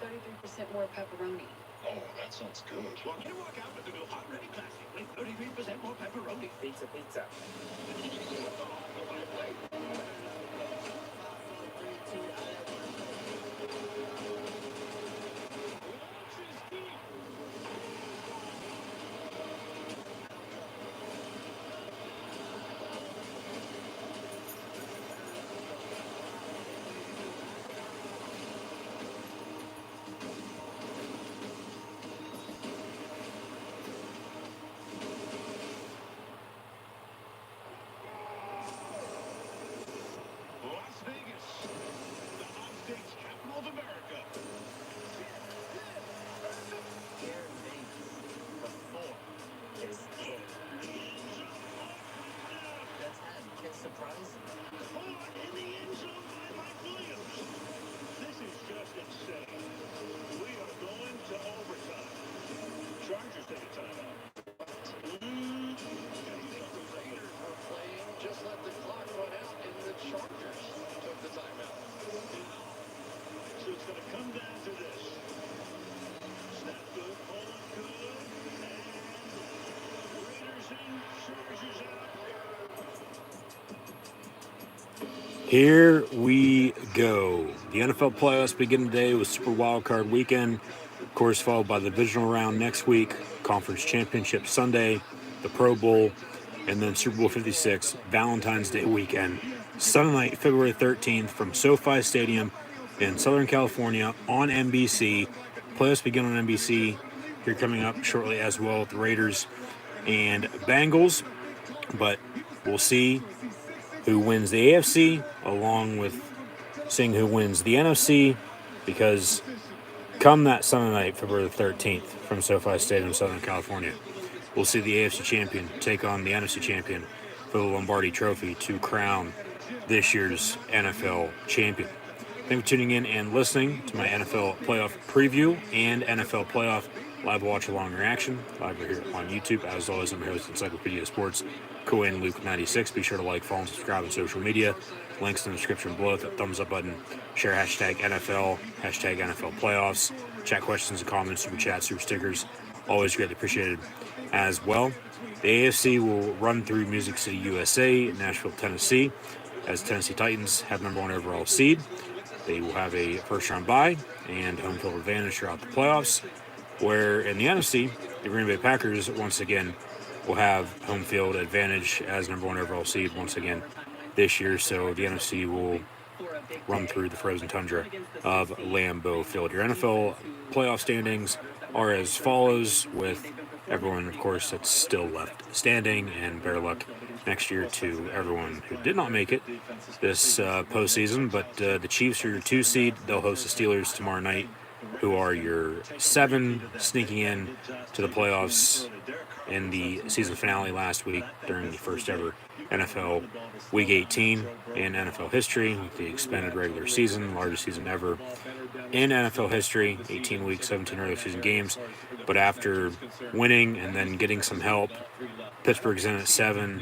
and 33% more pepperoni. Oh, that sounds good. Well, you walk out with the new Hot Ready Classic with 33% more pepperoni. Pizza, pizza. Las Vegas, the onstage capital of America. Here in Vegas, the 4 is king. That's head. It's surprising. Caught in the end zone by Mike Williams. This is just insane. We are going to overtime. Chargers take a timeout. Are playing, just let the clock run out, and the Chargers took the timeout. So it's going to come down to this. Snap good, hold good, and Raiders in, Chargers out. Here we go. The NFL playoffs begin today with Super Wildcard Weekend, of course, followed by the divisional round next week, Conference Championship Sunday, the Pro Bowl, and then Super Bowl 56, Valentine's Day weekend, Sunday night, February 13th, from SoFi Stadium in Southern California on NBC. Playoffs begin on NBC. Here coming up shortly as well with the Raiders and Bengals, but we'll see who wins the AFC, along with seeing who wins the NFC, because come that Sunday night, February 13th, from SoFi Stadium, Southern California, we'll see the AFC champion take on the NFC champion for the Lombardi Trophy to crown this year's NFL champion. Thank you for tuning in and listening to my NFL playoff preview and NFL playoff live watch along reaction live here on YouTube. As always, I'm your host, Encyclopedia Sports, Cohen Luke 96. Be sure to like, follow, and subscribe on social media. Links in the description below. That thumbs up button. Share hashtag NFL, hashtag NFL playoffs. Chat questions and comments, super chats, super stickers. Always greatly appreciated as well. The AFC will run through Music City, USA, Nashville, Tennessee, as Tennessee Titans have number 1 overall seed. They will have a first-round bye and home field advantage throughout the playoffs, where in the NFC, the Green Bay Packers once again will have home field advantage as number 1 overall seed once again this year. So the NFC will run through the frozen tundra of Lambeau Field. Your NFL playoff standings are as follows, with everyone, of course, that's still left standing, and better luck next year to everyone who did not make it this postseason. But the Chiefs are your 2 seed. They'll host the Steelers tomorrow night, who are your 7, sneaking in to the playoffs in the season finale last week during the first ever NFL Week 18 in NFL history, with the expanded regular season, largest season ever in NFL history, 18 weeks, 17 regular season games. But after winning and then getting some help, Pittsburgh's in at 7.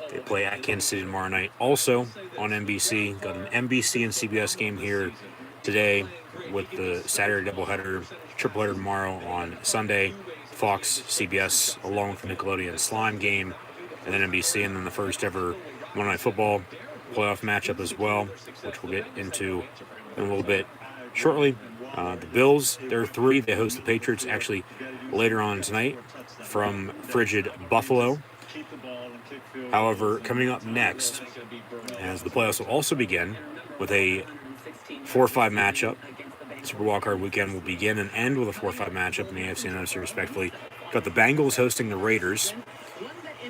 They play at Kansas City tomorrow night, also on NBC. Got an NBC and CBS game here today, with the Saturday doubleheader, tripleheader tomorrow on Sunday. Fox, CBS, along with the Nickelodeon Slime game, and then NBC, and then the first ever Monday Night Football playoff matchup as well, which we'll get into in a little bit shortly. The Bills, they're 3. They host the Patriots actually later on tonight from frigid Buffalo. However, coming up next, as the playoffs will also begin with a 4-5 matchup. Super Wildcard Weekend will begin and end with a 4-5 matchup in the AFC and NFC, respectively. Got the Bengals hosting the Raiders,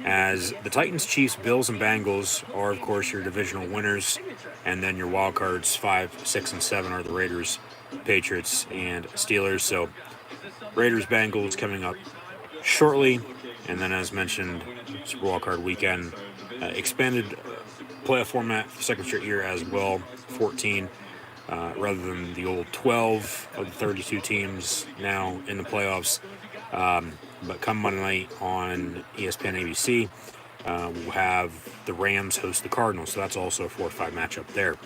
as the Titans, Chiefs, Bills, and Bengals are, of course, your divisional winners, and then your wild cards 5, 6, and 7 are the Raiders, Patriots, and Steelers. So Raiders, Bengals coming up shortly, and then, as mentioned, Super Wildcard Weekend, expanded playoff format for second straight year as well, 14. Rather than the old 12 of the 32 teams now in the playoffs. But come Monday night on ESPN ABC, we'll have the Rams host the Cardinals, so that's also a 4-5 matchup there.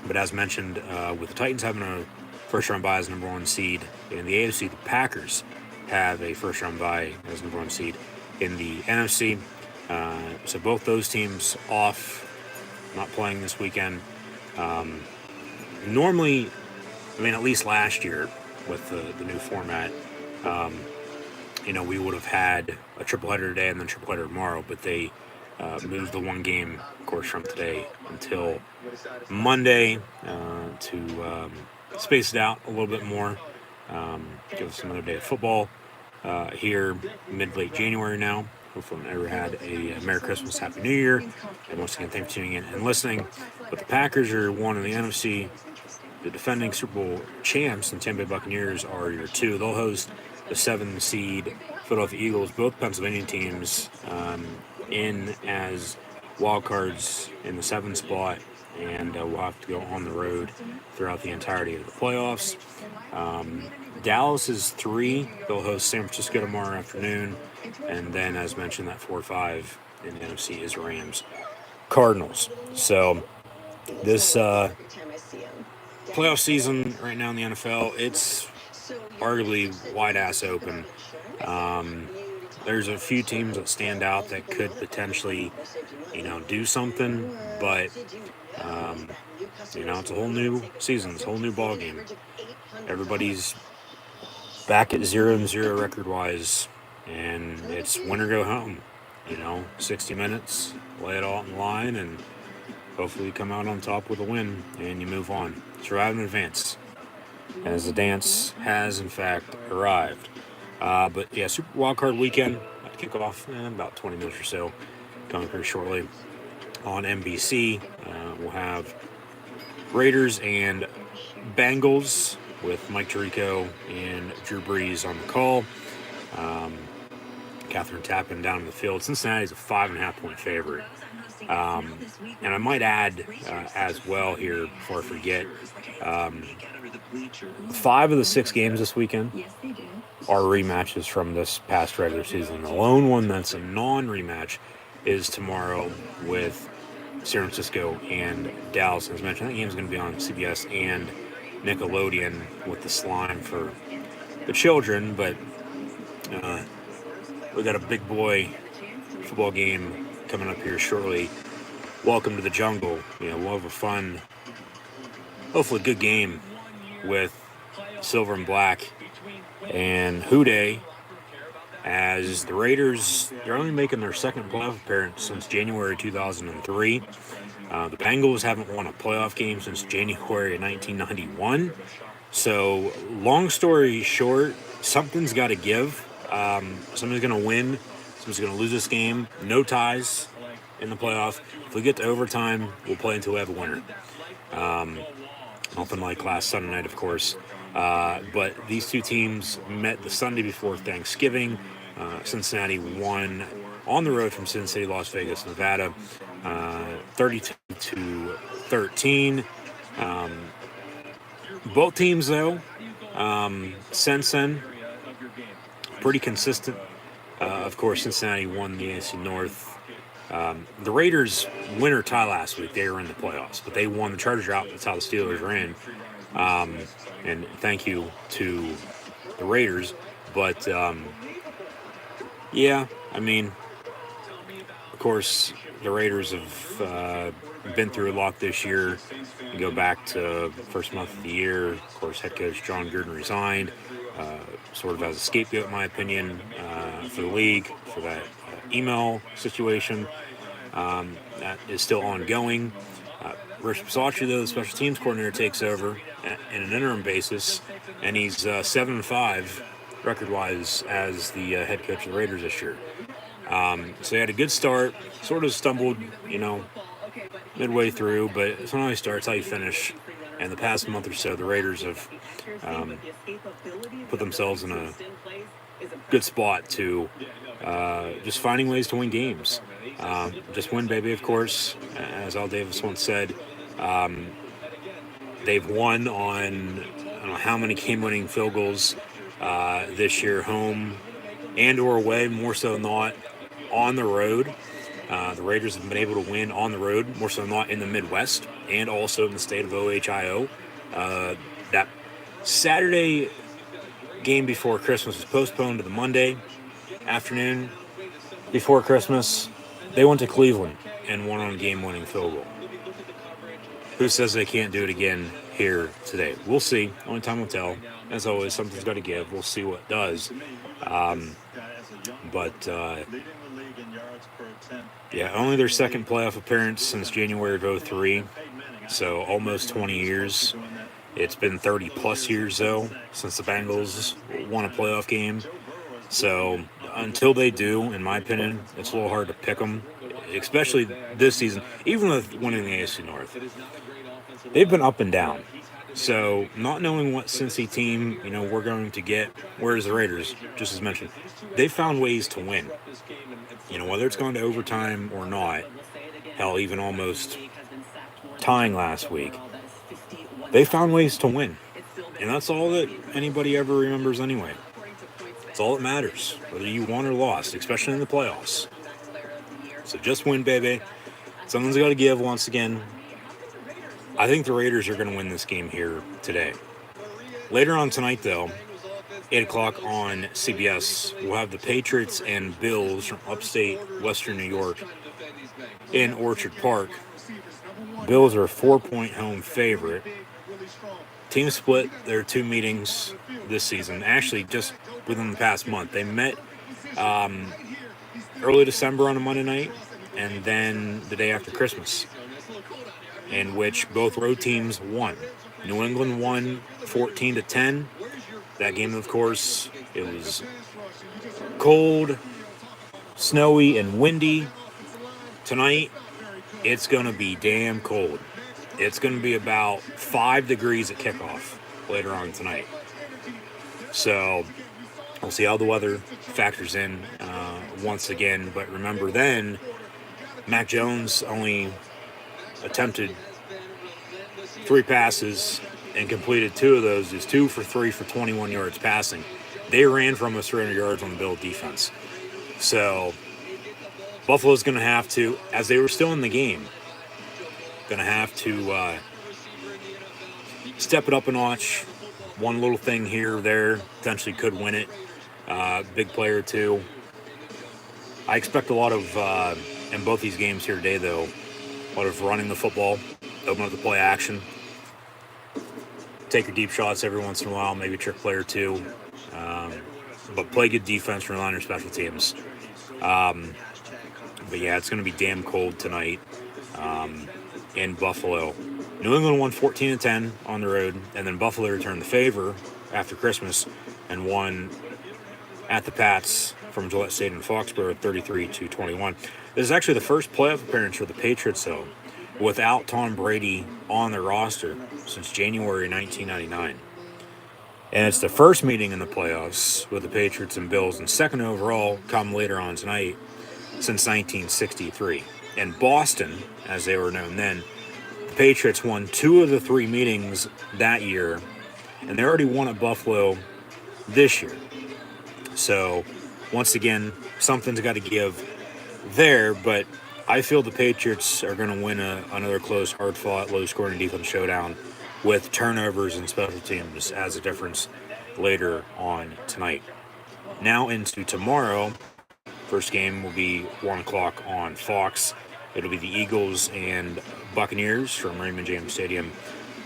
But as mentioned, with the Titans having a first-round bye as number 1 seed in the AFC, the Packers have a first-round bye as number 1 seed in the NFC. So both those teams off, not playing this weekend. Normally, at least last year with the new format, we would have had a tripleheader today and then tripleheader tomorrow, but they moved the one game, of course, from today until Monday to space it out a little bit more, give us another day of football here mid-late January now. Hopefully everyone had a Merry Christmas, Happy New Year, and once again, thanks for tuning in and listening. But the Packers are 1 in the NFC. The defending Super Bowl champs, the Tampa Bay Buccaneers, are your 2. They'll host the 7 seed Philadelphia Eagles, both Pennsylvania teams, in as wild cards in the 7 spot, and we'll have to go on the road throughout the entirety of the playoffs. Dallas is 3. They'll host San Francisco tomorrow afternoon, and then, as mentioned, that 4-5 in the NFC is Rams Cardinals. So this playoff season right now in the NFL, it's arguably wide-ass open. There's a few teams that stand out that could potentially, do something, but, it's a whole new season, it's a whole new ball game. Everybody's back at 0-0 record-wise, and it's win or go home. 60 minutes, lay it all in line, and hopefully you come out on top with a win, and you move on. Survive and advance, as the dance has, in fact, arrived. But, yeah, Super Wildcard Weekend, kick off in about 20 minutes or so, coming pretty shortly on NBC. We'll have Raiders and Bengals with Mike Tirico and Drew Brees on the call. Catherine Tappan down in the field. Cincinnati is a 5.5-point favorite. And I might add as well here, before I forget, 5 of the 6 games this weekend are rematches from this past regular season. The lone one that's a non-rematch is tomorrow with San Francisco and Dallas. As mentioned, that game's going to be on CBS and Nickelodeon with the slime for the children, but we got a big boy football game coming up here shortly. Welcome to the jungle. We'll have a fun, hopefully good game with Silver and Black and Houday, as the Raiders, they're only making their second playoff appearance since January 2003. The Bengals haven't won a playoff game since January of 1991. So, long story short, something's got to give. Somebody's going to win. Somebody's going to lose this game. No ties in the playoff. If we get to overtime, we'll play until we have a winner. Nothing like last Sunday night, of course. But these two teams met the Sunday before Thanksgiving. Cincinnati won on the road from Sin City, Las Vegas, Nevada, 32-13. Both teams, though, since then, pretty consistent. Of course, Cincinnati won the AFC North. The Raiders win or tie last week. They were in the playoffs, but they won. The Chargers are out. That's how the Steelers are in. And thank you to the Raiders. But, yeah, of course, the Raiders have been through a lot this year. You go back to the first month of the year. Of course, head coach John Gruden resigned, sort of as a scapegoat, in my opinion, for the league, for that email situation. That is still ongoing. Rich Bisaccia, though, the special teams coordinator, takes over in an interim basis, and he's 7-5 record-wise as the head coach of the Raiders this year. So he had a good start, sort of stumbled, midway through, but it's not how you start, it's how you finish. And the past month or so, the Raiders have put themselves in a good spot to just finding ways to win games. Just win, baby, of course, as Al Davis once said. They've won on, I don't know how many game-winning field goals this year, home and or away, more so not on the road. The Raiders have been able to win on the road, more so than not, in the Midwest and also in the state of Ohio. That Saturday game before Christmas was postponed to the Monday afternoon before Christmas. They went to Cleveland and won on a game-winning field goal. Who says they can't do it again here today? We'll see. Only time will tell. As always, something's got to give. We'll see what it does. Yeah, only their second playoff appearance since January of 2003, so almost 20 years. It's been 30-plus years, though, since the Bengals won a playoff game. So until they do, in my opinion, it's a little hard to pick them, especially this season, even with winning the AFC North. They've been up and down. So not knowing what Cincy team, we're going to get, whereas the Raiders, just as mentioned, they've found ways to win. Whether it's gone to overtime or not, hell, even almost tying last week, they found ways to win. And that's all that anybody ever remembers anyway. It's all that matters, whether you won or lost, especially in the playoffs. So just win, baby. Someone's got to give once again. I think the Raiders are going to win this game here today. Later on tonight, though, 8 o'clock on CBS, we'll have the Patriots and Bills from upstate Western New York in Orchard Park. Bills are a 4-point home favorite. Team split their 2 meetings this season, actually just within the past month. They met early December on a Monday night, and then the day after Christmas, in which both road teams won. New England won 14-10. That game, of course, it was cold, snowy, and windy. Tonight, it's going to be damn cold. It's going to be about 5 degrees at kickoff later on tonight. So we'll see how the weather factors in once again. But remember then, Mac Jones only attempted 3 passes and completed 2 of those. Is 2 for 3 for 21 yards passing. They ran for almost 300 yards on the Bill defense. So Buffalo's going to have to, as they were still in the game, going to have to step it up a notch. One little thing here or there potentially could win it. Big player too. I expect a lot of, in both these games here today, though, a lot of running the football, open up the play action, take your deep shots every once in a while, maybe trick play or 2, but play good defense, rely on your special teams. But yeah, it's going to be damn cold tonight in Buffalo. New England won 14-10 on the road, and then Buffalo returned the favor after Christmas and won at the Pats from Gillette Stadium in Foxborough 33-21. This is actually the first playoff appearance for the Patriots, though, without Tom Brady on the roster since January 1999. And it's the first meeting in the playoffs with the Patriots and Bills, and second overall come later on tonight since 1963. In Boston, as they were known then, the Patriots won 2 of the 3 meetings that year, and they already won at Buffalo this year. So, once again, something's got to give there, but I feel the Patriots are going to win another close, hard-fought, low-scoring defense showdown with turnovers and special teams as a difference later on tonight. Now into tomorrow. First game will be 1 o'clock on Fox. It'll be the Eagles and Buccaneers from Raymond James Stadium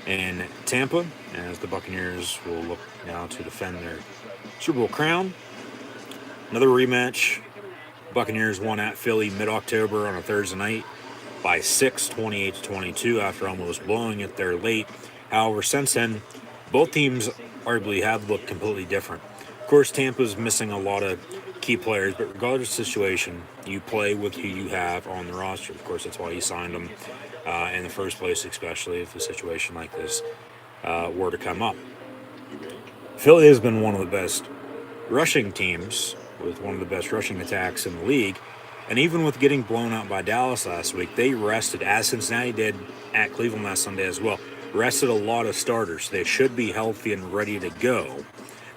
in Tampa, as the Buccaneers will look now to defend their Super Bowl crown. Another rematch. Buccaneers won at Philly mid-October on a Thursday night by 6, 28-22, after almost blowing it there late. However, since then, both teams arguably have looked completely different. Of course, Tampa's missing a lot of key players, but regardless of the situation, you play with who you have on the roster. Of course, that's why you signed them in the first place, especially if a situation like this were to come up. Philly has been one of the best rushing teams, with one of the best rushing attacks in the league. And even with getting blown out by Dallas last week, they rested, as Cincinnati did at Cleveland last Sunday as well, rested a lot of starters. They should be healthy and ready to go.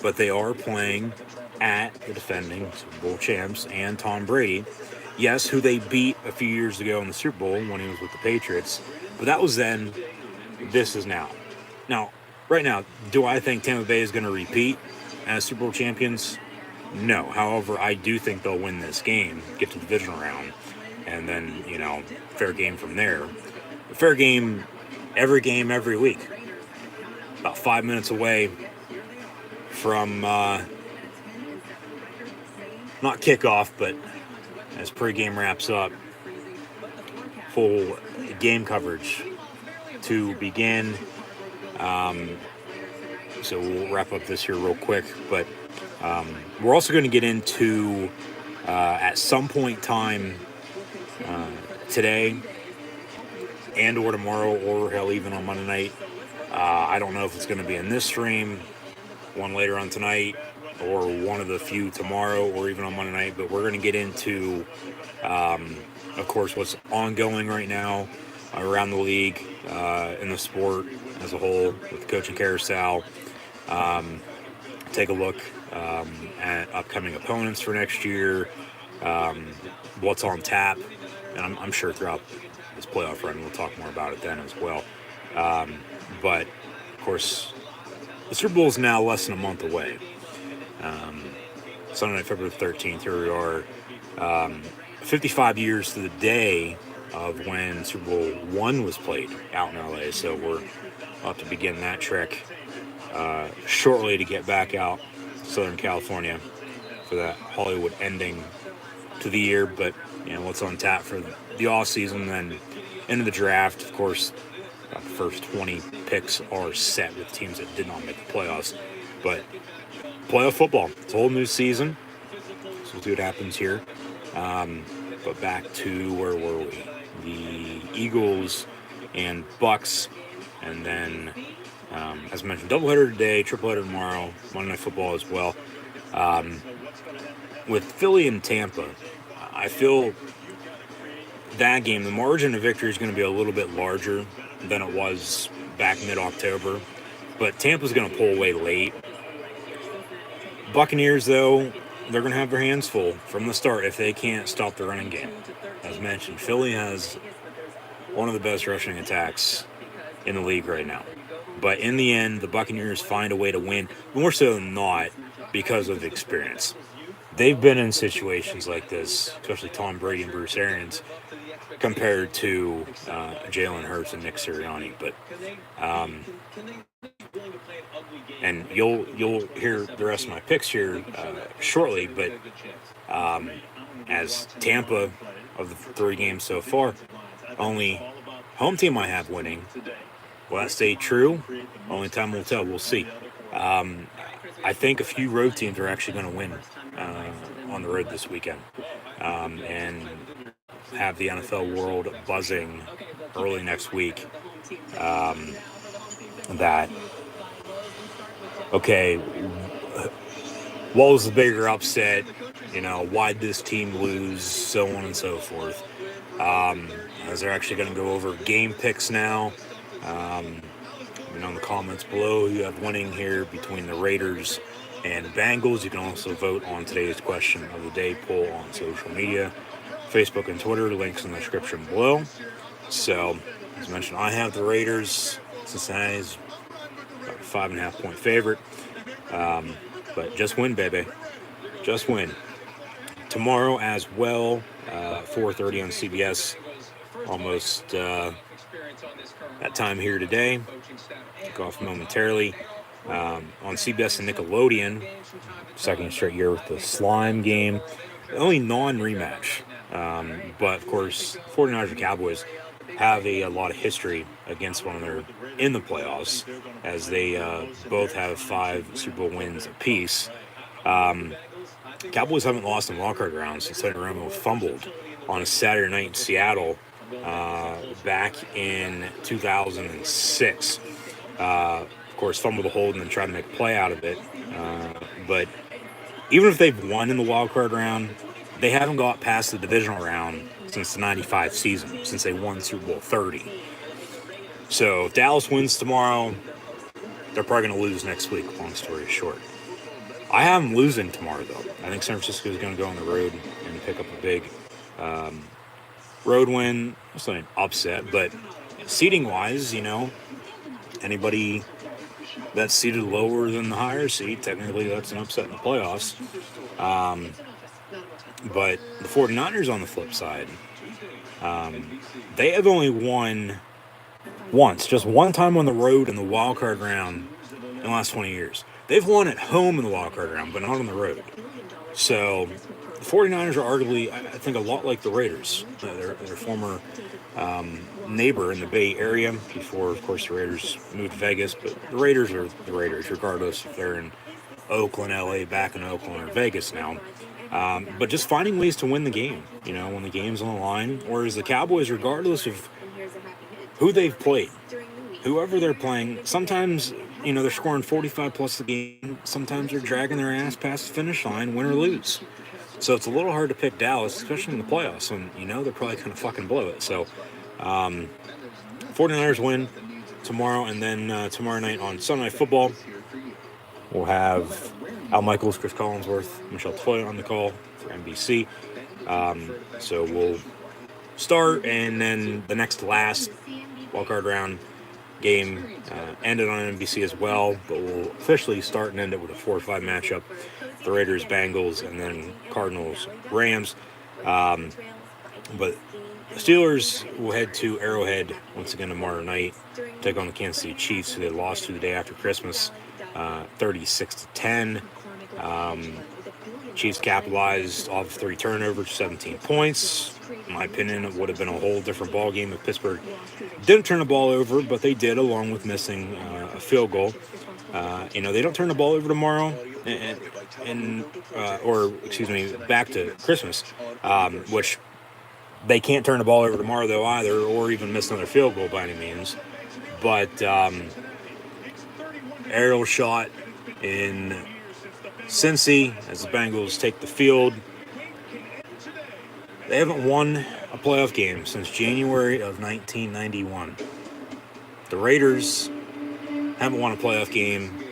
But they are playing at the defending Super Bowl champs and Tom Brady. Yes, who they beat a few years ago in the Super Bowl when he was with the Patriots. But that was then. This is now. Now, right now, do I think Tampa Bay is going to repeat as Super Bowl champions? No. However, I do think they'll win this game, get to the divisional round, and then, fair game from there. Fair game, every week. About 5 minutes away from, not kickoff, but as pregame wraps up, full game coverage to begin. So we'll wrap up this here real quick, but we're also going to get into at some point in time today and or tomorrow, or hell, even on Monday night. I don't know if it's going to be in this stream, one later on tonight, or one of the few tomorrow, or even on Monday night. But we're going to get into, of course, what's ongoing right now around the league, in the sport as a whole, with the coaching carousel. Take a look at upcoming opponents for next year, what's on tap, and I'm sure throughout this playoff run we'll talk more about it then as well. But, of course, the Super Bowl is now less than a month away. Sunday night, February 13th, here we are, 55 years to the day of when Super Bowl I was played out in LA. So we'll have to begin that trek shortly to get back out to Southern California for that Hollywood ending to the year. But, what's on tap for the off season, then into the draft, of course. The first 20 picks are set with teams that did not make the playoffs. But playoff football, it's a whole new season. So we'll see what happens here. But back to where were we? The Eagles and Bucks, and then, as mentioned, doubleheader today, tripleheader tomorrow, Monday Night Football as well. With Philly and Tampa, I feel that game, the margin of victory is going to be a little bit larger than it was back mid-October, but Tampa's going to pull away late. Buccaneers, though, they're going to have their hands full from the start if they can't stop the running game. As mentioned, Philly has one of the best rushing attacks in the league right now. But in the end, the Buccaneers find a way to win, more so than not, because of experience. They've been in situations like this, especially Tom Brady and Bruce Arians, compared to Jalen Hurts and Nick Sirianni. But and you'll hear the rest of my picks here shortly. But as Tampa, of the 3 games so far, only home team I have winning. Will that stay true? Only time will tell. We'll see. I think a few road teams are actually going to win on the road this weekend, and have the NFL world buzzing early next week. That, okay, what was the bigger upset? Why'd this team lose? So on and so forth. As they're actually going to go over game picks now. In the comments below, you have winning here between the Raiders and Bengals. You can also vote on today's question of the day poll on social media, Facebook and Twitter. Links in the description below. So, as mentioned, I have the Raiders. Cincinnati's about a 5.5 point favorite. But just win, baby. Just win. Tomorrow as well, 4:30 on CBS. Almost that time here today. Kick off momentarily. On CBS and Nickelodeon, second straight year with the Slime game. The only non-rematch. But, of course, 49ers and Cowboys have a lot of history against one another in the playoffs, as they both have 5 Super Bowl wins apiece. Cowboys haven't lost in wildcard rounds since Tony Romo fumbled on a Saturday night in Seattle back in 2006. Of course, fumbled the hold and then tried to make a play out of it. But even if they've won in the wildcard round, they haven't got past the divisional round since the 95 season, since they won Super Bowl 30. So if Dallas wins tomorrow, they're probably going to lose next week, long story short. I have them losing tomorrow, though. I think San Francisco is going to go on the road and pick up a big Road win, it's not an upset, but seeding wise, anybody that's seated lower than the higher seed, technically that's an upset in the playoffs. But the 49ers on the flip side, they have only won once, just one time on the road in the wild card round in the last 20 years. They've won at home in the wild card round, but not on the road. So the 49ers are arguably, I think, a lot like the Raiders. Their former neighbor in the Bay Area before, of course, the Raiders moved to Vegas. But the Raiders are the Raiders, regardless if they're in Oakland, LA, back in Oakland, or Vegas now. But just finding ways to win the game, when the game's on the line. Whereas the Cowboys, regardless of who they've played, whoever they're playing, sometimes, they're scoring 45 plus a game. Sometimes they're dragging their ass past the finish line, win or lose. So it's a little hard to pick Dallas, especially in the playoffs, when they're probably going to fucking blow it. So 49ers win tomorrow, and then tomorrow night on Sunday Night Football, we'll have Al Michaels, Chris Collinsworth, Michelle Tafoya on the call for NBC. So we'll start, and then the next last wildcard round game ended on NBC as well, but we'll officially start and end it with a 4-5 matchup. The Raiders, Bengals, and then Cardinals, Rams. But the Steelers will head to Arrowhead once again tomorrow night, take on the Kansas City Chiefs, who they lost to the day after Christmas, 36-10. Chiefs capitalized off of 3 turnovers, 17 points. In my opinion, it would have been a whole different ball game if Pittsburgh didn't turn the ball over, but they did, along with missing a field goal. They don't turn the ball over tomorrow, back to Christmas, which they can't turn the ball over tomorrow though either, or even miss another field goal by any means. But aerial shot in Cincy as the Bengals take the field. They haven't won a playoff game since January of 1991. The Raiders haven't won a playoff game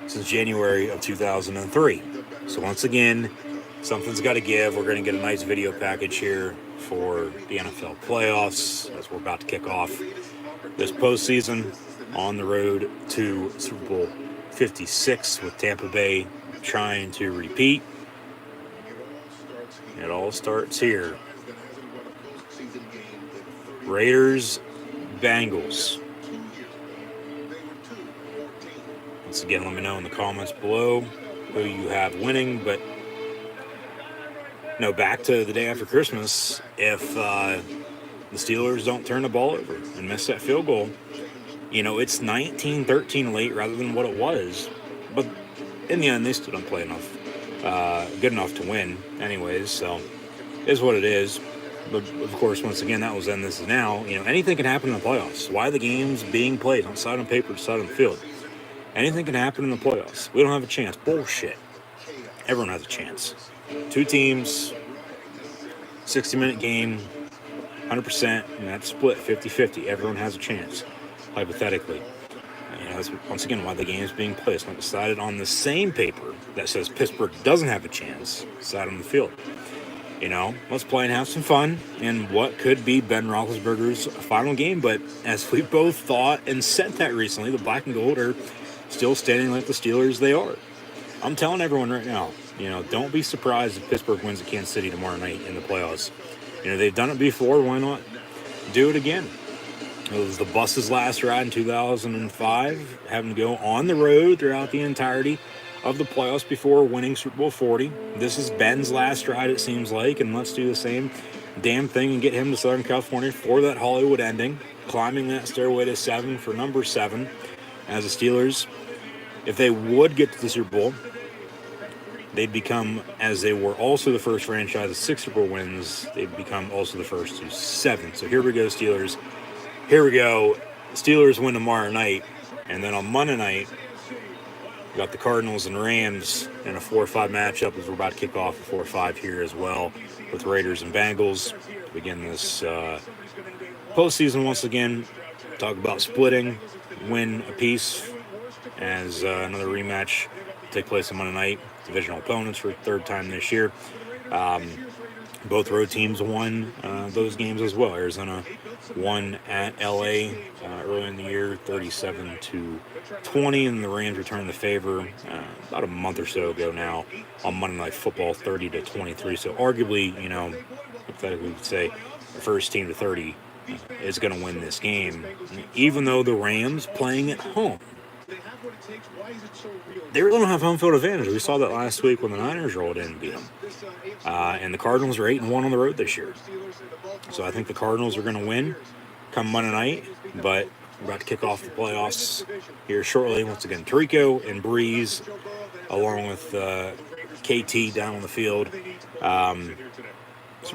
since January of 2003. So once again, something's got to give. We're going to get a nice video package here for the NFL playoffs as we're about to kick off this postseason on the road to Super Bowl 56 with Tampa Bay trying to repeat. It all starts here. Raiders, Bengals. Once again, let me know in the comments below who you have winning. But back to the day after Christmas, if the Steelers don't turn the ball over and miss that field goal, it's 19-13 late rather than what it was. But in the end, they still don't play enough, good enough to win anyways. So it is what it is. But of course, once again, that was then, this is now. Anything can happen in the playoffs. Why the game's being played, not side on paper, side on the field. Anything can happen in the playoffs. We don't have a chance. Bullshit. Everyone has a chance. 2 teams, 60-minute game, 100%, and that's split 50-50. Everyone has a chance, hypothetically. That's once again why the game is being played. It's not decided on the same paper that says Pittsburgh doesn't have a chance, side on the field. Let's play and have some fun in what could be Ben Roethlisberger's final game. But as we both thought and said that recently, the black and gold are still standing like the Steelers they are. I'm telling everyone right now, don't be surprised if Pittsburgh wins at Kansas City tomorrow night in the playoffs. They've done it before. Why not do it again? It was the bus's last ride in 2005, having to go on the road throughout the entirety of the playoffs before winning Super Bowl 40. This is Ben's last ride, it seems like, and let's do the same damn thing and get him to Southern California for that Hollywood ending, climbing that stairway to 7 for number 7 as the Steelers. If they would get to the Super Bowl, they'd become, as they were also the first franchise with 6 Super Bowl wins, they'd become also the first to 7. So here we go, Steelers. Here we go. Steelers win tomorrow night, and then on Monday night, we got the Cardinals and Rams in a 4-5 matchup as we're about to kick off a 4-5 here as well with Raiders and Bengals to begin this postseason once again. Talk about splitting, win a piece as another rematch take place on Monday night. Divisional opponents for the 3rd time this year. Both road teams won those games as well. Arizona won at LA earlier in the year, 37-20, and the Rams returned the favor about a month or so ago now on Monday Night Football, 30-23. So arguably, hypothetically, we could say the first team to 30 is going to win this game, even though the Rams playing at home. They really don't have home field advantage. We saw that last week when the Niners rolled in and beat them. And the Cardinals are 8-1 on the road this year. So I think the Cardinals are going to win come Monday night, but we're about to kick off the playoffs here shortly. Once again, Tirico and Breeze, along with KT down on the field.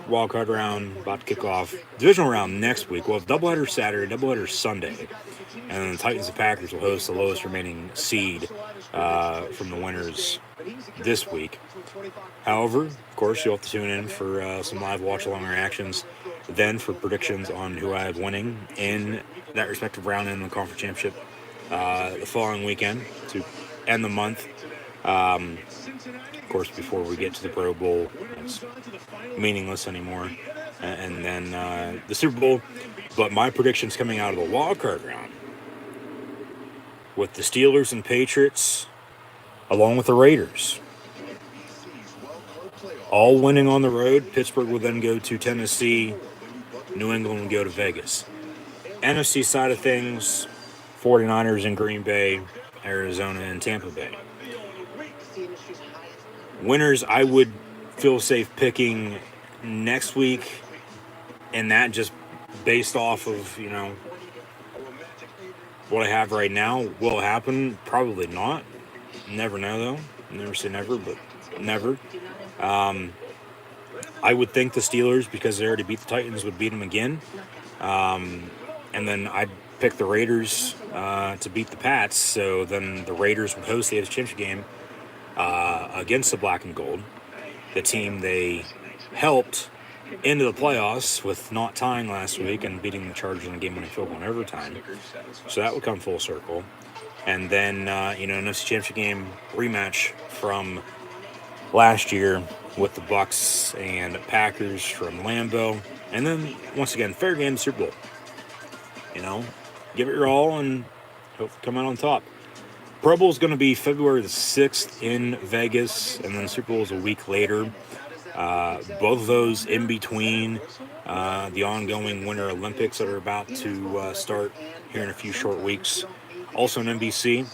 Wild card round about to kick off. Divisional round next week. We'll have doubleheader Saturday, doubleheader Sunday. And then the Titans and Packers will host the lowest remaining seed from the winners this week. However, of course, you'll have to tune in for some live watch-along reactions then for predictions on who I have winning in that respective round in the conference championship the following weekend to end the month. Of course, before we get to the Pro Bowl, it's meaningless anymore. And then the Super Bowl. But my predictions coming out of the wild card round with the Steelers and Patriots, along with the Raiders, all winning on the road. Pittsburgh will then go to Tennessee. New England will go to Vegas. NFC side of things, 49ers in Green Bay, Arizona and Tampa Bay. Winners, I would feel safe picking next week, and that just based off of, what I have right now. Will it happen? Probably not. Never know, though. Never say never, but never. I would think the Steelers, because they already beat the Titans, would beat them again. And then I'd pick the Raiders to beat the Pats. So then the Raiders would host the AFC Championship game against the Black and Gold, the team they helped into the playoffs with not tying last week and beating the Chargers in a game-winning field goal in overtime. So that would come full circle. And then, an NFC Championship game rematch from last year with the Bucks and Packers from Lambeau. And then, once again, fair game Super Bowl. Give it your all and hope to come out on top. Pro Bowl is going to be February the 6th in Vegas, and then the Super Bowl is a week later. Both of those in between the ongoing Winter Olympics that are about to start here in a few short weeks. Also on NBC,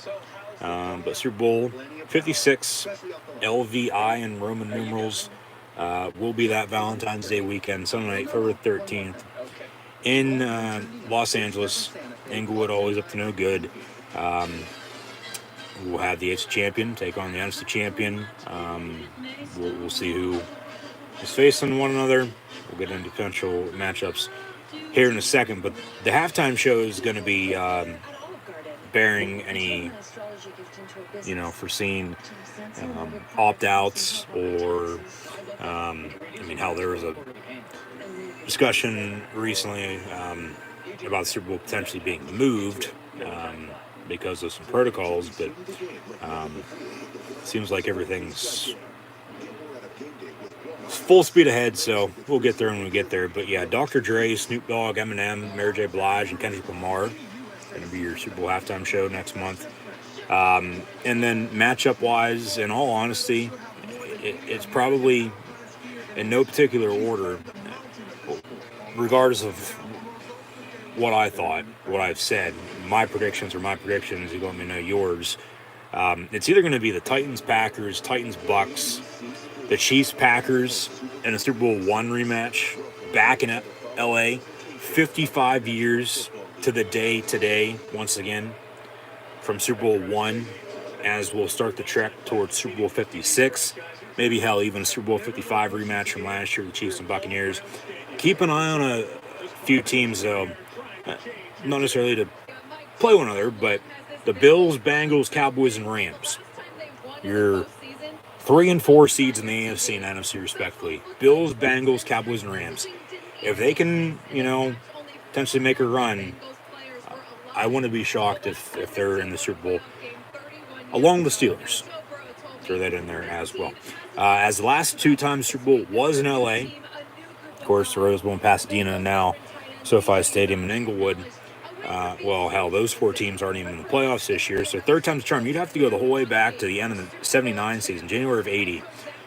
but Super Bowl 56, LVI in Roman numerals, will be that Valentine's Day weekend, Sunday night, February 13th, in Los Angeles. Inglewood always up to no good. We'll have the AFC champion take on the NFC champion. We'll see who is facing one another. We'll get into potential matchups here in a second. But the halftime show is going to be bearing any, foreseen opt-outs or, how there was a discussion recently about the Super Bowl potentially being moved because of some protocols, but seems like everything's full speed ahead, so we'll get there when we get there. But yeah, Dr. Dre, Snoop Dogg, Eminem, Mary J. Blige, and Kendrick Lamar going to be your Super Bowl halftime show next month. And then matchup-wise, in all honesty, it's probably in no particular order, regardless of what I thought, what I've said. My predictions are my predictions. You let me know yours. It's either going to be the Titans-Packers, Titans-Bucks, the Chiefs-Packers, and a Super Bowl I rematch back in LA. 55 years to the day today, once again, from Super Bowl I, as we'll start the trek towards Super Bowl 56. Maybe, hell, even a Super Bowl 55 rematch from last year, the Chiefs and Buccaneers. Keep an eye on a few teams, though, not necessarily to play one another, but the Bills, Bengals, Cowboys, and Rams. Your 3 and 4 seeds in the AFC and NFC, respectively. Bills, Bengals, Cowboys, and Rams. If they can, potentially make a run, I wouldn't be shocked if they're in the Super Bowl, along with the Steelers. Throw that in there as well. As the last 2 times Super Bowl was in LA, course, the Rose Bowl in Pasadena, and now SoFi Stadium in Inglewood. Well, hell, those 4 teams aren't even in the playoffs this year. So third time's a charm. You'd have to go the whole way back to the end of the 79 season, January of 80.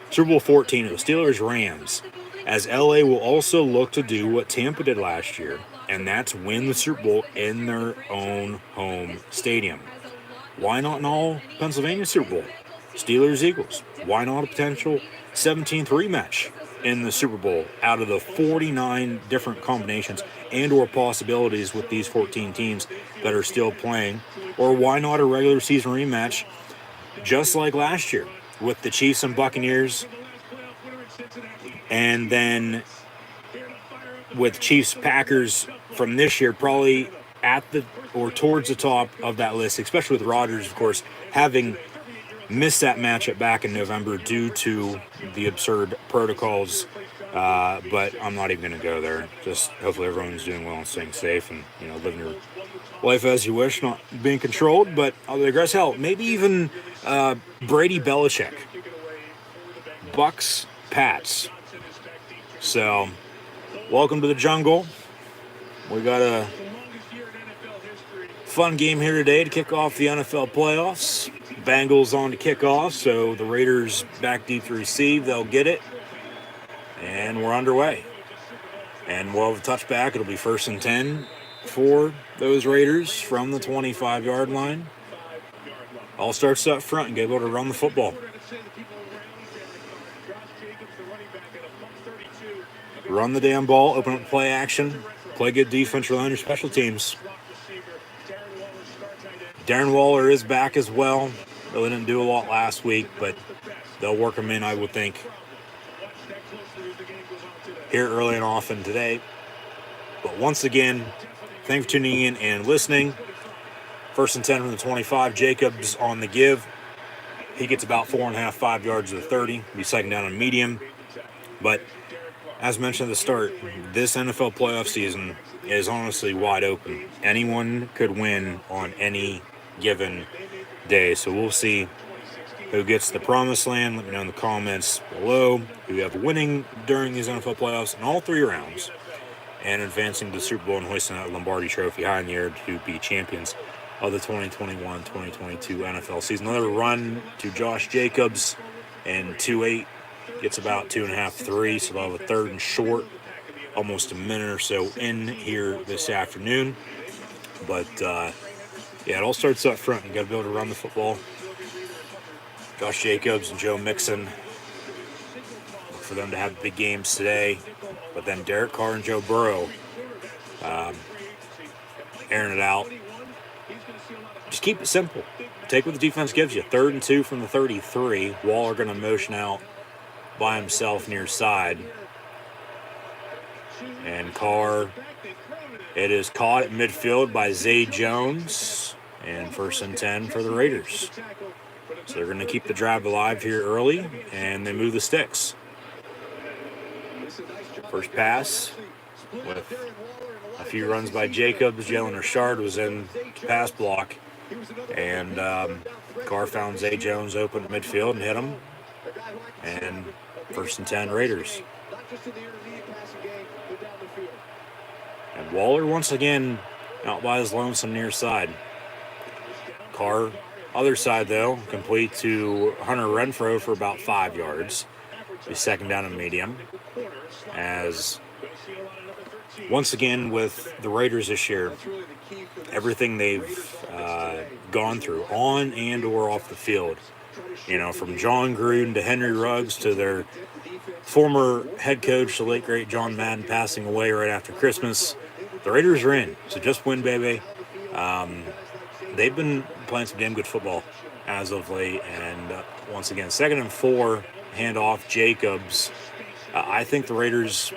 Super Bowl 14, it was Steelers-Rams, as LA will also look to do what Tampa did last year, and that's win the Super Bowl in their own home stadium. Why not an all Pennsylvania Super Bowl? Steelers-Eagles. Why not a potential 17th rematch in the Super Bowl out of the 49 different combinations and or possibilities with these 14 teams that are still playing? Or why not a regular season rematch just like last year with the Chiefs and Buccaneers, and then with Chiefs-Packers from this year probably at the or towards the top of that list, especially with Rodgers, of course, having missed that matchup back in November due to the absurd protocols. But I'm not even going to go there. Just hopefully everyone's doing well and staying safe and, living your life as you wish, not being controlled. But I'll digress. Hell, maybe even Brady Belichick. Bucks, Pats. So, welcome to the jungle. We got a fun game here today to kick off the NFL playoffs. Bengals on to kick off, so the Raiders back deep to receive. They'll get it. And we're underway. And we'll have a touchback. It'll be 1st and 10 for those Raiders from the 25-yard line. All starts up front and get able to run the football. Run the damn ball, open up play action, play good defense, rely on your special teams. Darren Waller is back as well. Really didn't do a lot last week, but they'll work him in, I would think, here early and often today. But once again, thanks for tuning in and listening. 1st and 10 from the 25. Jacobs on the give. He gets about 4.5, 5 yards to the 30. Be second down and medium. But as mentioned at the start, this NFL playoff season is honestly wide open. Anyone could win on any given day. So we'll see who gets the promised land. Let me know in the comments below who you have winning during these NFL playoffs in all 3 rounds and advancing to the Super Bowl and hoisting that Lombardi trophy high in the air to be champions of the 2021-2022 NFL season. Another run to Josh Jacobs and 2-8. Gets about 2.5, 3, so they'll have a 3rd and short, almost a minute or so in here this afternoon. But, it all starts up front. You got to be able to run the football. Josh Jacobs and Joe Mixon, look for them to have big games today. But then Derek Carr and Joe Burrow, airing it out. Just keep it simple. Take what the defense gives you. 3rd and 2 from the 33. Waller going to motion out by himself near side. And Carr, it is caught at midfield by Zay Jones. And 1st and 10 for the Raiders. So they're going to keep the drive alive here early, and they move the sticks. First pass with a few runs by Jacobs. Jalen Richard was in pass block. And Carr found Zay Jones open at midfield and hit him. And 1st and 10 Raiders. And Waller once again out by his lonesome near side. Carr, other side though, complete to Hunter Renfrow for about 5 yards. He's second down and medium. As once again with the Raiders this year, everything they've gone through on and or off the field, from John Gruden to Henry Ruggs to their former head coach, the late great John Madden, passing away right after Christmas. The Raiders are in, so just win, baby. They've been playing some damn good football as of late, and once again, 2nd and 4, handoff Jacobs. I think the Raiders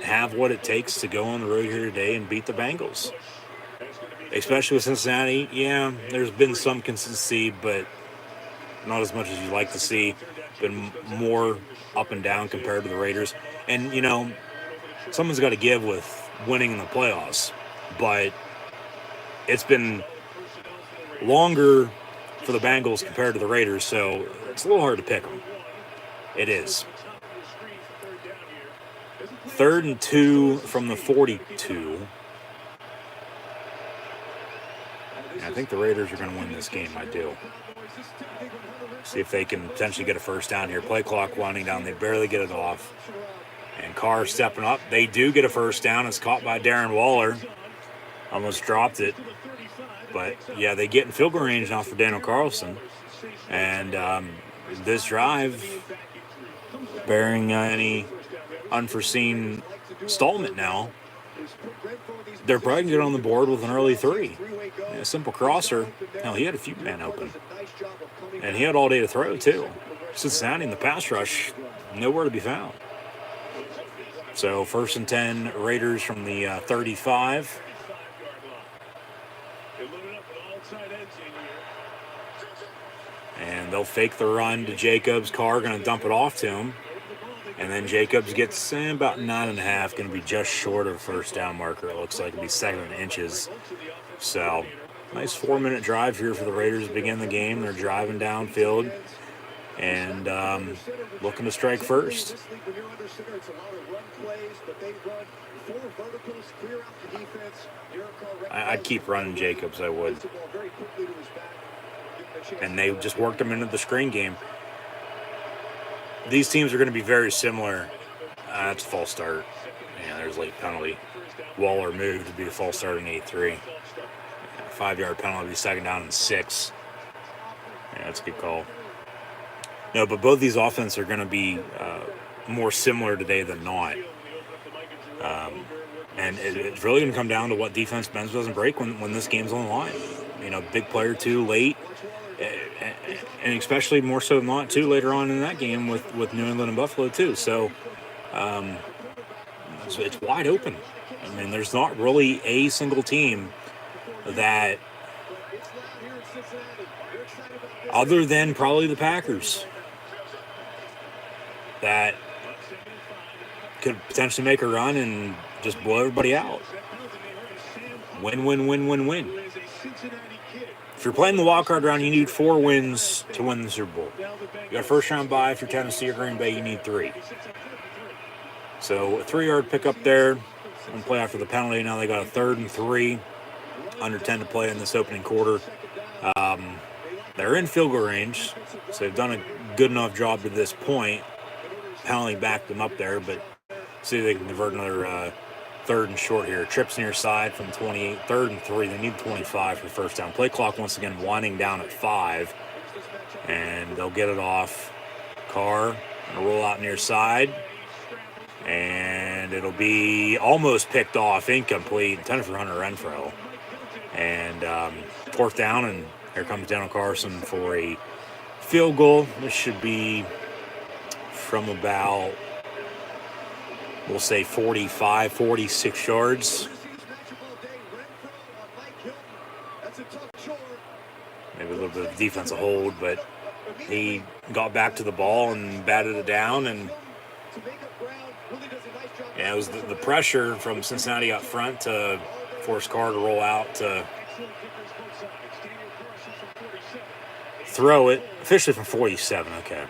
have what it takes to go on the road here today and beat the Bengals. Especially with Cincinnati, yeah, there's been some consistency, but not as much as you'd like to see. Been more up and down compared to the Raiders. And, someone's got to give with winning in the playoffs. But it's been longer for the Bengals compared to the Raiders, so it's a little hard to pick them. It is. 3rd and 2 from the 42. And I think the Raiders are going to win this game. I do. See if they can potentially get a first down here. Play clock winding down. They barely get it off. And Carr stepping up. They do get a first down. It's caught by Darren Waller. Almost dropped it. But, yeah, they get in field goal range now for Daniel Carlson. And this drive, bearing any unforeseen stallment now, they're probably going to get on the board with an early 3. A simple crosser. Hell, he had a few men open. And he had all day to throw, too. Cincinnati in the pass rush, nowhere to be found. So 1st and 10, Raiders from the 35. And they'll fake the run to Jacobs. Carr going to dump it off to him. And then Jacobs gets about 9.5, going to be just short of a first down marker. It looks like it'll be 2nd in inches. So, nice 4-minute drive here for the Raiders to begin the game. They're driving downfield and looking to strike first. I'd keep running Jacobs, I would. And they just worked him into the screen game. These teams are going to be very similar. That's a false start. Yeah, there's late penalty. Waller moved to be a false start in 8-3. 5-yard penalty, 2nd down and 6. Yeah, that's a good call. No, but both these offenses are going to be more similar today than not. And it's really going to come down to what defense bends doesn't break when this game's on the line. You know, big player too late. And especially more so than not, too, later on in that game with New England and Buffalo, too. So it's wide open. I mean, there's not really a single team that, other than probably the Packers, that could potentially make a run and just blow everybody out. Win, win, win, win, win. If you're playing the wild card round, you need 4 wins to win the Super Bowl. You got a first round bye. If you're Tennessee or Green Bay, you need 3. So a 3-yard pickup there. One play after the penalty. Now they got a 3rd and 3. Under 10 to play in this opening quarter. They're in field goal range, so they've done a good enough job to this point. Penalty backed them up there, but see if they can convert another 3rd and short here. Trips near side from 28, 3rd and 3. They need 25 for first down. Play clock once again winding down at 5. And they'll get it off. Carr going to roll out near side. And it'll be almost picked off, incomplete, intended for Hunter Renfrow. And 4th down, and here comes Daniel Carlson for a field goal. This should be from about, we'll say 45, 46 yards. Maybe a little bit of defensive hold, but he got back to the ball and batted it down. And yeah, it was the pressure from Cincinnati up front to force Carr to roll out to throw it. Officially from 47, okay.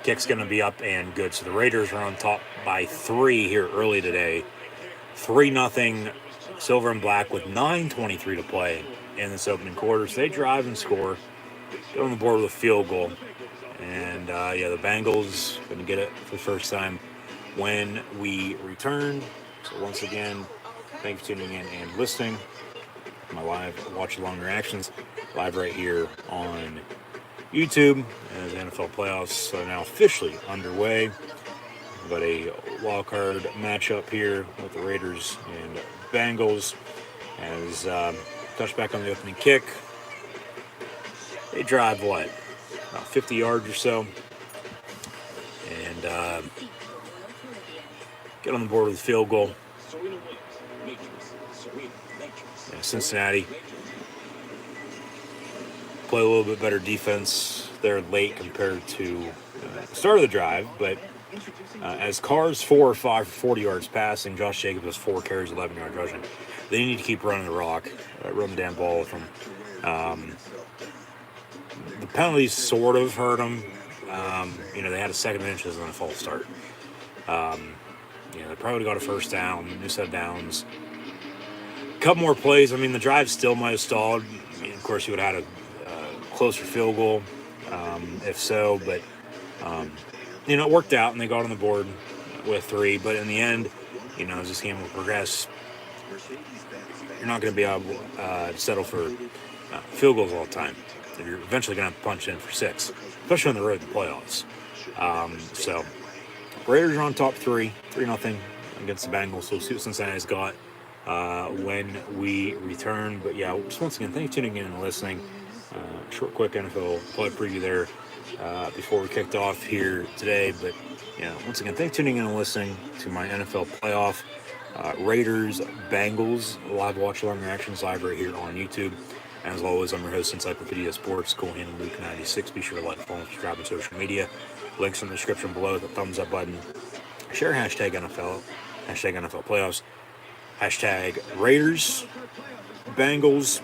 Kick's going to be up and good. So the Raiders are on top by 3 here early today. 3-0 silver and black with 9:23 to play in this opening quarter. So they drive and score. Get on the board with a field goal. And, the Bengals going to get it for the first time when we return. So once again, thanks for tuning in and listening. My live watch-along reactions live right here on YouTube as NFL playoffs are now officially underway. We've got a wild card matchup here with the Raiders and Bengals as touchback on the opening kick. They drive about 50 yards or so, and get on the board with a field goal. Cincinnati play a little bit better defense there late compared to the start of the drive, but as Carr's 4 or 5 for 40 yards passing, Josh Jacobs has 4 carries, 11 yards rushing. They need to keep running the rock, run the damn ball with them. The penalties sort of hurt them. They had a 2nd inches and a false start. they probably got a first down, new set of downs. A couple more plays. I mean, the drive still might have stalled. I mean, of course, you would have had a closer field goal, if so. But, it worked out, and they got on the board with 3. But in the end, as this game will progress, you're not going to be able to settle for field goals all the time. You're eventually going to have to punch in for 6, especially on the road to the playoffs. So, Raiders are on top 3-0 against the Bengals. So we'll see what Cincinnati's got when we return. But yeah, just once again, thanks for tuning in and listening. Short, quick NFL play preview there before we kicked off here today. But yeah, once again, thanks for tuning in and listening to my NFL playoff Raiders Bengals live watch along reactions live right here on YouTube. As always, I'm your host, Encyclopedia Sports, Cole Hannon, Luke 96. Be sure to like, follow, and subscribe on social media. Links in the description below, the thumbs up button. Share hashtag NFL playoffs, hashtag Raiders, Bengals.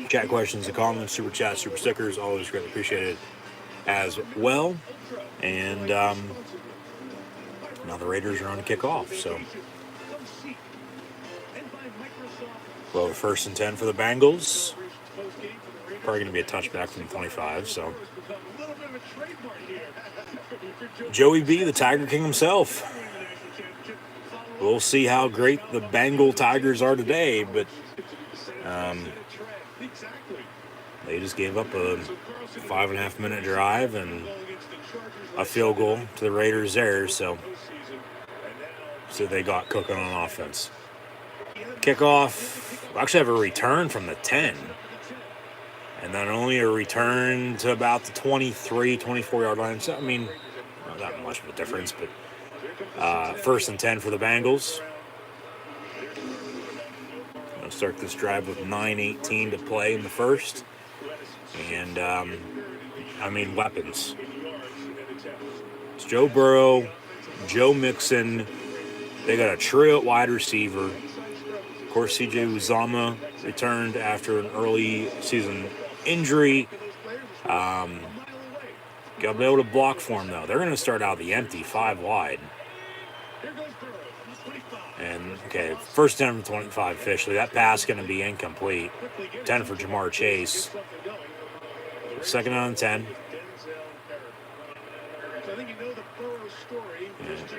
Chat questions and comments, super chats, super stickers, always greatly appreciated as well. And now the Raiders are on to kick off, so well, the 1st and 10 for the Bengals. Probably going to be a touchback from 25, so Joey B, the Tiger King himself. We'll see how great the Bengal Tigers are today, but they just gave up a 5.5-minute drive and a field goal to the Raiders there, so they got cooking on offense. Kickoff, we'll actually have a return from the 10, and then only a return to about the 23, 24-yard line. So, I mean, not that much of a difference, but 1st and 10 for the Bengals. We'll start this drive with 9:18 to play in the first. And, weapons. It's Joe Burrow, Joe Mixon. They got a trio at wide receiver. Of course, C.J. Uzomah returned after an early season injury. Got to be able to block for him, though. They're going to start out the empty, 5 wide. And, 1st 10 from 25 officially. That pass going to be incomplete. 10 for Jamar Chase. 2nd and 10.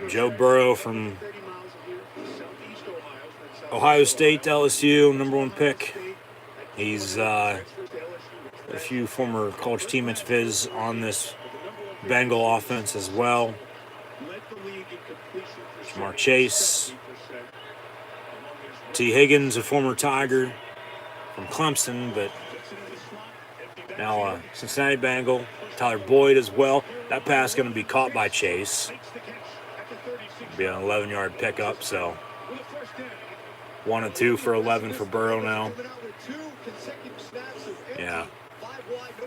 And Joe Burrow from Ohio State to LSU, number 1 pick. He's a few former college teammates of his on this Bengal offense as well. Jamar Chase. T. Higgins, a former Tiger from Clemson, but now a Cincinnati Bengal. Tyler Boyd as well. That pass going to be caught by Chase. Be an 11-yard pickup, so 1 and 2 for 11 for Burrow now. Yeah.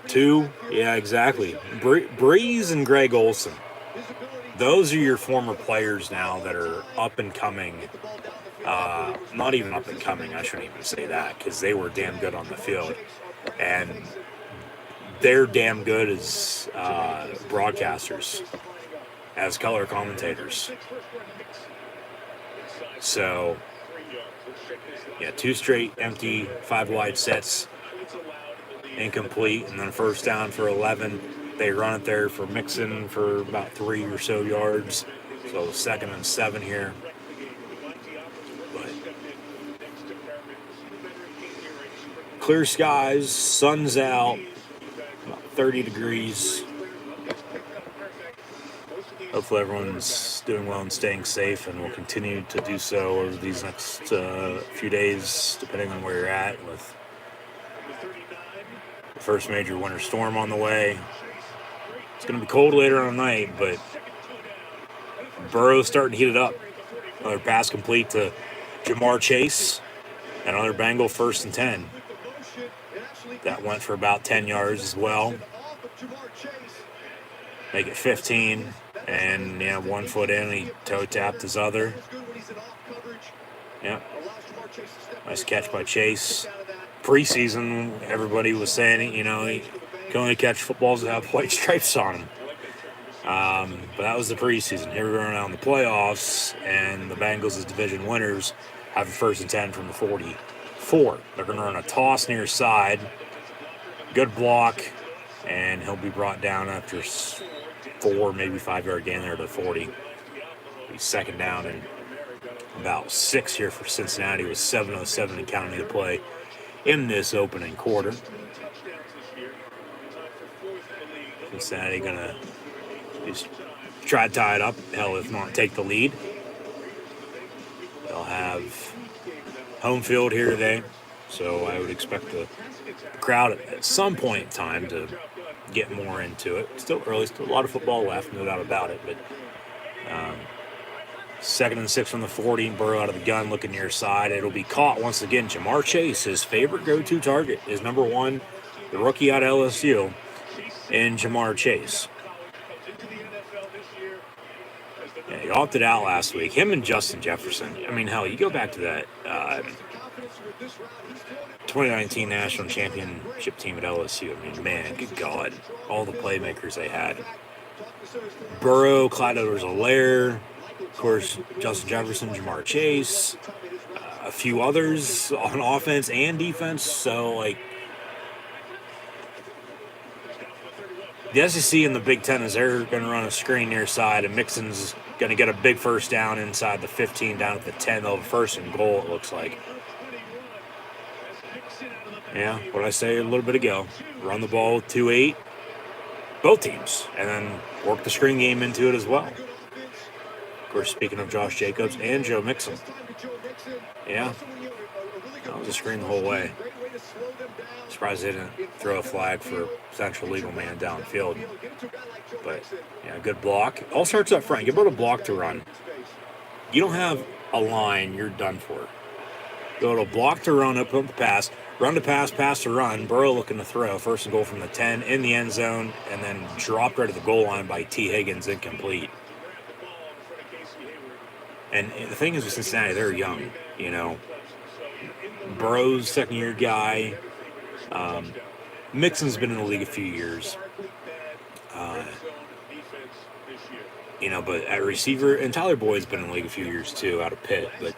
2, yeah, exactly. Breeze and Greg Olsen. Those are your former players now that are up and coming. Not even up and coming, I shouldn't even say that, because they were damn good on the field. And they're damn good as broadcasters, as color commentators. So, yeah, 2 straight empty 5 wide sets, incomplete, and then 1st down for 11. They run it there for Mixon for about 3 or so yards. So 2nd and 7 here. But clear skies, sun's out, about 30 degrees. Hopefully everyone's doing well and staying safe, and will continue to do so over these next few days, depending on where you're at, with the first major winter storm on the way. It's going to be cold later on night, but Burrow's starting to heat it up. Another pass complete to Jamar Chase. Another Bengal 1st and 10. That went for about 10 yards as well. Make it 15. And, 1 foot in, he toe tapped his other. Yeah. Nice catch by Chase. Preseason, everybody was saying, he can only catch footballs that have white stripes on them. But that was the preseason. Here we're around the playoffs, and the Bengals as division winners have a 1st and 10 from the 44. They're going to run a toss near side. Good block, and he'll be brought down after 4, maybe 5-yard gain there to 40. He's 2nd down and about 6 here for Cincinnati with 7:07 and counting to play in this opening quarter. Cincinnati going to just try to tie it up. Hell, if not, take the lead. They'll have home field here today, so I would expect the crowd at some point in time to get more into it. Still early, still a lot of football left, no doubt about it, but 2nd and 6 from the 40, Burrow out of the gun, looking near side. It'll be caught once again. Jamar Chase, his favorite go-to target, is number 1, the rookie out of LSU, and Jamar Chase. Yeah, he opted out last week. Him and Justin Jefferson. I mean, hell, you go back to that 2019 national championship team at LSU. I mean, man, good God, all the playmakers they had. Burrow, Clyde Edwards-Helaire, of course, Justin Jefferson, Jamar Chase, a few others on offense and defense. So, like, the SEC and the Big Ten is they're going to run a screen near side, and Mixon's going to get a big 1st down inside the 15, down at the 10. They'll have 1st and goal, it looks like. Yeah, what I say a little bit ago. Run the ball with 2-8, both teams, and then work the screen game into it as well. Of course, speaking of Josh Jacobs and Joe Mixon. Yeah, that was a screen the whole way. Surprised they didn't throw a flag for potential legal man downfield. But, yeah, good block. All starts up front. Give out a block to run. You don't have a line, you're done for. Go to block to run, open up the pass. Run to pass, pass to run. Burrow looking to throw. 1st and goal from the 10 in the end zone, and then dropped right at the goal line by T. Higgins, incomplete. And the thing is with Cincinnati, they're young, you know. Burrow's 2nd-year guy. Mixon's been in the league a few years. You know, but at receiver, and Tyler Boyd's been in the league a few years too, out of Pitt. But,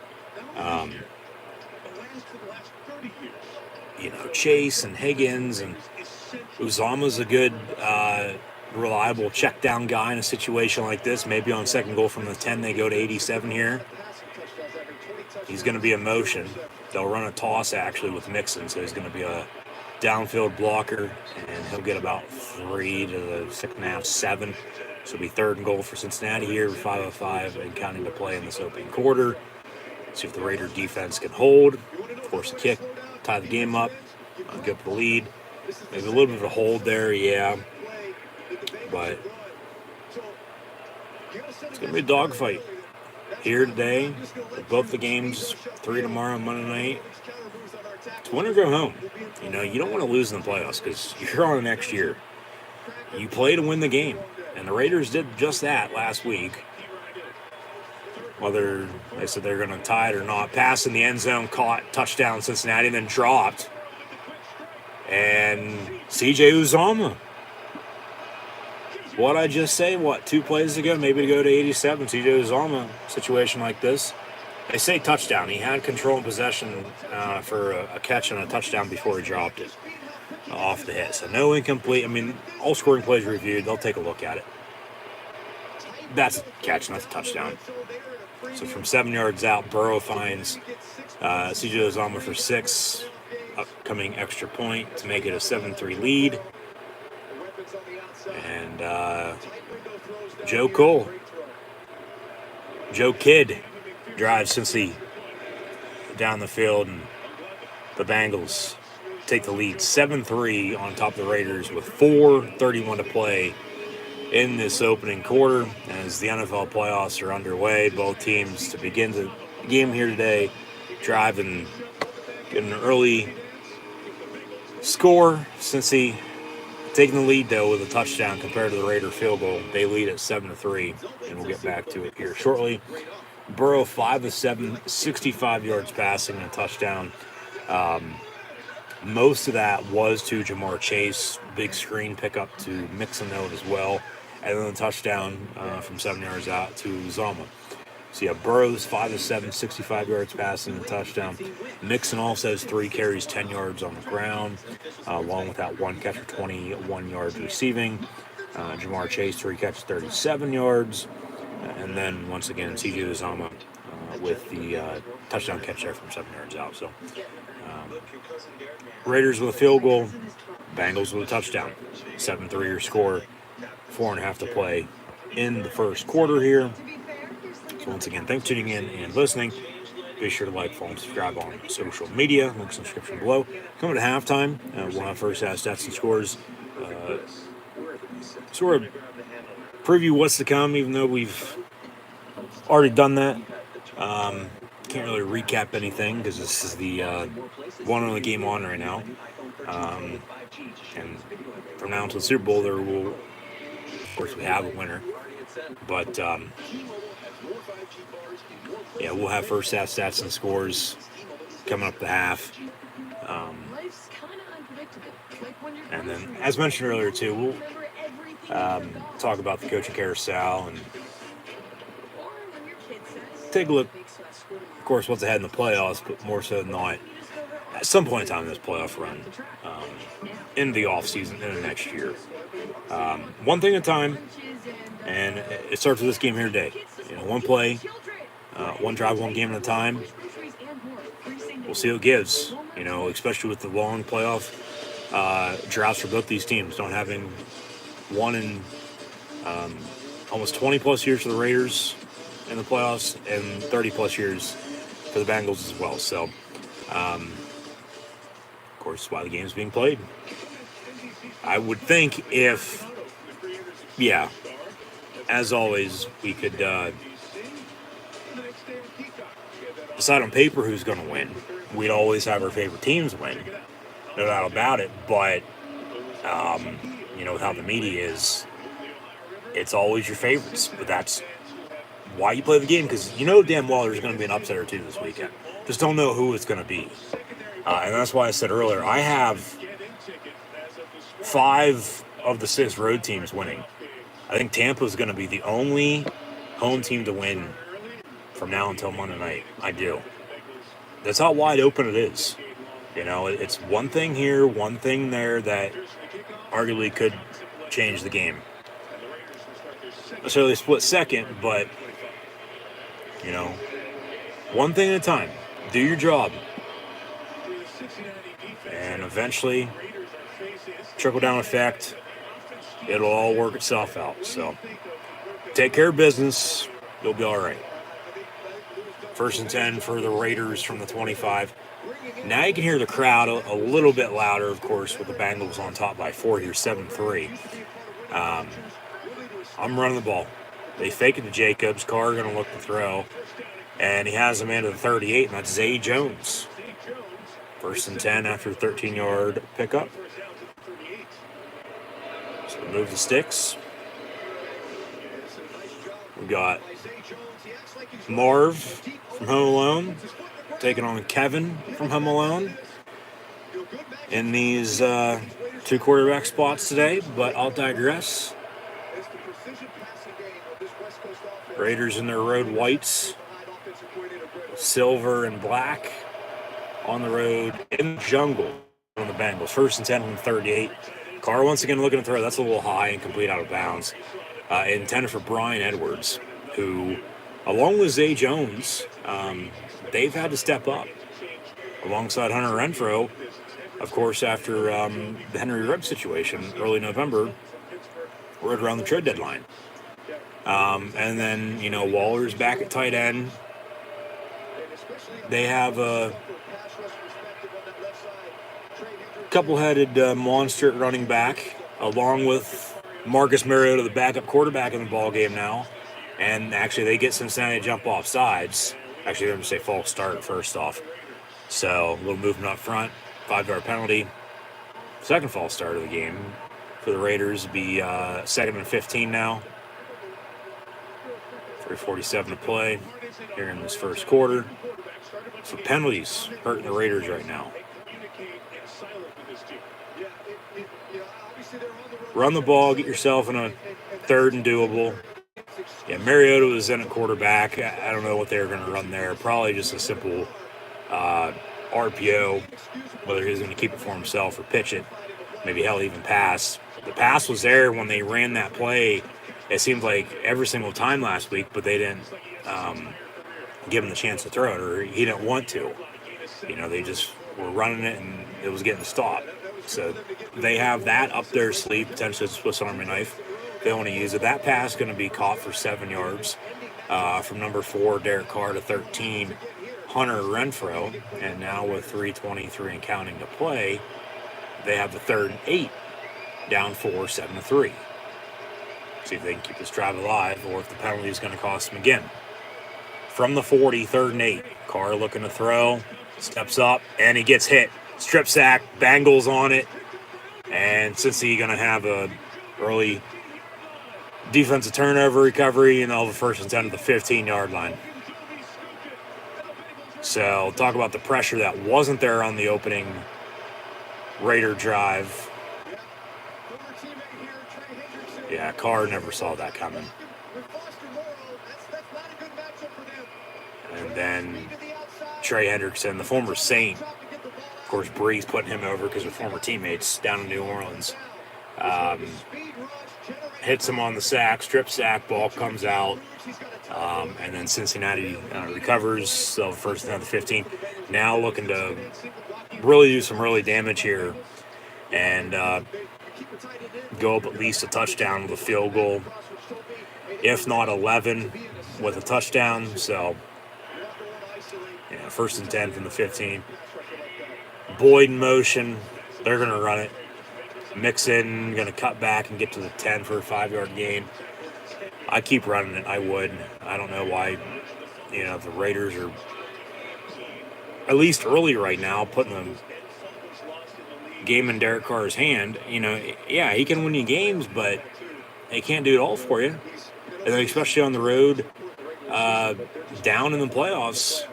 you know, Chase and Higgins and Uzama's a good, reliable check down guy in a situation like this. Maybe on 2nd goal from the 10, they go to 87 here. He's going to be in motion. They'll run a toss actually with Mixon, so he's going to be a downfield blocker, and he'll get about 3 to the 6.5, 7. So it'll be 3rd and goal for Cincinnati here with 5:05 and counting to play in this opening quarter. See if the Raider defense can hold, force a kick, tie the game up, get up the lead. Maybe a little bit of a hold there, yeah. But it's going to be a dogfight here today. Both the games, 3 tomorrow, Monday night. It's win or go home. You know, you don't want to lose in the playoffs because you're on next year. You play to win the game. And the Raiders did just that last week. Whether they said they're going to tie it or not. Pass in the end zone, caught, touchdown Cincinnati, and then dropped. And C.J. Uzama. What I just say, 2 plays ago, maybe to go to 87, C.J. Uzama, situation like this. They say touchdown. He had control and possession for a catch and a touchdown before he dropped it off the hit. So no incomplete. I mean, all scoring plays reviewed. They'll take a look at it. That's a catch, not a touchdown. So from 7 yards out, Burrow finds C.J. Uzama for 6. Upcoming extra point to make it a 7-3 lead. And Joe Kidd drives Cincy down the field, and the Bengals take the lead 7-3 on top of the Raiders with 4:31 to play in this opening quarter. As the NFL playoffs are underway, both teams to begin the game here today drive and get an early score. Cincy taking the lead, though, with a touchdown compared to the Raider field goal. They lead at 7-3, and we'll get back to it here shortly. Burrow 5 of 7, 65 yards passing and a touchdown. Most of that was to Jamar Chase. Big screen pickup to Mixon though as well. and then a touchdown from 7 yards out to Zama. So you have Burrows, 5 of 7, 65 yards passing, and a touchdown. Mixon also has 3 carries, 10 yards on the ground, along with that 1 catch for 21 yards receiving. Jamar Chase, 3 catches, 37 yards. And then, once again, C.J. Uzomah with the touchdown catch there from 7 yards out. So, Raiders with a field goal, Bengals with a touchdown. 7-3 your score, 4.5 to play in the first quarter here. So, once again, thanks for tuning in and listening. Be sure to like, follow, and subscribe on social media. Link in the description below. Coming to halftime, we'll have first half stats and scores. Sort of preview what's to come, even though we've already done that. Can't really recap anything because this is the one on the game on right now. And from now until the Super Bowl, of course, we have a winner. But yeah, we'll have first half stats and scores coming up the half. And then, as mentioned earlier too, we'll talk about the coaching carousel and take a look, of course, what's ahead in the playoffs, but more so than not, at some point in time in this playoff run, in the offseason, in the next year. One thing at a time, and it starts with this game here today. One play, one drive, one game at a time. We'll see what it gives, especially with the long playoff droughts for both these teams, not having one in almost 20-plus years for the Raiders in the playoffs and 30-plus years for the Bengals as well. So, of course, why the game's being played. I would think as always, we could decide on paper who's going to win. We'd always have our favorite teams win, no doubt about it. But, with how the media is, it's always your favorites. But that's why you play the game, because damn well there's going to be an upset or two this weekend. Just don't know who it's going to be. And that's why I said earlier, I have 5 of the 6 road teams winning. I think Tampa is going to be the only home team to win from now until Monday night. I do. That's how wide open it is. It's one thing here, one thing there that arguably could change the game. Necessarily split second, but, one thing at a time. Do your job. And eventually, trickle-down effect, it'll all work itself out. So, take care of business. You'll be all right. 1st and 10 for the Raiders from the 25. Now you can hear the crowd a little bit louder, of course, with the Bengals on top by 4 here, 7-3. I'm running the ball. They fake it to Jacobs. Carr going to look to throw. And he has him into the 38, and that's Zay Jones. 1st and 10 after a 13-yard pickup. So move the sticks. We got Marv from Home Alone taking on Kevin from Home Alone in these 2 quarterback spots today, but I'll digress. Raiders in their road whites, silver and black on the road in the jungle on the Bengals. 1st and 10 from 38. Carr once again looking to throw. That's a little high and complete out of bounds. Intended for Brian Edwards, who, along with Zay Jones, they've had to step up alongside Hunter Renfrow, of course, after the Henry Ruggs situation early November, right around the trade deadline. And then, Waller's back at tight end. They have a couple-headed monster running back, along with Marcus Mariota, the backup quarterback in the ballgame now. And actually, they get Cincinnati to jump off sides. Actually, they're going to say false start first off. So, a little movement up front, 5-yard penalty. Second false start of the game for the Raiders will be 2nd and 15 now. 3:47 to play here in this first quarter. So penalties hurting the Raiders right now. Run the ball, get yourself in a third and doable. Yeah, Mariota was in at quarterback. I don't know what they were going to run there. Probably just a simple RPO, whether he was going to keep it for himself or pitch it. Maybe hell even pass. The pass was there when they ran that play. It seemed like every single time last week, but they didn't give him the chance to throw it, or he didn't want to. They just were running it and it was getting stopped. So they have that up their sleeve, potentially a Swiss Army knife. They want to use it. That pass going to be caught for 7 yards from number 4, Derek Carr, to 13, Hunter Renfrow. And now with 3:23 and counting to play, they have the 3rd and 8, down 4, 7-3. See if they can keep this drive alive or if the penalty is going to cost them again. From the 40, 3rd and 8. Carr looking to throw, steps up, and he gets hit. Strip sack, Bengals on it. And Cincy going to have a early defensive turnover recovery, and they'll have a 1st and 10 at the 15-yard line. So talk about the pressure that wasn't there on the opening Raider drive. Yeah, Carr never saw that coming. And then Trey Hendrickson, the former Saint, of course, Breeze putting him over because they're former teammates down in New Orleans. Hits him on the sack, strip sack, ball comes out, and then Cincinnati recovers, so 1st and 10 to 15. Now looking to really do some early damage here and go up at least a touchdown with a field goal, if not 11 with a touchdown. So, 1st and 10 from the 15. Boyd in motion. They're going to run it. Mixon going to cut back and get to the 10 for a 5-yard gain. I keep running it. I would. I don't know why, the Raiders are, at least early right now, putting the game in Derek Carr's hand. Yeah, he can win you games, but he can't do it all for you. And then especially on the road, down in the playoffs,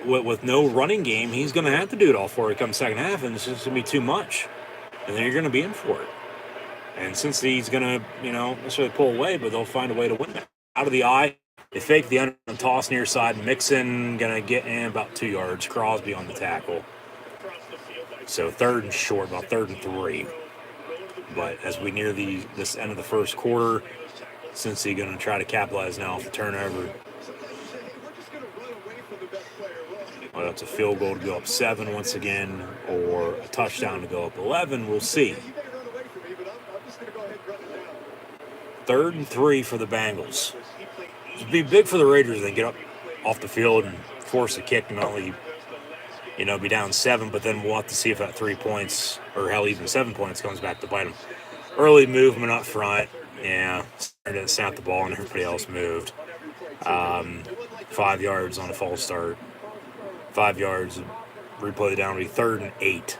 with no running game, he's going to have to do it all for you come second half, and it's just going to be too much. And then you're going to be in for it. And since he's going to, necessarily pull away, but they'll find a way to win that. Out of the eye, they fake the under and toss near side. Mixon going to get in about 2 yards. Crosby on the tackle. So 3rd and short, about 3rd and 3. But as we near this end of the first quarter, since he's going to try to capitalize now off the turnover. Whether it's a field goal to go up 7 once again or a touchdown to go up 11, we'll see. 3rd and 3 for the Bengals. It'd be big for the Raiders if they get up off the field and force a kick and not only, be down 7, but then we'll have to see if that 3 points, or hell, even 7 points, comes back to bite them. Early movement up front. Yeah, started to snap the ball and everybody else moved. 5 yards on a false start. 5 yards, replay down to be 3rd and 8.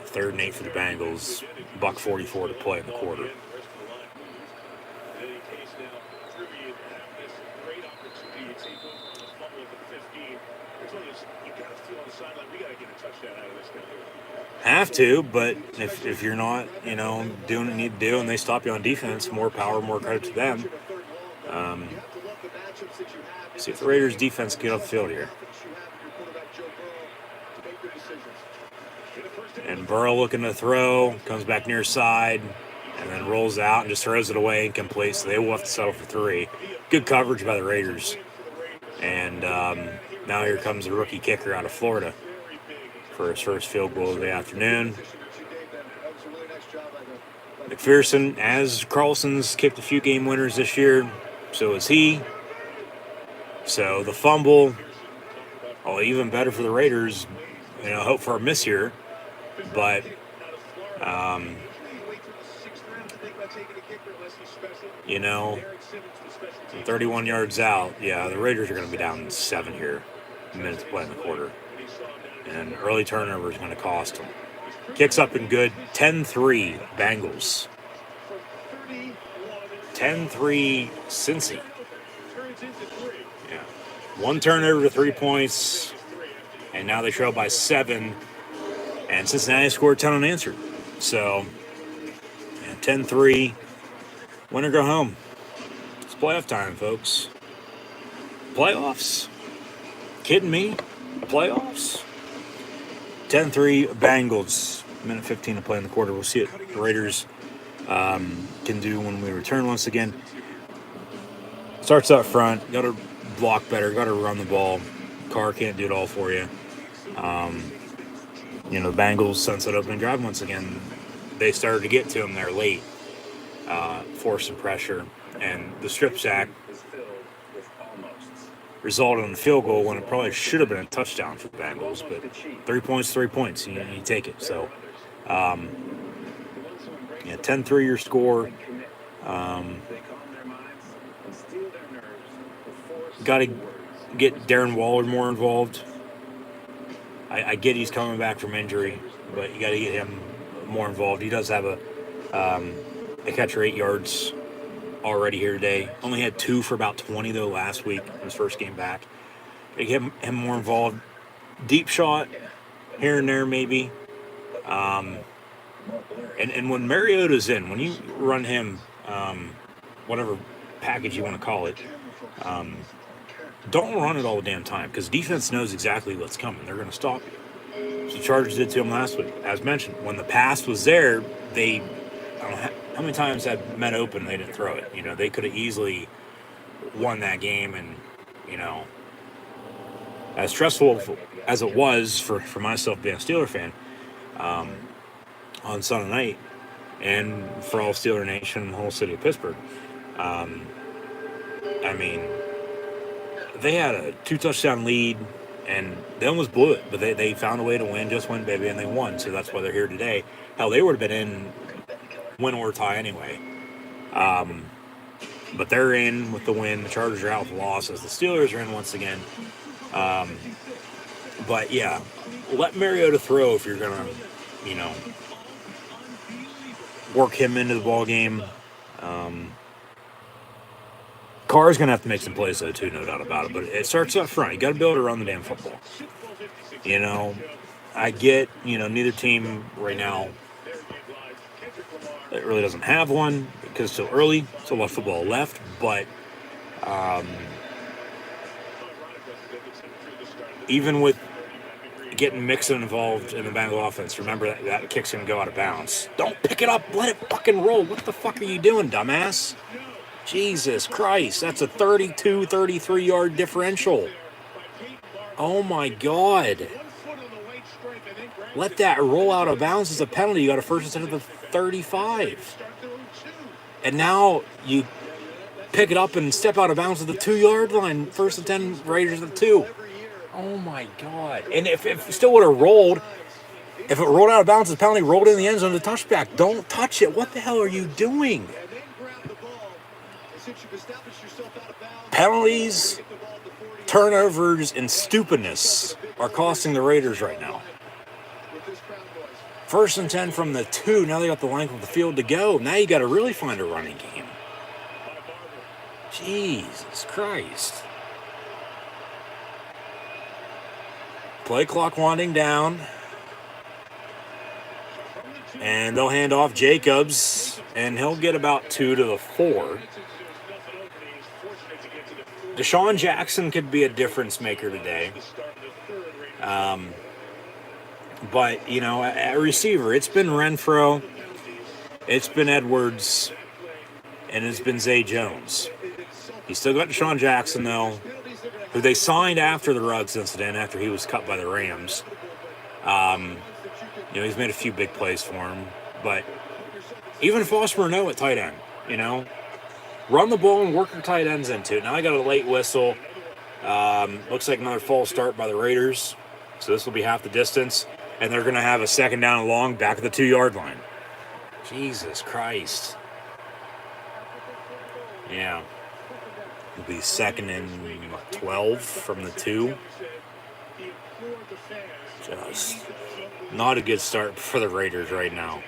3rd and 8 for the Bengals. $1:44 to play in the quarter. Have to, but if you're not, doing what you need to do, and they stop you on defense, more power, more credit to them. See if the Raiders' defense can get off the field here. And Burrow looking to throw, comes back near side, and then rolls out and just throws it away incomplete, so they will have to settle for 3. Good coverage by the Raiders. And now here comes the rookie kicker out of Florida for his first field goal of the afternoon. McPherson, as Carlson's kicked a few game winners this year, so is he. So the fumble, even better for the Raiders. Hope for a miss here. But, 31 yards out, the Raiders are going to be down 7 here. Minutes to play in the quarter. And early turnover is going to cost them. Kicks up and good. 10-3 Bengals. 10-3 Cincy. Yeah. 1 turnover to 3 points. And now they trail by 7. And Cincinnati scored 10 unanswered. So, 10-3. Win or go home. It's playoff time, folks. Playoffs? Kidding me? Playoffs? 10-3 Bengals. Minute 15 to play in the quarter. We'll see what the Raiders can do when we return once again. Starts up front. Got to block better. Got to run the ball. Carr can't do it all for you. The Bengals, since that opening drive once again, they started to get to him there late. Force some pressure. And the strip sack resulted in a field goal when it probably should have been a touchdown for the Bengals. But 3 points, 3 points. You take it. So, 10-3 your score. Got to get Darren Waller more involved. I get he's coming back from injury, but you got to get him more involved. He does have a catch for 8 yards already here today. Only had 2 for about 20 though last week, his first game back. Get him more involved. Deep shot here and there maybe. And when Mariota's in, when you run him, whatever package you want to call it, don't run it all the damn time because defense knows exactly what's coming. They're going to stop you. So Chargers did to him last week. As mentioned, when the pass was there, I don't know how many times had men open and they didn't throw it. They could have easily won that game. And, as stressful as it was for myself being a Steeler fan on Sunday night and for all Steeler Nation and the whole city of Pittsburgh, they had a 2-touchdown lead, and they almost blew it, but they found a way to win, just win, baby, and they won, so that's why they're here today. Hell, they would have been in win or tie anyway. But they're in with the win. The Chargers are out with the loss as the Steelers are in once again. But, yeah, let Mariota throw if you're going to, work him into the ball game. Carr's going to have to make some plays, though, too, no doubt about it. But it starts up front. You got to be able to run the damn football. I get, neither team right now, it really doesn't have one because it's still early. Still a lot of football left. But even with getting Mixon involved in the Bengal offense, remember that kick's going to go out of bounds. Don't pick it up. Let it fucking roll. What the fuck are you doing, dumbass? Jesus Christ, that's a 32, 33-yard differential. Oh, my God. Let that roll out of bounds as a penalty. You got a first instead of the 35. And now you pick it up and step out of bounds at the 2-yard line. First and 10, Raiders at 2. Oh, my God. And if it still would have rolled, if it rolled out of bounds as a penalty, rolled in the end zone to touchback, don't touch it. What the hell are you doing? Penalties, turnovers, and stupidness are costing the Raiders right now. First and 10 from the 2. Now they got the length of the field to go. Now you got to really find a running game. Jesus Christ. Play clock winding down. And they'll hand off Jacobs, and he'll get about 2 to the 4. Deshaun Jackson could be a difference maker today. But, at receiver, it's been Renfro, it's been Edwards, and it's been Zay Jones. You still got Deshaun Jackson, though, who they signed after the Ruggs incident, after he was cut by the Rams. He's made a few big plays for him. But even Foster Moreau at tight end, run the ball and work your tight ends into it. Now I got a late whistle. Looks like another false start by the Raiders. So this will be half the distance. And they're going to have a second down and long back at the 2-yard line. Jesus Christ. Yeah. It'll be second and 12 from the 2. Just not a good start for the Raiders right now.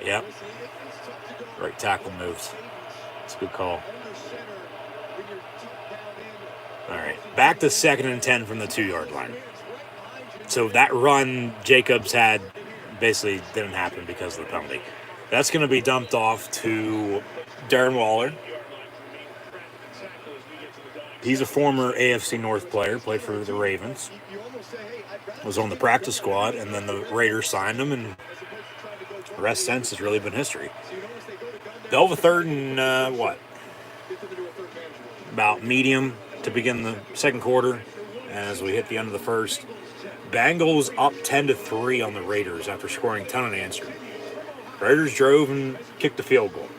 Yep. Right tackle moves. It's a good call. All right. Back to second and 10 from the 2-yard line. So that run Jacobs had basically didn't happen because of the penalty. That's going to be dumped off to Darren Waller. He's a former AFC North player, played for the Ravens, was on the practice squad, and then the Raiders signed him, and the rest since has really been history. They'll have a third and about medium to begin the second quarter as we hit the end of the first. Bengals up 10-3 on the Raiders after scoring 10 unanswered. Raiders drove and kicked the field goal.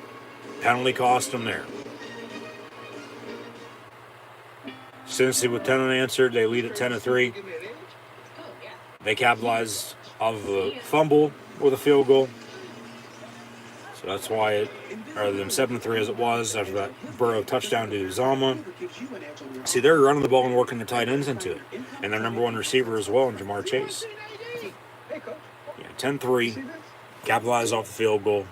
Penalty cost them there. Cincy with 10 unanswered, they lead at 10-3. They capitalized off of a fumble with a field goal. So that's why it, rather than 7-3 as it was after that Burrow touchdown to Zama. See, they're running the ball and working the tight ends into it. And their number one receiver as well, Jamar Chase. 10-3, capitalized off the field goal.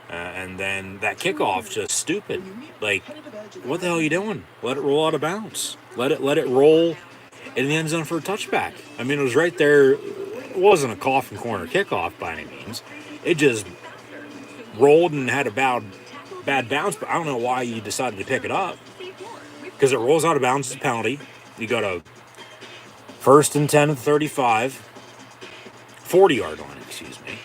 And then that kickoff, just stupid. Like, what the hell are you doing? Let it roll out of bounds. Let it roll in the end zone for a touchback. I mean, it was right there. It wasn't a coffin corner kickoff by any means. It just rolled and had a bad bounce, but I don't know why you decided to pick it up. Because it rolls out of bounds, it's a penalty. You got a 1st and 10 at 35, 40-yard line, excuse me.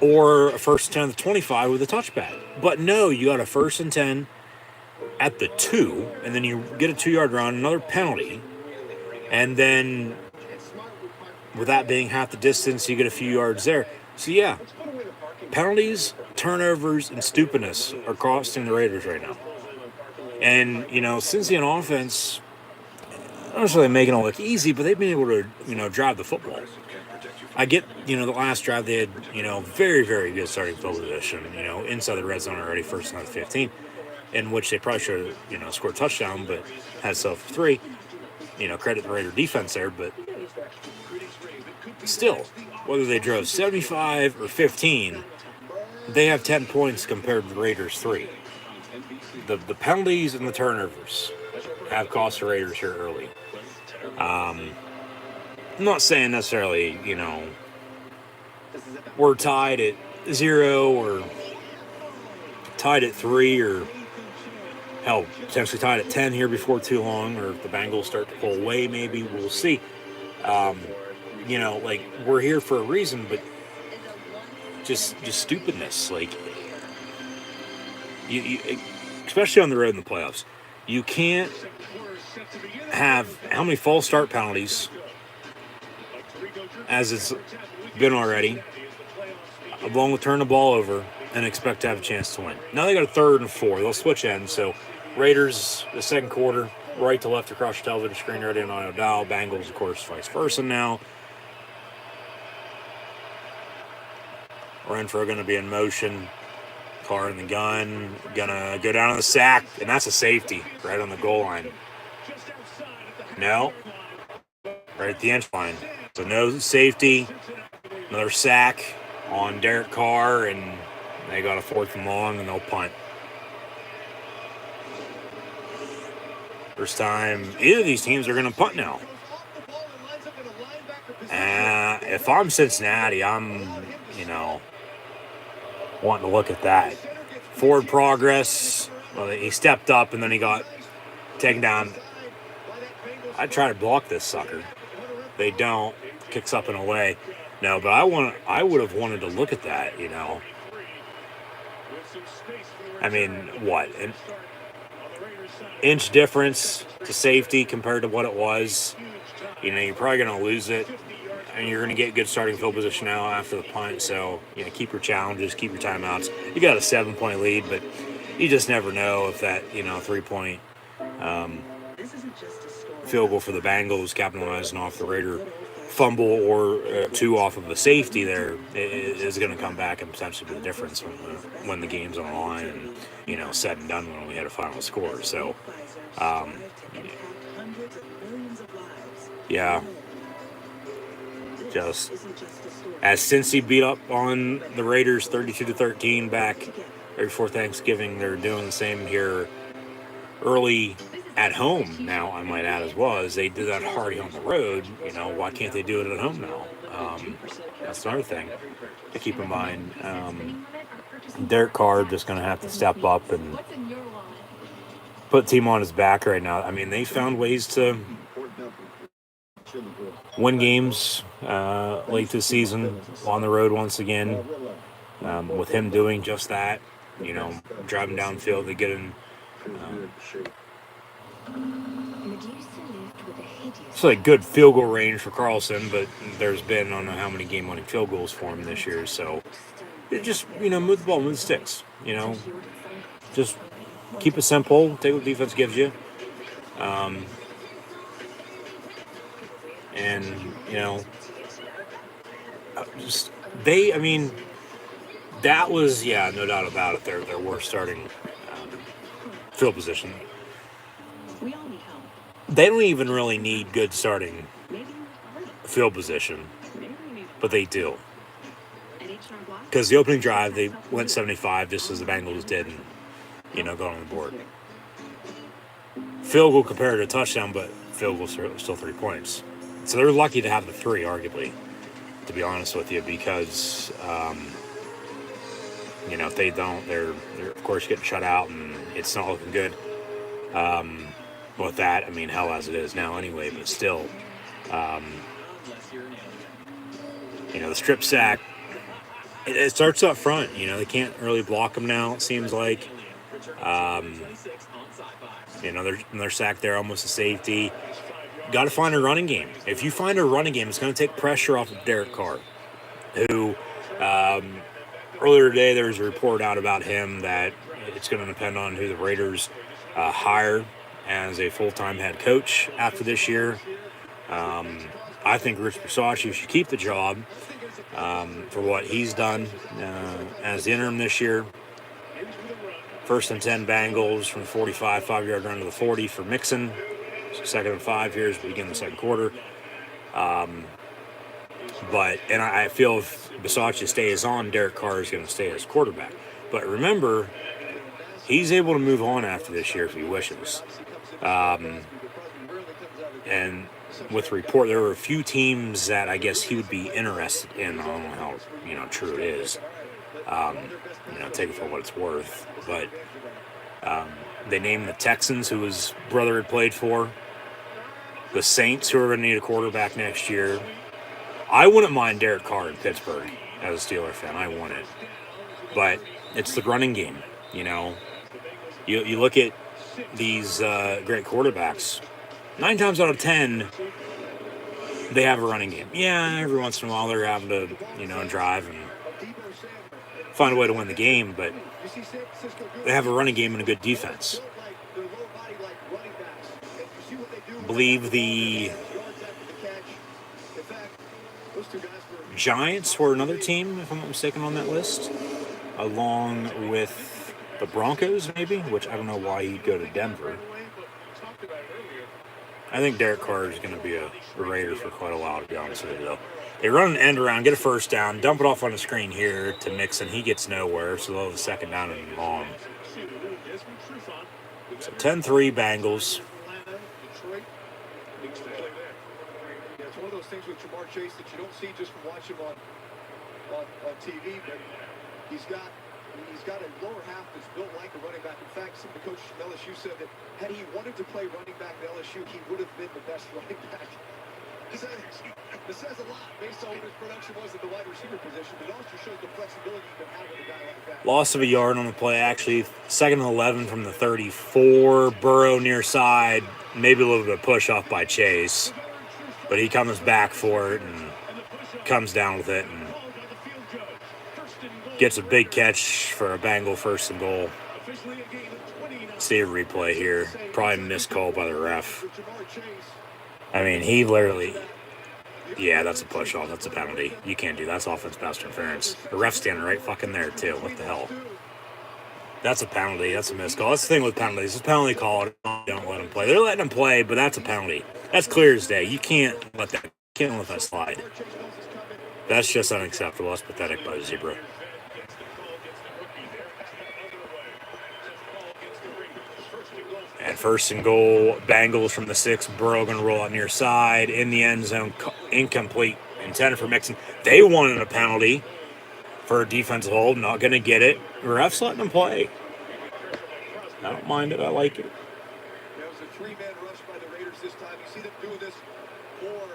Or a 1st and 10 at the 25 with a touchback. But no, you got a 1st and 10 at the 2, and then you get a 2-yard run, another penalty, and then with that being half the distance, you get a few yards there. So yeah, penalties, turnovers, and stupidness are costing the Raiders right now. And, Cincy on offense, not necessarily making it look easy, but they've been able to, drive the football. I get, the last drive they had, very, very good starting field position, inside the red zone already, 1st and 15, in which they probably should have, scored a touchdown, but had self for 3. Credit the Raider defense there, but still, whether they drove 75 or 15, they have 10 points compared to the Raiders' 3. The penalties and the turnovers have cost the Raiders here early. I'm not saying necessarily, we're tied at 0 or tied at 3 or hell, potentially tied at 10 here before too long, or if the Bengals start to pull away, maybe we'll see. We're here for a reason, but just stupidness. Like, you especially on the road in the playoffs, you can't have how many false start penalties as it's been already, along with turn the ball over and expect to have a chance to win. Now they got a 3rd and 4. They'll switch ends. So Raiders, the second quarter, right to left across the television screen, ready on audio dial. Bengals, of course, vice versa now. Renfro going to be in motion. Carr in the gun. Going to go down on the sack, and that's a safety right on the goal line. No. Right at the end line. So no safety. Another sack on Derek Carr, and they got a 4th and long, and they'll punt. First time either of these teams are going to punt now. If I'm Cincinnati, I'm, wanting to look at that. Forward progress. Well, he stepped up, and then he got taken down. I'd try to block this sucker. They don't. Kicks up and away. No, but I would have wanted to look at that, I mean, what? An inch difference to safety compared to what it was. You're probably going to lose it. And you're going to get good starting field position now after the punt. So, keep your challenges, keep your timeouts. You got a 7-point lead, but you just never know if that, 3-point field goal for the Bengals capitalizing off the Raider fumble or 2 off of a safety there is going to come back and potentially be the difference when the game's on the line and, said and done when we had a final score. So, yeah. Just as Cincy beat up on the Raiders 32-13 back right before Thanksgiving, they're doing the same here early at home now, I might add as well, as they did that already on the road. Why can't they do it at home now? That's another thing to keep in mind. Derek Carr just going to have to step up and What's in your wallet? put the team on his back right now. I mean, they found ways to win games late this season on the road once again. With him doing just that, driving downfield to get in. It's like good field goal range for Carlson, but there's been, I don't know how many game-winning field goals for him this year. So it just, move the ball, move the sticks. Just keep it simple. Take what defense gives you. And, just they, I mean, that was, no doubt about it, their worst starting field position. We all need help. They don't even really need good starting field position, but they do. Because the opening drive, they went 75 just as the Bengals did, and, got on the board. Field goal compared to a touchdown, but field goal still 3 points. So they're lucky to have the 3, arguably, to be honest with you, because, if they don't, they're of course getting shut out, and it's not looking good. With that, I mean, hell, as it is now anyway, but still, the strip sack, it starts up front. They can't really block them now, it seems like. They're sacked there, almost a safety. Got to find a running game. If you find a running game, it's going to take pressure off of Derek Carr, who earlier today there was a report out about him that it's going to depend on who the Raiders hire as a full-time head coach after this year. I think Rich Bisaccia should keep the job for what he's done as the interim this year. 1st and 10 Bengals from the 45, 5-yard run to the 40 for Mixon. 2nd and 5 here as we begin the second quarter. And I feel if Bisaccia stays on, Derek Carr is going to stay as quarterback. But remember, he's able to move on after this year if he wishes. And with report, there were a few teams that I guess he would be interested in. I don't know how true it is. Take it for what it's worth. But they named the Texans, who his brother had played for. The Saints, who are going to need a quarterback next year. I wouldn't mind Derek Carr in Pittsburgh as a Steeler fan. I want it. But it's the running game, You look at these great quarterbacks. 9 times out of 10, they have a running game. Yeah, every once in a while they're having to, drive and find a way to win the game, but they have a running game and a good defense. I believe the Giants were another team, if I'm not mistaken, on that list, along with the Broncos, maybe, which I don't know why he'd go to Denver. I think Derek Carr is going to be a Raider for quite a while, to be honest with you, though. They run an end around, get a first down, dump it off on the screen here to Mixon. He gets nowhere, so they'll have a second down and long. So 10-3 Bengals. It's one of those things with Jamar Chase that you don't see just from watching him on TV, but he's got a lower half that's built like a running back. In fact, some of the coaches from LSU said that had he wanted to play running back at LSU, he would have been the best running back. It says a lot based on what his production was at the wide receiver position, but it also shows the flexibility you can have with a guy like that. Loss of a yard on the play, actually. 2nd and 11 from the 34. Burrow near side. Maybe a little bit of push off by Chase. But he comes back for it and comes down with it and gets a big catch for a Bengal 1st and goal. See a replay here. Probably missed call by the ref. I mean, he literally... Yeah, that's a push-off. That's a penalty. You can't do that. That's offense pass interference. The ref's standing right fucking there, too. What the hell? That's a penalty. That's a missed call. That's the thing with penalties. It's a penalty call. Don't let them play. They're letting them play, but that's a penalty. That's clear as day. You can't let that slide. That's just unacceptable. That's pathetic by the Zebra. And First and goal, Bengals from the 6. Burrow going to roll out near side. In the end zone, incomplete. Intended for Mixon. They wanted a penalty for a defensive hold. Not going to get it. Ref's letting them play. I don't mind it. I like it. There was a three-man rush by the Raiders this time. You see them doing this more over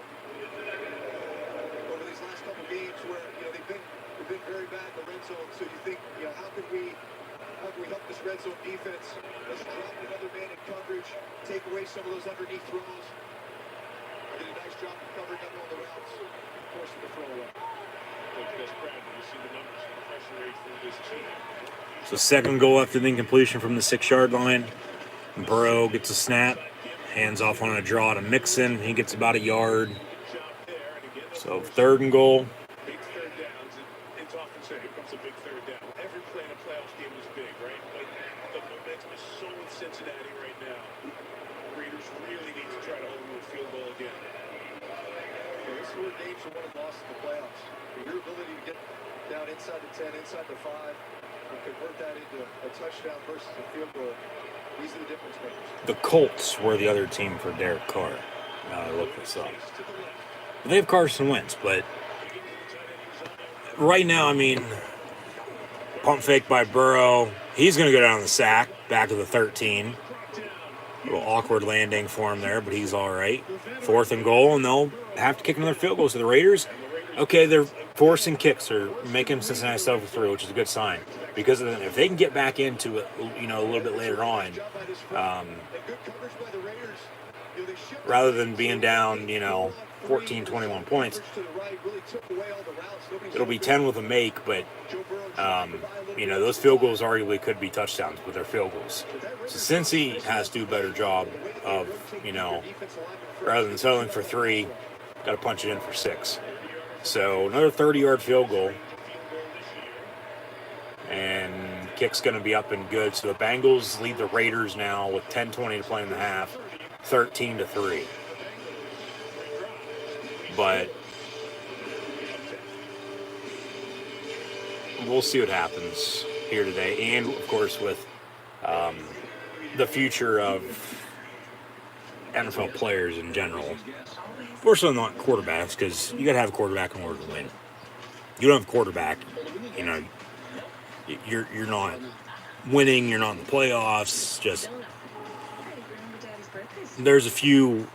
these last couple games where they've been very bad in the red zone. So you think, how can we help this red zone defense? Let's drop another man in coverage, take away some of those underneath throws. Did a nice job of covering up all the routes, forcing the throw away. So second goal after the incompletion from the 6-yard line. Burrow gets a snap, hands off on a draw to Mixon. He gets about a yard. So third and goal. Big third downs, it's often said here comes a big third down. Every play in a playoffs game is big, right? But the momentum is so with Cincinnati right now. Raiders really need to try to hold them to a field goal again. This is where games are won and lost in the playoffs. Your ability to get down inside the 10, inside the 5, and convert that into a touchdown versus a field goal. These are the difference makers. The Colts were the other team for Derek Carr. Now I look this up. They have Carson Wentz, but right now, pump fake by Burrow. He's going to go down the sack, back to the 13. A little awkward landing for him there, but he's all right. Fourth and goal, and they'll have to kick another field goal. So the Raiders, okay, they're forcing kicks or making Cincinnati settle for 3, which is a good sign. Because if they can get back into it, a little bit later on, rather than being down, 14, 21 points, it'll be 10 with a make, but, those field goals arguably could be touchdowns, but they're field goals. So Cincy has to do a better job of, rather than settling for 3, got to punch it in for 6. So another 30-yard field goal. And kick's going to be up and good. So the Bengals lead the Raiders now with 10:20 to play in the half, 13-3. But we'll see what happens here today. And, of course, with the future of NFL players in general. Fortunately, not quarterbacks, because you got to have a quarterback in order to win. You don't have a quarterback, you're not winning. You're not in the playoffs. Just there's a few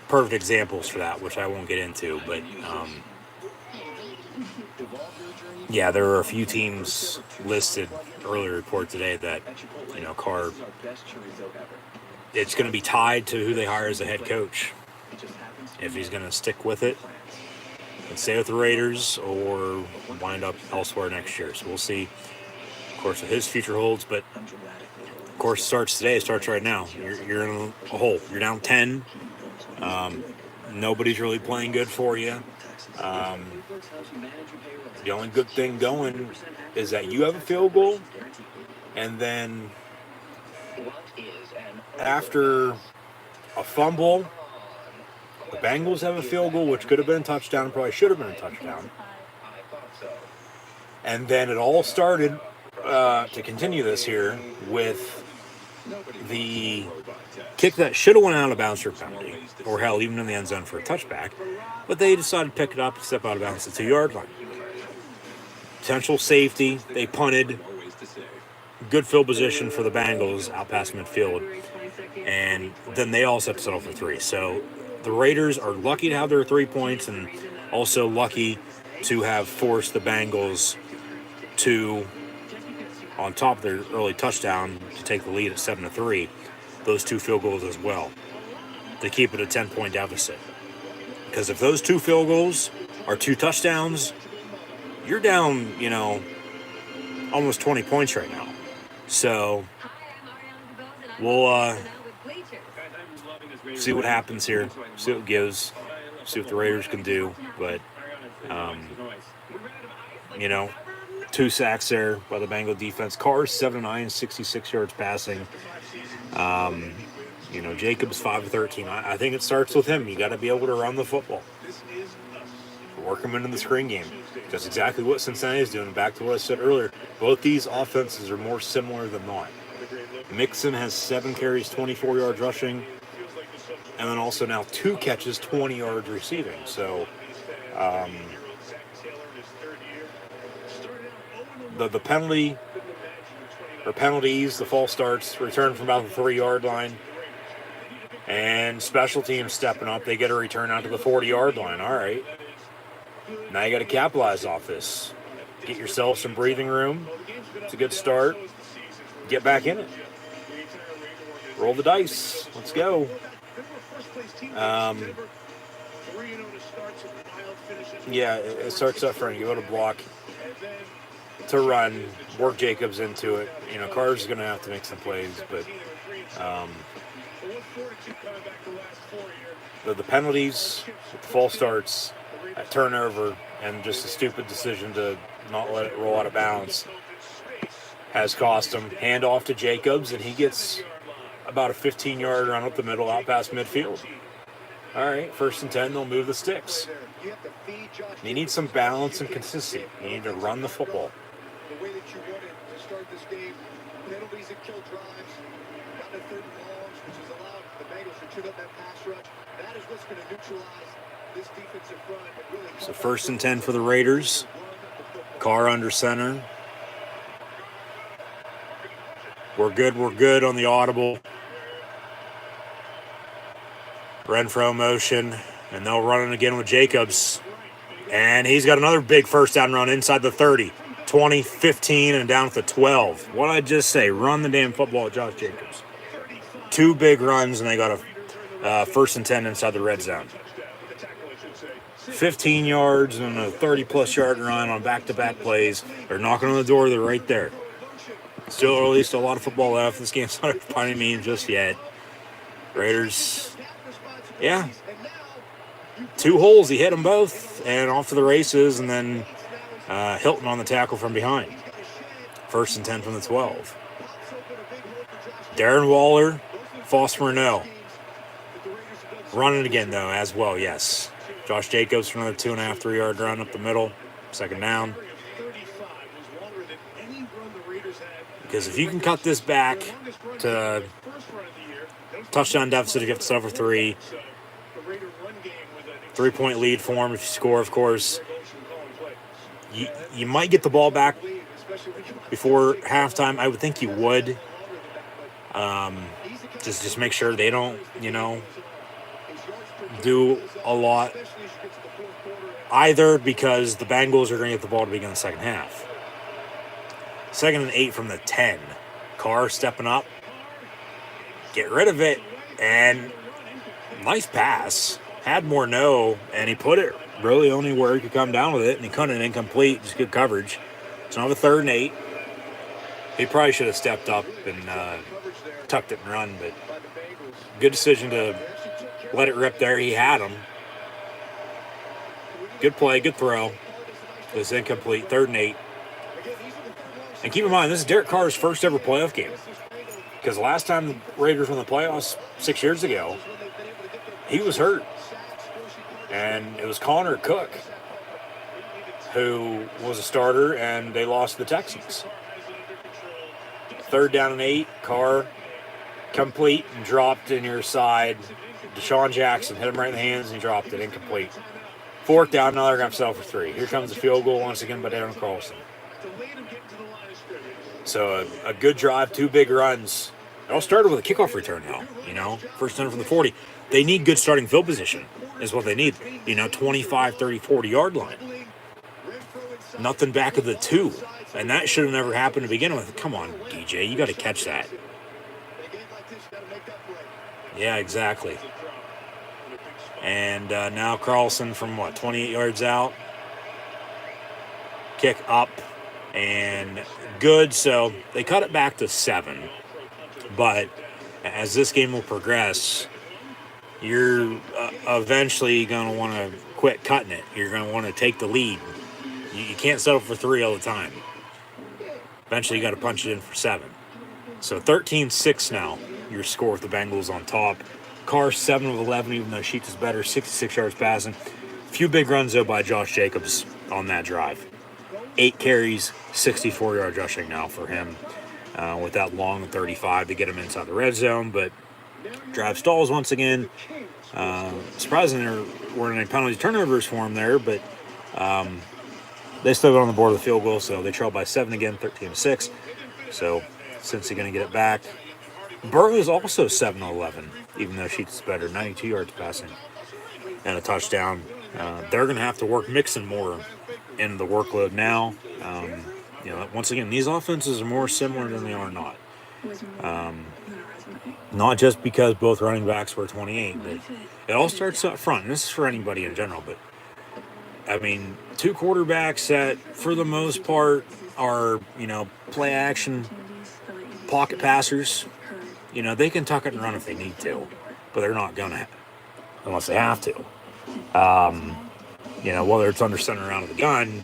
perfect examples for that, which I won't get into. But there are a few teams listed earlier report today that Carr. It's going to be tied to who they hire as a head coach. If he's going to stick with it and stay with the Raiders or wind up elsewhere next year. So we'll see, of course, what his future holds. But, of course, it starts today. It starts right now. You're in a hole. You're down 10. Nobody's really playing good for you. The only good thing going is that you have a field goal. And then after a fumble, the Bengals have a field goal, which could have been a touchdown, probably should have been a touchdown. And then it all started to continue this here with the kick that should have went out of bounds for a penalty, or hell, even in the end zone for a touchback. But they decided to pick it up and step out of bounds at the 2-yard line. Potential safety, they punted. Good field position for the Bengals out past midfield. And then they also have to settle for 3. So the Raiders are lucky to have their 3 points and also lucky to have forced the Bengals to, on top of their early touchdown, to take the lead at 7-3, those 2 field goals as well, to keep it a 10-point deficit. Because if those 2 field goals are 2 touchdowns, you're down, almost 20 points right now. So we'll see what happens here, see what it gives, see what the Raiders can do. But, 2 sacks there by the Bengal defense. Carr's 7-9, 66 yards passing. Jacobs 5-13. I think it starts with him. You got to be able to run the football. Work him into the screen game. That's exactly what Cincinnati is doing. Back to what I said earlier. Both these offenses are more similar than not. Mixon has 7 carries, 24 yards rushing, and then also now 2 catches, 20 yards receiving. So the penalty or penalties, the false starts, return from about the 3-yard line, and special teams stepping up. They get a return out to the 40-yard line. All right, now you got to capitalize off this. Get yourself some breathing room. It's a good start. Get back in it. Roll the dice. Let's go. Yeah, it starts up front. You go to block, to run, work Jacobs into it. You know, Carr's going to have to make some plays, but the penalties, the false starts, a turnover, and just a stupid decision to not let it roll out of bounds has cost him. Hand off to Jacobs, and he gets about a 15-yard run up the middle, out past midfield. All right, 1st and 10, they'll move the sticks. You need some balance and consistency. You need to run the football. The way that you wanted to start this game, penalties that kill drives, not the 3rd and longs, which has allowed the Bengals to chew up that pass rush. That is what's going to neutralize this defensive front. Really, so 1st and 10 for the Raiders. Carr under center. We're good on the audible. Renfro motion, and they'll run it again with Jacobs. And he's got another big 1st down run inside the 30, 20, 15, and down at the 12. What did I just say? Run the damn football at Josh Jacobs. 2 big runs, and they got a 1st and 10 inside the red zone. 15 yards and a 30-plus yard run on back-to-back plays. They're knocking on the door. They're right there. Still at least a lot of football left. This game's not by any means just yet. Raiders, yeah. 2 holes. He hit them both and off to the races, and then Hilton on the tackle from behind. 1st and 10 from the 12. Darren Waller, Foster no. Running again, though, as well, yes. Josh Jacobs for another 2.5, 3-yard run up the middle. 2nd down. Because if you can cut this back to touchdown deficit, if you have to settle for 3, 3-point lead for him if you score, of course. You might get the ball back before halftime. I would think you would. Just make sure they don't, do a lot either, because the Bengals are going to get the ball to begin the second half. 2nd and 8 from the 10. Carr stepping up. Get rid of it. And nice pass. Had more and he put it really only where he could come down with it, and he couldn't. Incomplete. Just good coverage. So now the 3rd and 8. He probably should have stepped up and tucked it and run, but good decision to let it rip there. He had him. Good play, good throw. It was incomplete. 3rd and 8. And keep in mind, this is Derek Carr's first ever playoff game. Because last time the Raiders won the playoffs 6 years ago, he was hurt. And it was Connor Cook who was a starter, and they lost to the Texans. 3rd down and 8. Carr complete and dropped in your side. Deshaun Jackson hit him right in the hands, and he dropped it. Incomplete. 4th down, now they're going to settle for 3. Here comes the field goal once again by Darren Carlson. So a good drive, 2 big runs. It all started with a kickoff return now, 1st down from the 40. They need good starting field position is what they need, 25, 30, 40-yard line. Nothing back of the 2. And that should have never happened to begin with. Come on, DJ, you got to catch that. Yeah, exactly. And now Carlson from, 28 yards out. Kick up. And good, so they cut it back to 7. But as this game will progress, you're eventually going to want to quit cutting it. You're going to want to take the lead. You can't settle for 3 all the time. Eventually, you got to punch it in for 7. So 13-6 now, your score with the Bengals on top. Carr 7 of 11, even though Sheets is better, 66 yards passing. Few big runs, though, by Josh Jacobs on that drive. 8 carries, 64 yards rushing now for him. with that long 35 to get them inside the red zone. But drive stalls once again. Surprisingly, there weren't any penalty turnovers for them there, but they still got on the board with a field goal, so they trailed by 7 again, 13-6. So Cincy going to get it back. Burrow is also 7-11, even though she's better, 92 yards passing and a touchdown. They're going to have to work Mixon more into the workload now. Once again, these offenses are more similar than they are not. Not just because both running backs were 28, but it all starts up front. And this is for anybody in general, but I mean, two quarterbacks that, for the most part, are, play action pocket passers. They can tuck it and run if they need to, but they're not going to unless they have to. Whether it's under center or out of the gun,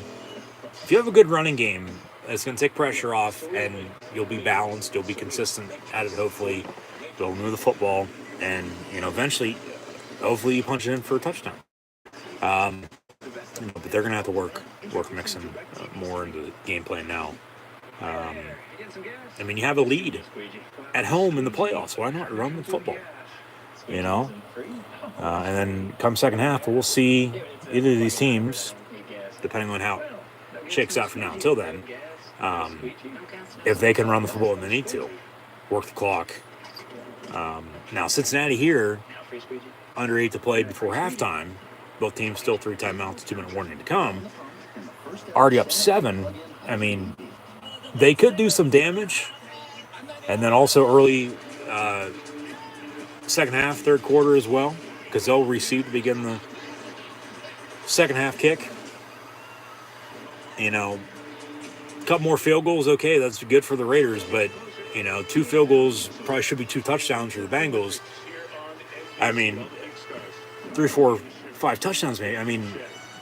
if you have a good running game, it's going to take pressure off, and you'll be balanced, you'll be consistent at it, hopefully. You'll move the football, and, eventually, hopefully you punch it in for a touchdown. But they're going to have to work Mixon more into the game plan now. You have a lead at home in the playoffs. Why not run the football? And then come second half, we'll see either of these teams, depending on how it shakes out from now until then, if they can run the football and they need to. Work the clock. Now, Cincinnati here, under 8 to play before halftime. Both teams still 3 timeouts, 2-minute warning to come. Already up 7. They could do some damage. And then also early second half, third quarter as well, because they'll receive to begin the second half kick. A couple more field goals, okay, that's good for the Raiders, but 2 field goals probably should be 2 touchdowns for the Bengals. 3, 4, 5 touchdowns, maybe.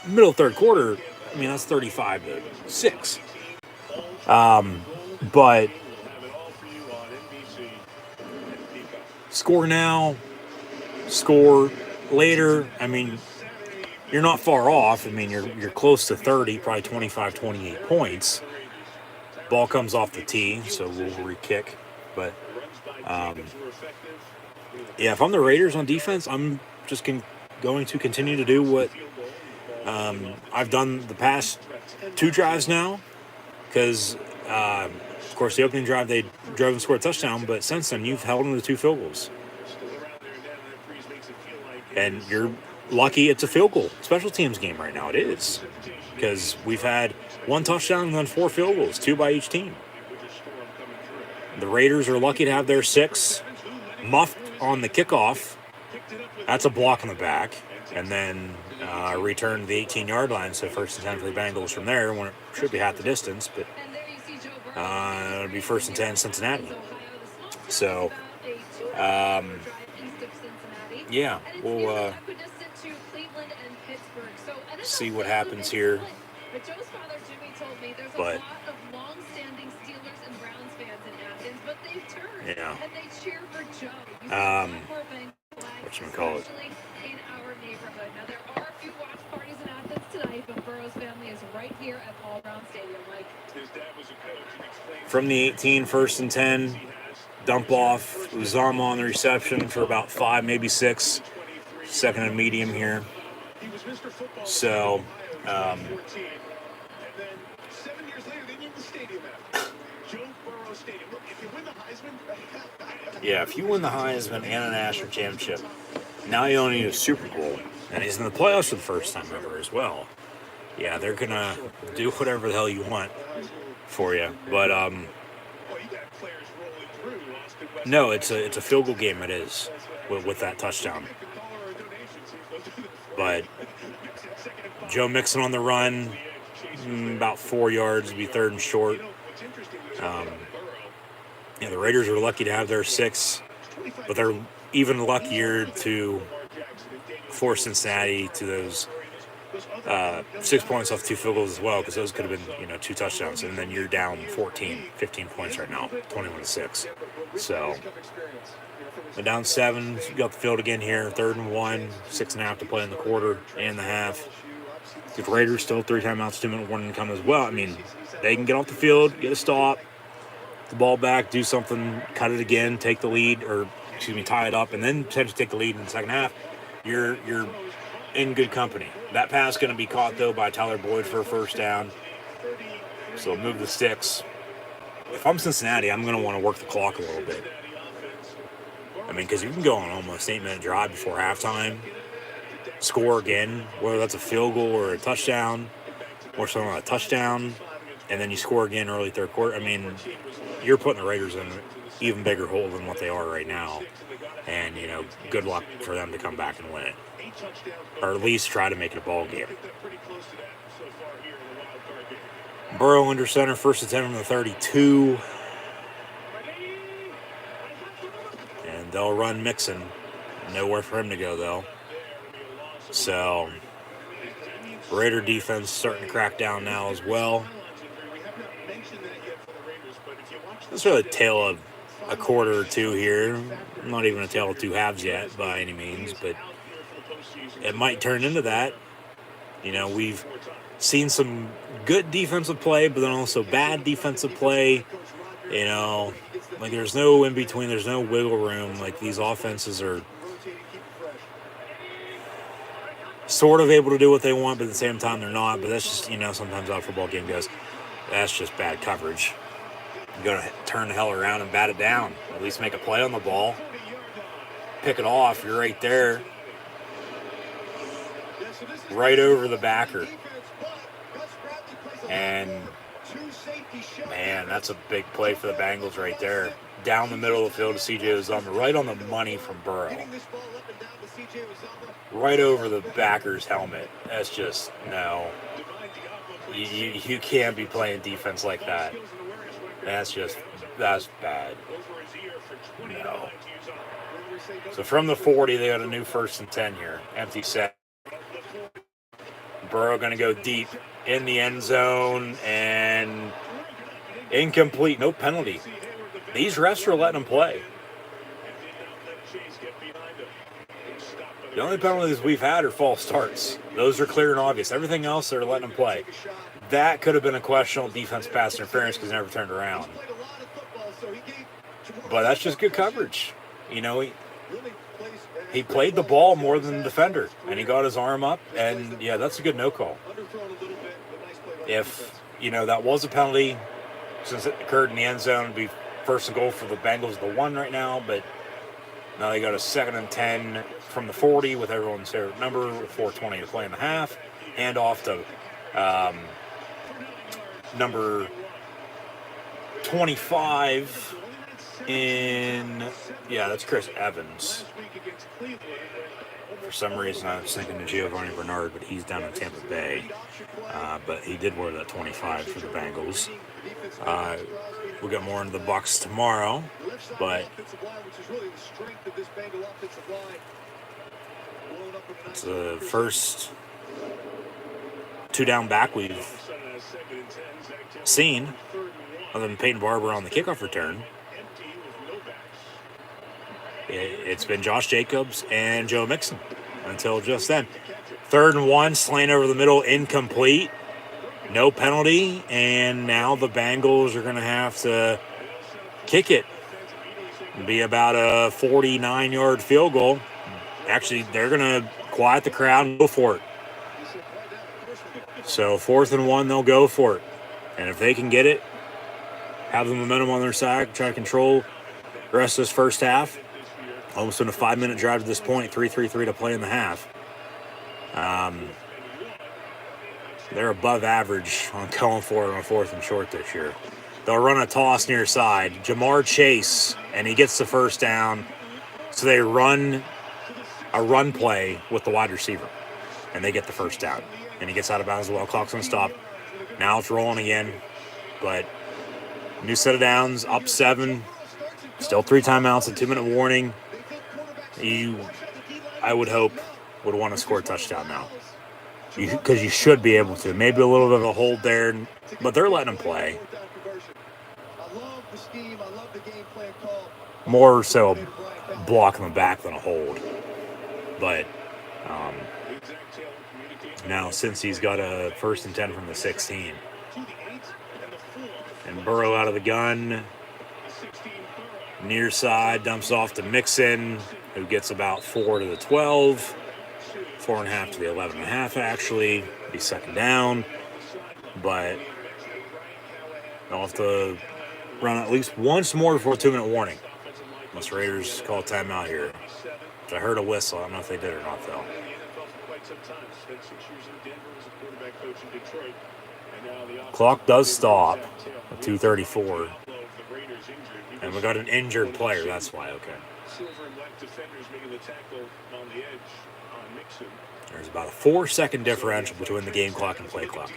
Middle third quarter, that's 35-6. But score now, score later. You're not far off. You're close to 30, probably 25, 28 points. Ball comes off the tee, so we'll re-kick. But, if I'm the Raiders on defense, I'm just going to continue to do what I've done the past 2 drives now. Because, of course, the opening drive, they drove and scored a touchdown. But since then, you've held them to 2 field goals. And you're lucky it's a field goal. Special teams game right now. It is. Because we've had 1 touchdown and then 4 field goals, 2 by each team. The Raiders are lucky to have their 6 muffed on the kickoff. That's a block in the back. And then return to the 18-yard line. So first and 10 for the Bengals from there, when it should be half the distance. But it'll be first and 10 Cincinnati. So, we'll see what happens here. But whatchamacallit. From the 18, first and 10, dump off Uzama on the reception for about 5, maybe 6. Second and medium here. So, if you win the Heisman and a national championship, now you only need a Super Bowl, and he's in the playoffs for the first time ever as well. Yeah, they're gonna do whatever the hell you want for you, but no, it's a field goal game. It is with that touchdown, but Joe Mixon on the run, about 4 yards, be 3rd and short. The Raiders are lucky to have their 6, but they're even luckier to force Cincinnati to those 6 points off 2 field goals as well, because those could have been 2 touchdowns, and then you're down 14, 15 points right now, 21-6. So they're down 7. You got the field again here, 3rd and 1, 6.5 to play in the quarter and the half. The Raiders still 3 timeouts, 2-minute warning to come as well. They can get off the field, get a stop, the ball back, do something, cut it again, take the lead, or tie it up, and then potentially take the lead in the second half, you're in good company. That pass going to be caught though by Tyler Boyd for a first down. So move the sticks. If I'm Cincinnati, I'm going to want to work the clock a little bit. I mean, because you can go on almost 8-minute drive before halftime, score again, whether that's a field goal or a touchdown, or something like a touchdown, and then you score again early third quarter. I mean, you're putting the Raiders in an even bigger hole than what they are right now. And, good luck for them to come back and win it. Or at least try to make it a ball game. Burrow under center, first and 10 from the 32. And they'll run Mixon. Nowhere for him to go, though. So, Raider defense starting to crack down now as well. This is really a tale of a quarter or two here. Not even a tale of two halves yet by any means, but it might turn into that. We've seen some good defensive play, but then also bad defensive play. Like there's no in between, there's no wiggle room. Like these offenses are sort of able to do what they want, but at the same time they're not. But that's just, sometimes how a football game goes. That's just bad coverage. You got to turn the hell around and bat it down. At least make a play on the ball. Pick it off. You're right there. Right over the backer. And, man, that's a big play for the Bengals right there. Down the middle of the field to C.J. Uzomah. Right on the money from Burrow. Right over the backer's helmet. That's just, no. You can't be playing defense like that. That's bad. No. So from the 40, they got a new first and 10 here. Empty set. Burrow going to go deep in the end zone and incomplete. No penalty. These refs are letting him play. The only penalties we've had are false starts. Those are clear and obvious. Everything else, they're letting him play. That could have been a questionable defense pass interference because he never turned around. But that's just good coverage. He played the ball more than the defender, and he got his arm up, and, yeah, that's a good no call. If, that was a penalty, since it occurred in the end zone, it'd be first and goal for the Bengals, the one right now, but now they got a 2nd and 10 from the 40 with everyone's favorite number, 4:20 to play in the half, and off to number 25 that's Chris Evans. For some reason, I was thinking of Giovanni Bernard, but he's down in Tampa Bay. But he did wear that 25 for the Bengals. We'll get more into the Bucs tomorrow, but it's the first 2-down back we've seen, other than Peyton Barber on the kickoff return. It's been Josh Jacobs and Joe Mixon until just then. 3rd and 1, slant over the middle, incomplete. No penalty, and now the Bengals are going to have to kick it. It'll be about a 49-yard field goal. Actually, they're going to quiet the crowd and go for it. So 4th and 1, they'll go for it. And if they can get it, have the momentum on their side, try to control the rest of this first half. Almost been a 5-minute drive to this point, 3:33 to play in the half. They're above average on going for it on 4th and short this year. They'll run a toss near side. Jamar Chase, and he gets the first down. So they run a run play with the wide receiver, and they get the first down. And he gets out of bounds while clock's on stop. Now it's rolling again, but new set of downs, up 7. Still 3 timeouts, a 2-minute warning. I would hope, would want to score a touchdown now. Because you should be able to. Maybe a little bit of a hold there, but they're letting them play. More so blocking them back than a hold. But now since he's got a 1st and 10 from the 16. And Burrow out of the gun. Near side dumps off to Mixon, who gets about 4 to the 12, 4.5 to the 11.5 actually. Be second down, but they'll have to run at least once more before a 2-minute warning. Unless Raiders call a timeout here. I heard a whistle. I don't know if they did or not, though. Clock does stop at 2:34. And we got an injured player. That's why, okay. There's about a 4-second differential between the game clock and play clock.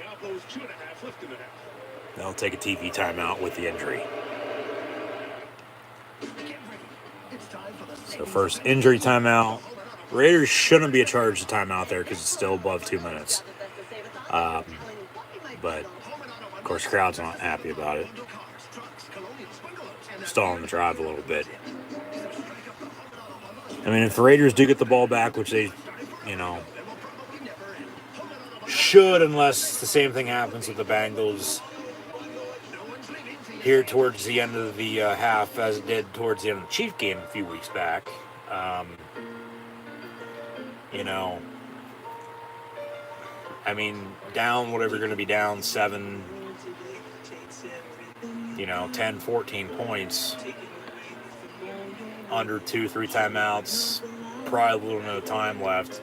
They'll take a TV timeout with the injury. So first injury timeout. Raiders shouldn't be charged a timeout there because it's still above 2 minutes. But, of course, the crowd's not happy about it. Stalling the drive a little bit. I mean, if the Raiders do get the ball back, which they, should, unless the same thing happens with the Bengals here towards the end of the half as it did towards the end of the Chief game a few weeks back. I mean, down whatever you're going to be down 7, 10, 14 points, under 2-3 timeouts, probably a little bit of time left.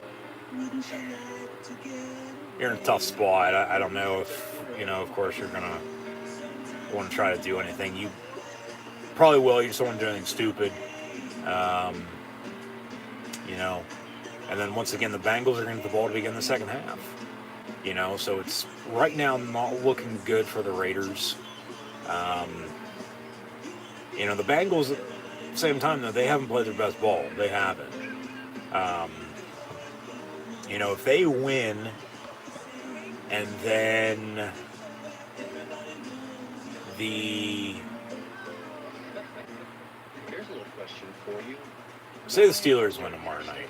You're in a tough spot. I don't know if, of course you're going to want to try to do anything. You probably will. You just don't want to do anything stupid. And then once again, the Bengals are going to get the ball to begin the second half. So it's right now not looking good for the Raiders. The Bengals, at the same time, though, they haven't played their best ball. They haven't. If they win and then say the Steelers win tomorrow night.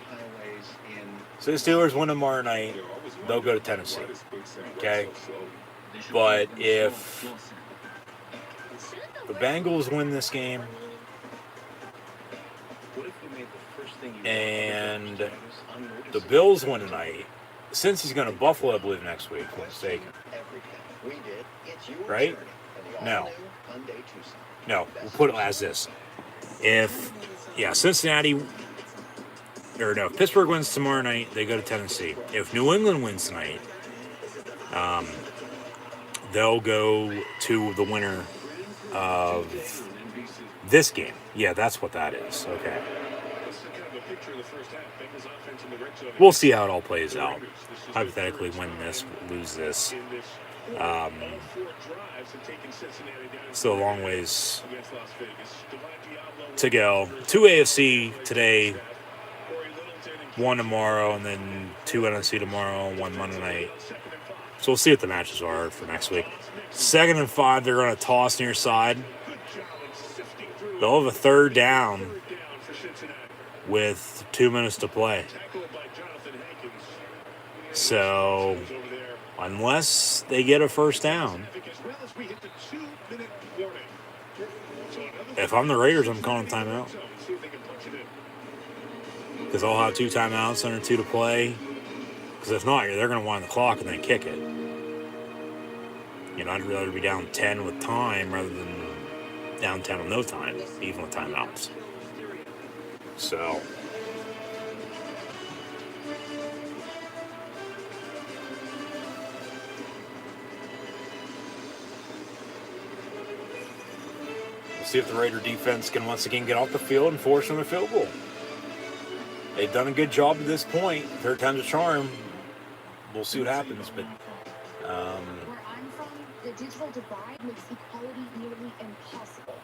Say the Steelers win tomorrow night, they'll go to Tennessee. Okay? But if the Bengals win this game and the Bills win tonight, since he's going to Buffalo, I believe, next week, if I'm mistaken. Right? No, we'll put it as this. If Pittsburgh wins tomorrow night, they go to Tennessee. If New England wins tonight, they'll go to the winner of this game. Yeah, that's what that is. Okay. We'll see how it all plays out. Hypothetically, win this, lose this. Still a long ways to go. 2 AFC today, 1 tomorrow, and then 2 NFC tomorrow, 1 Monday night. So we'll see what the matches are for next week. 2nd and 5, they're going to toss near side. They'll have a 3rd down with 2 minutes to play. So, unless they get a first down, if I'm the Raiders, I'm calling timeout. Because I'll have 2 timeouts, under 2 to play. Because if not, they're going to wind the clock and then kick it. I'd rather be down 10 with time rather than down 10 with no time, even with timeouts. So, we'll see if the Raider defense can once again get off the field and force another field goal. They've done a good job at this point. 3rd time's a charm. We'll see what happens, but where I'm from, the digital divide makes equality nearly impossible.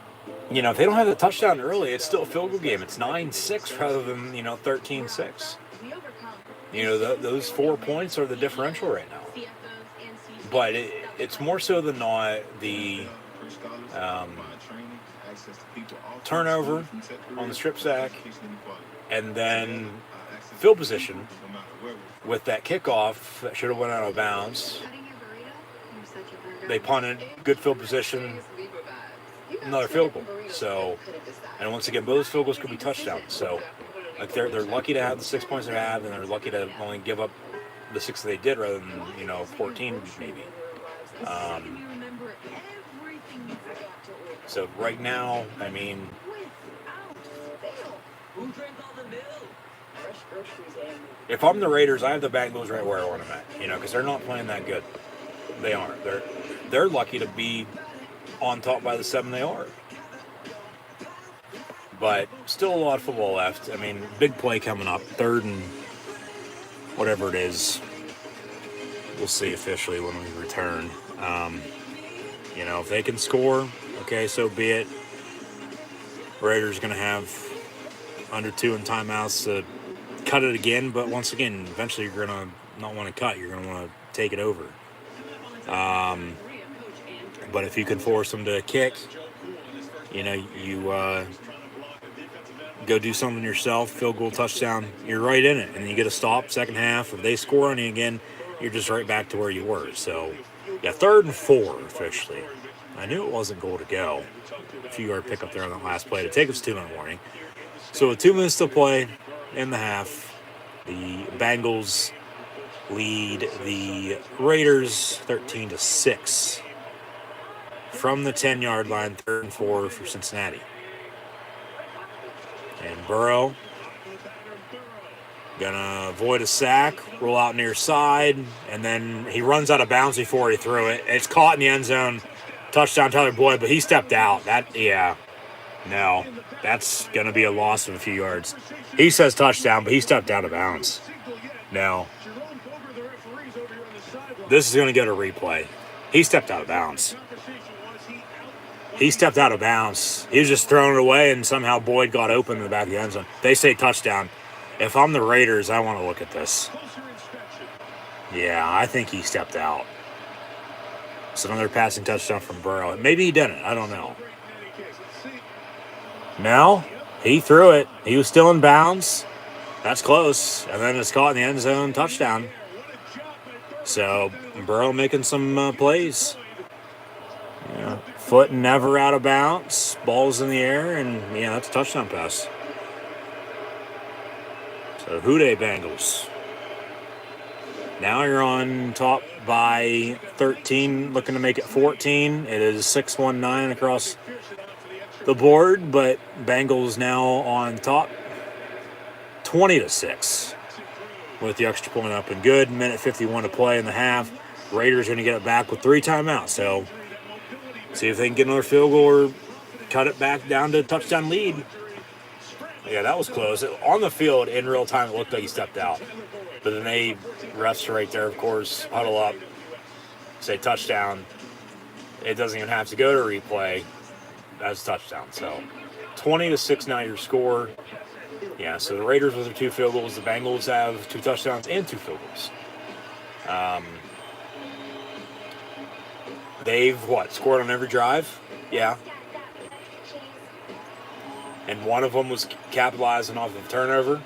If they don't have the touchdown early, it's still a field goal game. It's 9-6 rather than 13-6. Those 4 points are the differential right now. But it's more so than not the turnover on the strip sack, and then field position with that kickoff that should have went out of bounds. They punted, good field position, another field goal. So, and once again, both field goals could be touchdowns. So, like they're lucky to have the 6 points they have, and they're lucky to only give up the 6 that they did rather than 14 maybe. So right now, I mean, if I'm the Raiders, I have the Bengals right where I want them at, because they're not playing that good. They aren't. They're lucky to be on top by the 7 they are. But still a lot of football left. I mean, big play coming up, 3rd and whatever it is. We'll see officially when we return. If they can score, okay, so be it. Raiders going to have under 2 in timeouts to cut it again, but once again, eventually you're going to not want to cut. You're going to want to take it over. But if you can force them to kick, you go do something yourself, field goal, touchdown, you're right in it. And you get a stop, second half. If they score on you again, you're just right back to where you were. So, yeah, 3rd and 4 officially. I knew it wasn't goal to go. A few yard pickup there on the last play to take us 2-minute warning. So with 2 minutes to play in the half, the Bengals lead the Raiders 13-6 from the 10-yard line, 3rd and 4 for Cincinnati. And Burrow gonna avoid a sack, roll out near side, and then he runs out of bounds before he threw it. It's caught in the end zone. Touchdown, Tyler Boyd, but he stepped out. No, that's gonna be a loss of a few yards. He says touchdown, but he stepped out of bounds. No. This is gonna get a replay. He stepped out of bounds. He stepped out of bounds. He was just throwing it away, and somehow Boyd got open in the back of the end zone. They say touchdown. If I'm the Raiders, I want to look at this. Yeah, I think he stepped out. It's another passing touchdown from Burrow. Maybe he didn't. I don't know. No, he threw it. He was still in bounds. That's close. And then it's caught in the end zone. Touchdown. So, Burrow making some plays. Yeah. Foot never out of bounds. Ball's in the air, and that's a touchdown pass. So, Houday Bengals. Now you're on top by 13, looking to make it 14. It is 6-1-9 across the board, but Bengals now on top 20-6 with the extra point up and good. Minute 51 to play in the half. Raiders going to get it back with 3 timeouts. So, see if they can get another field goal or cut it back down to a touchdown lead. Yeah, that was close. On the field, in real time, it looked like he stepped out. But then refs right there, of course, huddle up, say touchdown. It doesn't even have to go to replay. That's a touchdown. So 20-6 now your score. Yeah, so the Raiders with their 2 field goals. The Bengals have 2 touchdowns and 2 field goals. They've, scored on every drive? Yeah. And one of them was capitalizing off of turnover.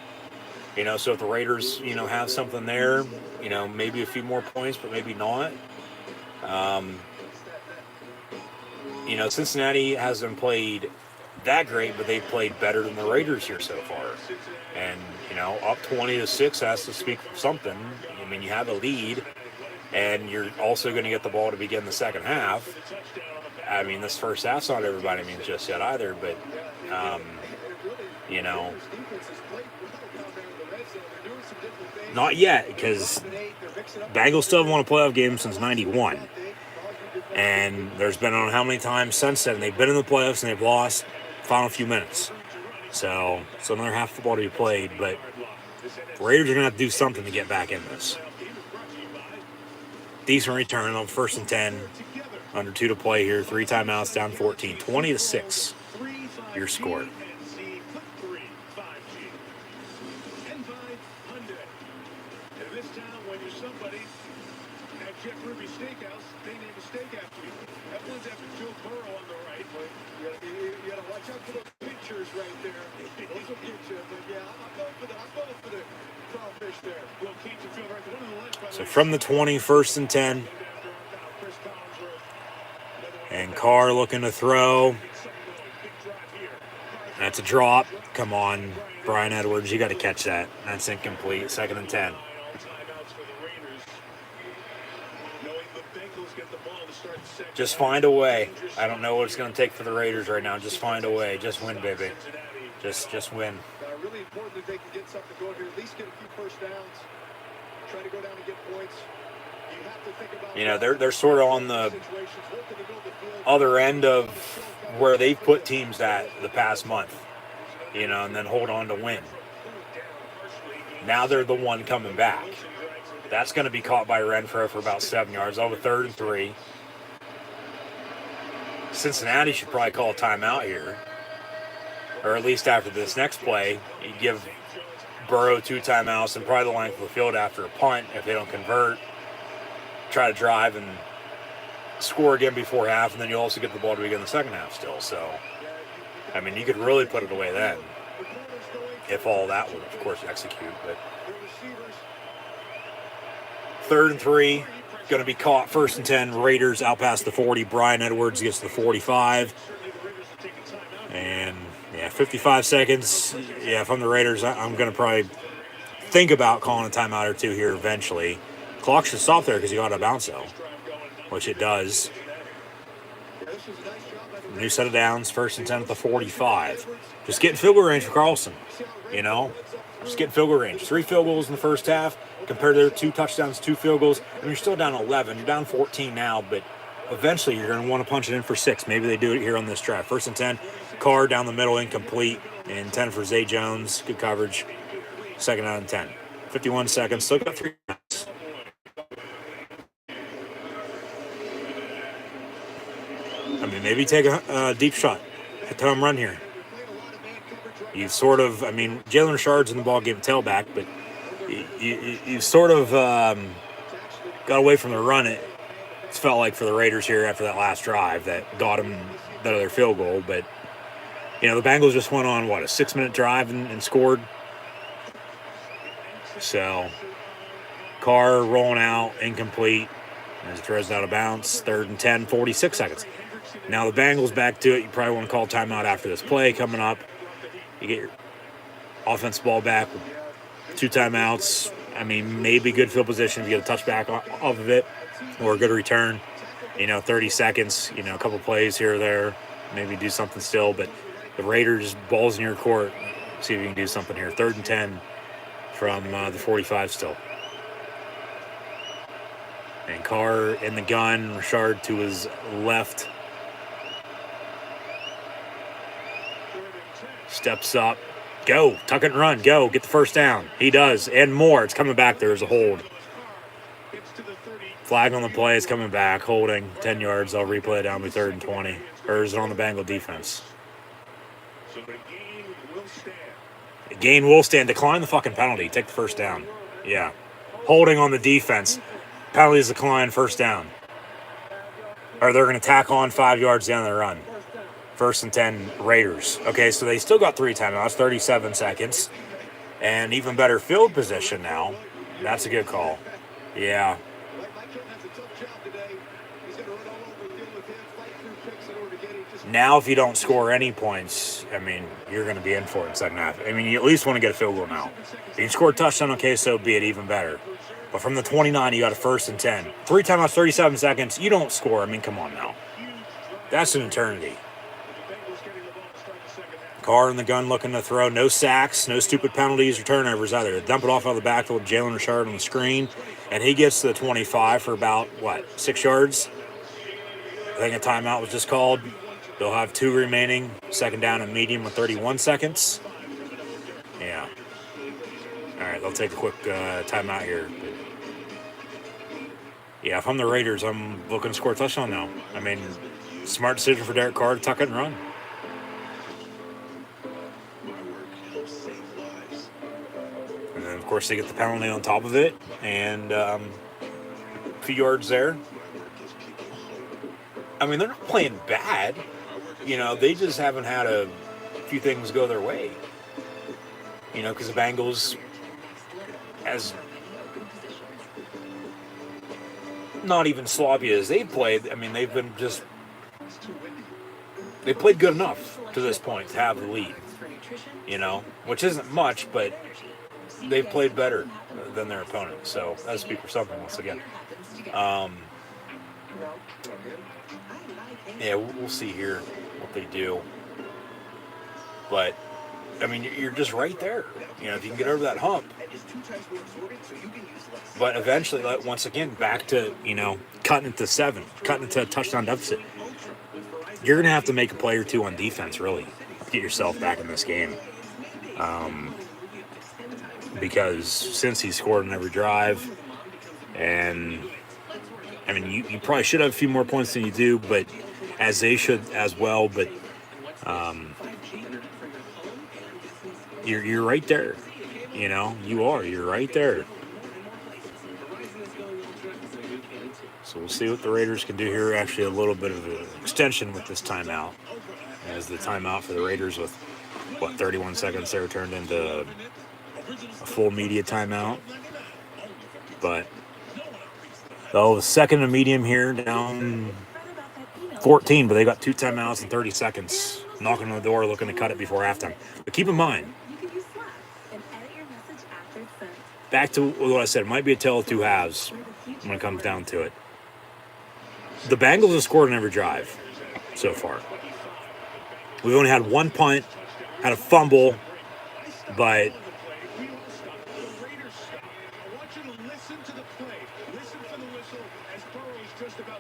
So if the Raiders, have something there, maybe a few more points, but maybe not. Cincinnati hasn't played that great, but they've played better than the Raiders here so far. And, up 20-6 has to speak for something. I mean, you have a lead, and you're also going to get the ball to begin the second half. I mean, this first half's not everybody means just yet either, but, not yet, because Bengals still haven't won a playoff game since 91. And there's been on how many times since then they've been in the playoffs and they've lost final few minutes. So another half football to be played, but Raiders are going to have to do something to get back in this. Decent return on 1st and 10. Under 2 to play here. 3 timeouts, down 14. 20-6. Your score. So from the 20, 1st and 10. And Carr looking to throw. That's a drop. Come on, Brian Edwards. You got to catch that. That's incomplete. 2nd and 10. Timeouts for the Raiders. Knowing the Bengals get the ball to start the second. Just find a way. I don't know what it's going to take for the Raiders right now. Just find a way. Just win, baby. Just win. Really important that they can get something going here. At least get a few first downs. Try to go down and get points. You have to think about. You know, they're sort of on the other end of where they've put teams at the past month. You know, and then hold on to win. Now they're the one coming back. That's going to be caught by Renfro for about 7 yards. Over 3rd and 3. Cincinnati should probably call a timeout here. Or at least after this next play, you give Burrow 2 timeouts and probably the length of the field after a punt if they don't convert. Try to drive and score again before half, and then you also get the ball to begin the second half still. So, I mean, you could really put it away then. If all that would, of course, execute. But 3rd and 3, going to be caught. 1st and 10, Raiders out past the 40. Brian Edwards gets to the 45. And, yeah, 55 seconds. Yeah, if I'm the Raiders, I'm going to probably think about calling a timeout or two here eventually. Clock should stop there because you got to bounce though, which it does. New set of downs, 1st and 10 at the 45. Just getting field goal range for Carlson, you know. Just getting field goal range. 3 field goals in the first half compared to their 2 touchdowns, 2 field goals. I mean, you're still down 11. You're down 14 now, but eventually you're going to want to punch it in for 6. Maybe they do it here on this drive. 1st and 10, Carr down the middle, incomplete. And 10 for Zay Jones. Good coverage. 2nd out and 10. 51 seconds. Still got 3 minutes. I mean, maybe take a deep shot. Hit home run here. You sort of, I mean, Jalen Richard's in the ball game tailback, but you sort of got away from the run. It felt like for the Raiders here after that last drive that got them that other field goal. But, you know, the Bengals just went on, what, a 6-minute drive and scored. So, Carr rolling out, incomplete, as it throws out of bounds. 3rd and 10, 46 seconds. Now the Bengals back to it. You probably want to call timeout after this play coming up. You get your offensive ball back with 2 timeouts. I mean, maybe good field position if you get a touchback off of it or a good return. You know, 30 seconds, you know, a couple plays here or there. Maybe do something still. But the Raiders, ball's in your court. See if you can do something here. 3rd and 10 from the 45 still. And Carr in the gun. Richard to his left. Steps up. Go. Tuck it and run. Go. Get the first down. He does. And more. It's coming back. There's a hold. Flag on the play. It's coming back. Holding. 10 yards. I'll replay it down to 3rd and 20. Or is it on the Bengal defense? The gain will stand. Decline the fucking penalty. Take the first down. Yeah. Holding on the defense. Penalties decline. First down. Or they're going to tack on 5 yards down the run. 1st and 10, Raiders. Okay, so they still got 3 timeouts, 37 seconds. And even better field position now. That's a good call. Yeah. Now, if you don't score any points, I mean, you're going to be in for it in second half. I mean, you at least want to get a field goal now. If you can score a touchdown, okay, so be it, even better. But from the 29, you got a 1st and 10. 3 timeouts, 37 seconds. You don't score. I mean, come on now. That's an eternity. Carr in the gun looking to throw. No sacks, no stupid penalties or turnovers either. Dump it off out of the backfield. Jalen Richard on the screen. And he gets to the 25 for about, 6 yards? I think a timeout was just called. They'll have 2 remaining. 2nd down and medium with 31 seconds. Yeah. All right, they'll take a quick timeout here. Yeah, if I'm the Raiders, I'm looking to score a touchdown now. I mean, smart decision for Derek Carr to tuck it and run. And then, of course, they get the penalty on top of it. And a few yards there. I mean, they're not playing bad. You know, they just haven't had a few things go their way. You know, because the Bengals, as not even sloppy as they've played, I mean, they played good enough to this point to have the lead. which isn't much, but they've played better than their opponents. So that'll speak for something once again. Yeah, we'll see here what they do. But, I mean, you're just right there. If you can get over that hump. But eventually, once again, back to, cutting it to 7, cutting it to a touchdown deficit. You're going to have to make a play or two on defense, really, to get yourself back in this game. Because since he scored on every drive, and, I mean, you probably should have a few more points than you do, but as they should as well, but you're right there. You're right there. So we'll see what the Raiders can do here. Actually, a little bit of an extension with this timeout. As the timeout for the Raiders with, 31 seconds there turned into a full media timeout. But, the second and medium here, down 14, but they got 2 timeouts in 30 seconds. Knocking on the door, looking to cut it before halftime. But keep in mind, back to what I said, it might be a tale of two halves when it comes down to it. The Bengals have scored on every drive so far. We've only had one punt, had a fumble, but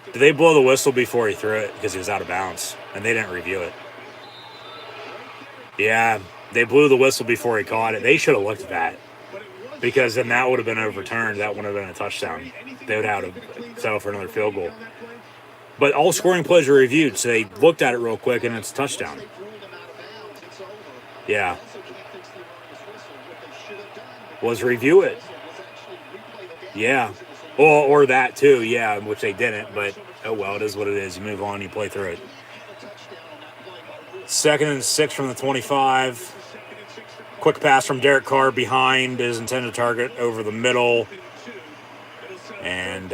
did they blow the whistle before he threw it because he was out of bounds and they didn't review it? Yeah, they blew the whistle before he caught it. They should have looked at that because then that would have been overturned. That would have been a touchdown. They would have settled for another field goal. But all scoring plays are reviewed, so they looked at it real quick and it's a touchdown. Yeah. Was review it. Yeah. Or that too, yeah, which they didn't, but oh well, it is what it is. You move on, you play through it. 2nd and 6 from the 25. Quick pass from Derek Carr behind his intended target over the middle. And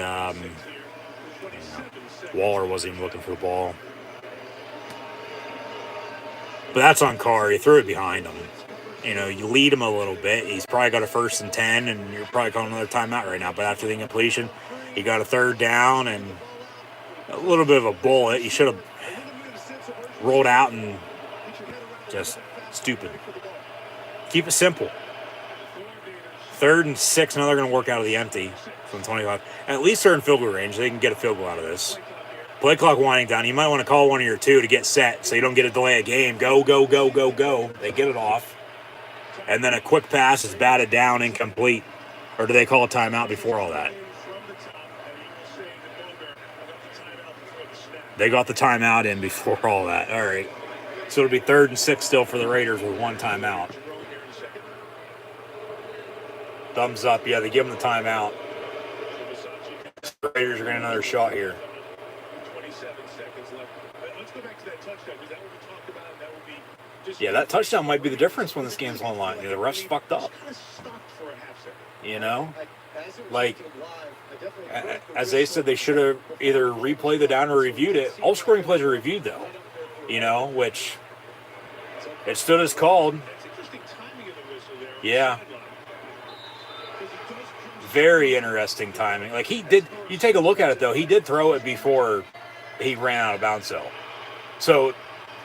Waller wasn't even looking for the ball. But that's on Carr. He threw it behind him. You lead him a little bit. He's probably got a 1st and 10, and you're probably calling another timeout right now. But after the incompletion, he got a 3rd down and a little bit of a bullet. You should have rolled out and just stupid. Keep it simple. 3rd and 6, now they're going to work out of the empty from 25. At least they're in field goal range. They can get a field goal out of this. Play clock winding down. You might want to call one of your 2 to get set so you don't get a delay of game. Go, go, go, go, go. They get it off. And then a quick pass is batted down, incomplete. Or do they call a timeout before all that? They got the timeout in before all that. All right. So it'll be 3rd and 6 still for the Raiders with 1 timeout. Thumbs up. Yeah, they give them the timeout. The Raiders are getting another shot here. 27 seconds left. Let's go back to that touchdown, because that what we talked about. That would be just that touchdown might be the difference when this game's online. The refs fucked up. As they said, they should have either replayed the down or reviewed it. All scoring plays are reviewed, though. Which it stood as called. Yeah. Very interesting timing. You take a look at it, though. He did throw it before he ran out of bounds, though. So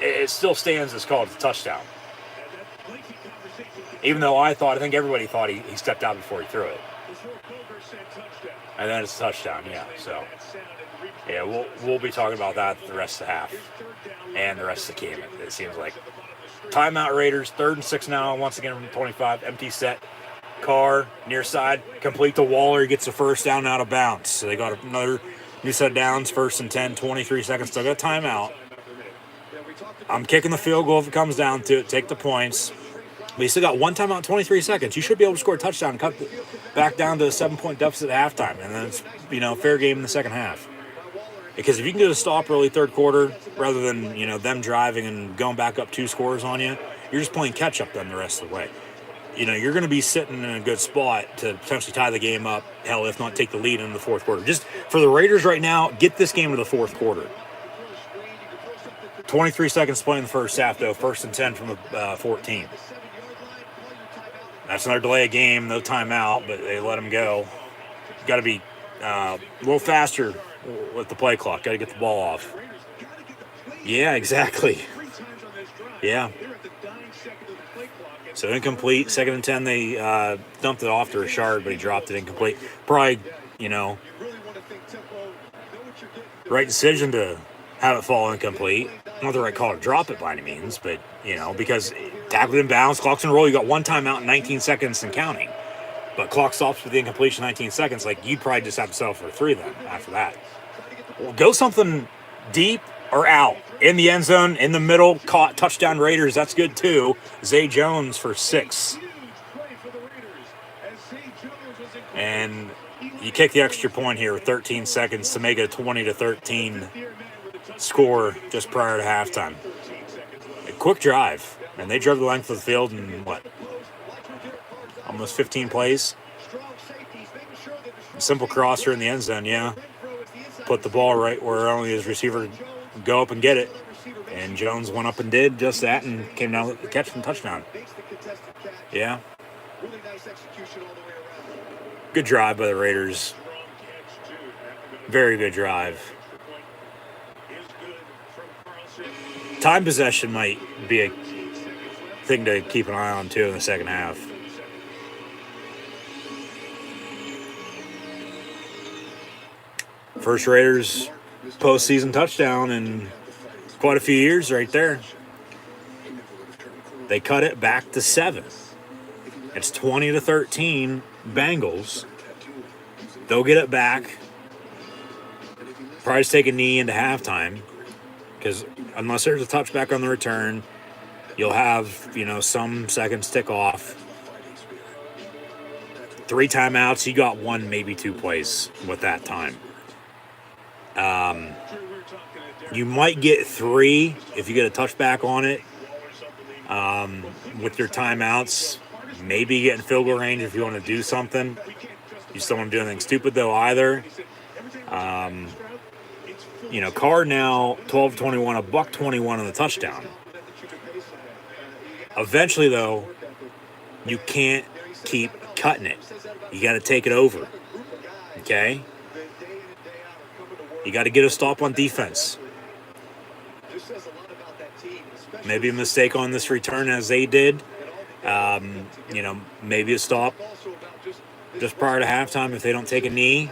it still stands as called a touchdown. Even though I think everybody thought he stepped out before he threw it. And then it's a touchdown, yeah. So, yeah, we'll be talking about that the rest of the half and the rest of the game, it seems like. Timeout Raiders, 3rd and 6 now, once again from 25, empty set. Carr, near side, complete to Waller, he gets the 1st down out of bounds. So they got another new set of downs, 1st and 10, 23 seconds, still got a timeout. I'm kicking the field goal if it comes down to it, take the points. But you still got 1 timeout, 23 seconds. You should be able to score a touchdown and cut back down to a 7-point deficit at halftime. And then it's, fair game in the second half. Because if you can get a stop early 3rd quarter, rather than, them driving and going back up 2 scores on you, you're just playing catch-up then the rest of the way. You're going to be sitting in a good spot to potentially tie the game up, hell, if not take the lead in the 4th quarter. Just for the Raiders right now, get this game to the 4th quarter. 23 seconds to play in the first half, though. 1st and 10 from the 14. That's another delay of game, no timeout, but they let him go. Got to be a little faster with the play clock. Got to get the ball off. Yeah, exactly. Yeah. So incomplete. 2nd and 10, they dumped it off to Richard, but he dropped it incomplete. Probably, right decision to have it fall incomplete. Not the right call to drop it by any means, but, because tackled in bounds, clock's in a roll, you got one timeout in 19 seconds and counting. But clock stops with the incompletion 19 seconds. Like, you'd probably just have to settle for 3 then after that. Well, go something deep or out. In the end zone, in the middle, caught, touchdown Raiders. That's good too. Zay Jones for 6. And you kick the extra point here with 13 seconds to make it a 20-13 score just prior to halftime. A quick drive. And they drove the length of the field in, almost 15 plays. Simple crosser in the end zone, yeah. Put the ball right where only his receiver go up and get it. And Jones went up and did just that and came down with the catch and touchdown. Yeah. Good drive by the Raiders. Very good drive. Time possession might be a thing to keep an eye on, too, in the second half. First Raiders postseason touchdown in quite a few years right there. They cut it back to 7. It's 20-13 Bengals. They'll get it back. Probably take a knee into halftime because unless there's a touchback on the return, you'll have, some seconds tick off. 3 timeouts. You got 1, maybe 2 plays with that time. You might get 3 if you get a touchback on it. With your timeouts, maybe get in field goal range if you want to do something. You just don't want to do anything stupid, though, either. Carr now 12-21, $121 on the touchdown. Eventually, though, you can't keep cutting it. You got to take it over. Okay? You got to get a stop on defense. Maybe a mistake on this return as they did. Maybe a stop just prior to halftime if they don't take a knee.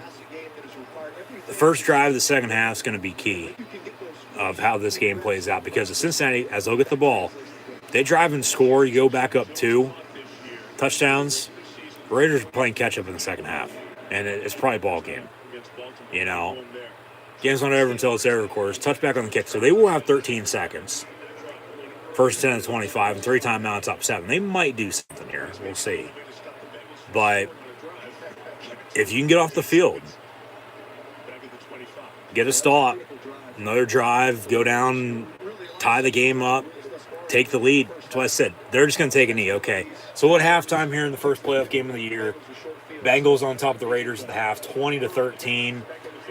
The first drive of the second half is going to be key of how this game plays out because the Cincinnati, as they'll get the ball, they drive and score. You go back up 2 touchdowns. The Raiders are playing catch-up in the second half, and it's probably ball game. Game's not over until it's over, of course. Touchback on the kick. So they will have 13 seconds. First 10 and 25, and 3 timeouts up 7. They might do something here. We'll see. But if you can get off the field, get a stop, another drive, go down, tie the game up, take the lead. That's what I said. They're just going to take a knee. Okay. So at halftime here in the first playoff game of the year, Bengals on top of the Raiders at the half, 20-13.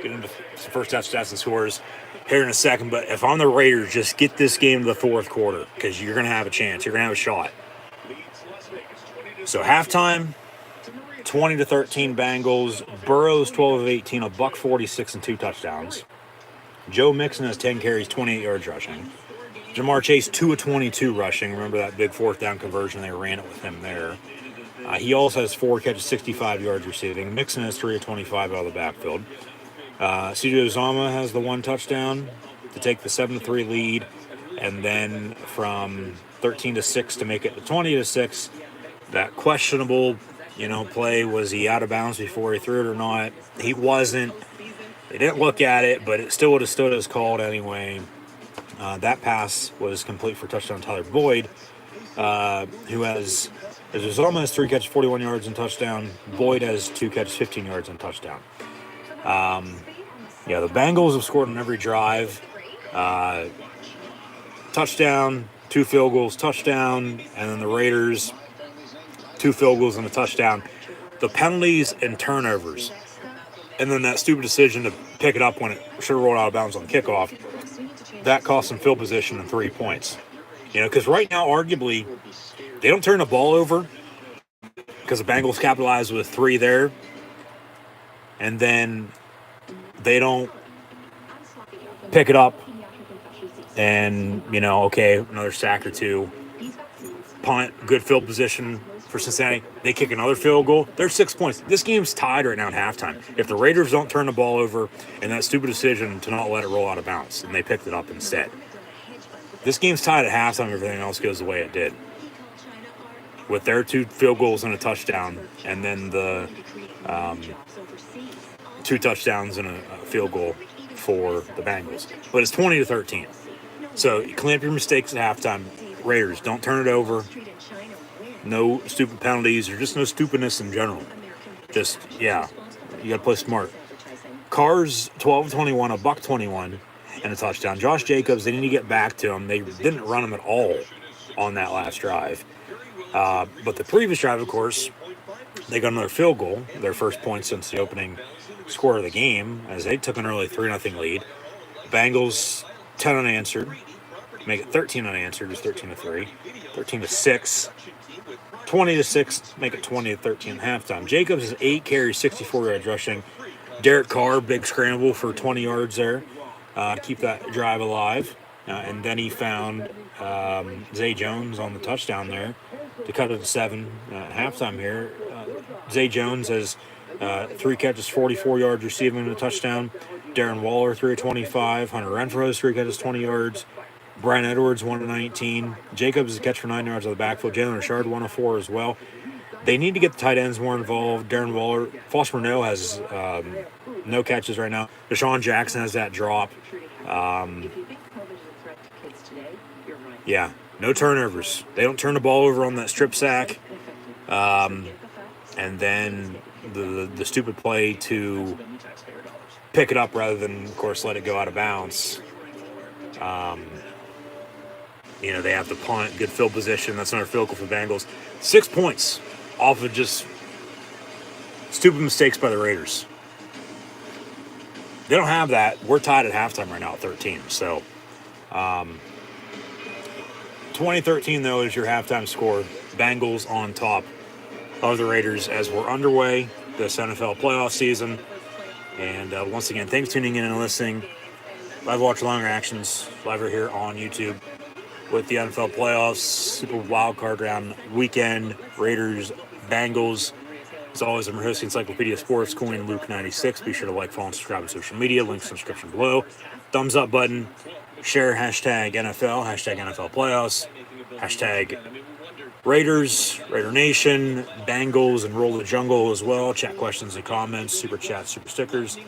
Get into some first touchdowns and scores here in a second. But if I'm the Raiders, just get this game to the fourth quarter because you're going to have a chance. You're going to have a shot. So halftime, 20-13 Bengals. Burrow's 12 of 18, $146 and 2 touchdowns. Joe Mixon has 10 carries, 28 yards rushing. Jamar Chase, 2 of 22 rushing. Remember that big 4th down conversion? They ran it with him there. He also has 4 catches, 65 yards receiving. Mixon has 3 of 25 out of the backfield. CJ Uzomah has the 1 touchdown to take the 7-3 lead, and then from 13-6 to make it to 20-6. That questionable, play, was he out of bounds before he threw it or not? He wasn't. They didn't look at it, but it still would have stood as called anyway. That pass was complete for touchdown Tyler Boyd, who has Uzomah has 3 catches, 41 yards and touchdown. Boyd has 2 catches, 15 yards and touchdown. The Bengals have scored on every drive. Touchdown, 2 field goals, touchdown, and then the Raiders, 2 field goals and a touchdown. The penalties and turnovers, and then that stupid decision to pick it up when it should have rolled out of bounds on the kickoff. that cost them field position and 3 points. Because right now, arguably, they don't turn the ball over because the Bengals capitalized with 3 there, and then they don't pick it up and, okay, another sack or 2. Punt, good field position for Cincinnati. They kick another field goal. There's 6 points. This game's tied right now at halftime. If the Raiders don't turn the ball over and that stupid decision to not let it roll out of bounds, and they picked it up instead. This game's tied at halftime. Everything else goes the way it did. With their 2 field goals and a touchdown, and then the 2 touchdowns and a field goal for the Bengals. But it's 20-13. So you clean up your mistakes at halftime. Raiders, don't turn it over. No stupid penalties, or just no stupidness in general. Just, you got to play smart. Carr's 12-21, a buck 21, and a touchdown. Josh Jacobs, they need to get back to him. They didn't run him at all on that last drive. But the previous drive, of course, they got another field goal, their first point since the opening score of the game, as they took an early 3-0 lead. Bengals, 10 unanswered. Make it 13 unanswered, it's 13-3. 13-6. 20-6, make it 20-13 halftime. Jacobs is 8 carries, 64 yards rushing. Derek Carr, big scramble for 20 yards there to keep that drive alive. And then he found Zay Jones on the touchdown there to cut it to 7 at halftime here. Zay Jones has 3 catches, 44 yards receiving and a touchdown. Darren Waller, 3-25. Hunter Renfrow has 3 catches, 20 yards. Brian Edwards, 1-19. Jacobs is a catch for 9 yards on the backfield. Jalen Richard, 104 as well. They need to get the tight ends more involved. Darren Waller, Foster Moreau has no catches right now. Deshaun Jackson has that drop. No turnovers. They don't turn the ball over on that strip sack. And then the stupid play to pick it up rather than, of course, let it go out of bounds. They have to punt, good field position. That's another field goal for the Bengals. 6 points off of just stupid mistakes by the Raiders. They don't have that. We're tied at halftime right now at 13. So, 20-13, though, is your halftime score. Bengals on top of the Raiders as we're underway this NFL playoff season. And once again, thanks for tuning in and listening. Live watch long reactions live right here on YouTube with the NFL playoffs, Super Wild Card Round weekend, Raiders, Bengals. As always, I'm your host, Encyclopedia Sports, Coin Luke 96. Be sure to like, follow, and subscribe on social media. Links in the description below. Thumbs up button. Share hashtag NFL, hashtag NFL playoffs, hashtag Raiders, Raider Nation, Bengals, and Roll the Jungle as well. Chat questions and comments, super chats, super stickers.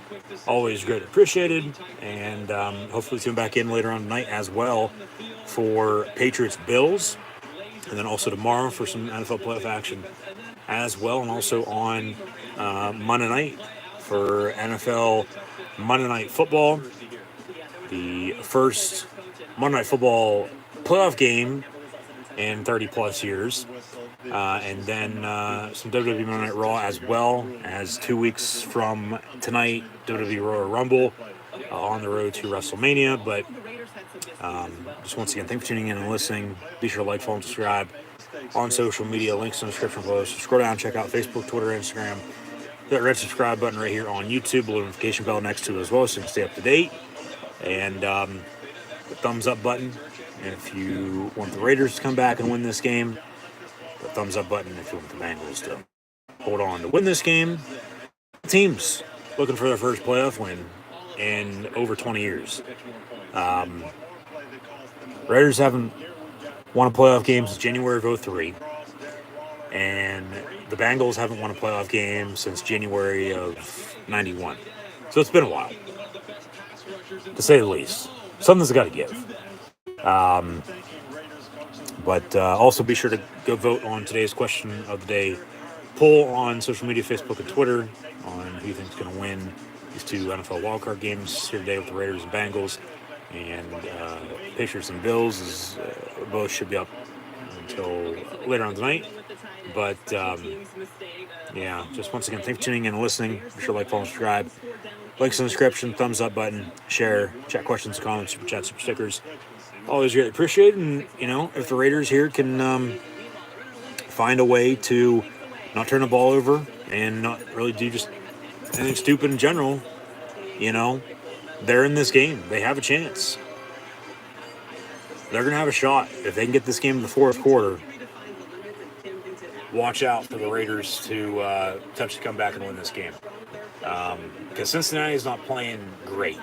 Always great appreciated. And hopefully tune back in later on tonight as well for Patriots Bills. And then also tomorrow for some NFL playoff action as well. And also on Monday night for NFL Monday Night Football. The first Monday Night Football playoff game in 30-plus years. And then some WWE Monday Night Raw as well as 2 weeks from tonight, WWE Royal Rumble on the road to WrestleMania. But just once again, thanks for tuning in and listening. Be sure to like, follow, and subscribe on social media. Links in the description below. So scroll down, check out Facebook, Twitter, Instagram. Hit that red subscribe button right here on YouTube. The notification bell next to it as well so you can stay up to date. And the thumbs up button if you want the Raiders to come back and win this game. The thumbs up button if you want the Bengals to hold on to win this game. Teams looking for their first playoff win in over 20 years. Raiders haven't won a playoff game since January of 2003. And the Bengals haven't won a playoff game since January of 91. So it's been a while, to say the least. Something's got to give. But also be sure to go vote on today's question of the day poll on social media, Facebook and Twitter, on who you think is going to win these 2 NFL wildcard games here today with the Raiders and Bengals. And Patriots and Bills is both should be up until later on tonight. But Yeah, just once again, thanks for tuning in and listening. Be sure to like, follow, and subscribe. Links in the description, thumbs up button, share, chat questions, comments, super chats, super stickers. Always greatly appreciated. And, if the Raiders here can find a way to not turn the ball over and not really do just anything stupid in general, they're in this game. They have a chance. They're going to have a shot. If they can get this game in the fourth quarter, watch out for the Raiders to potentially come back and win this game. Because Cincinnati is not playing great.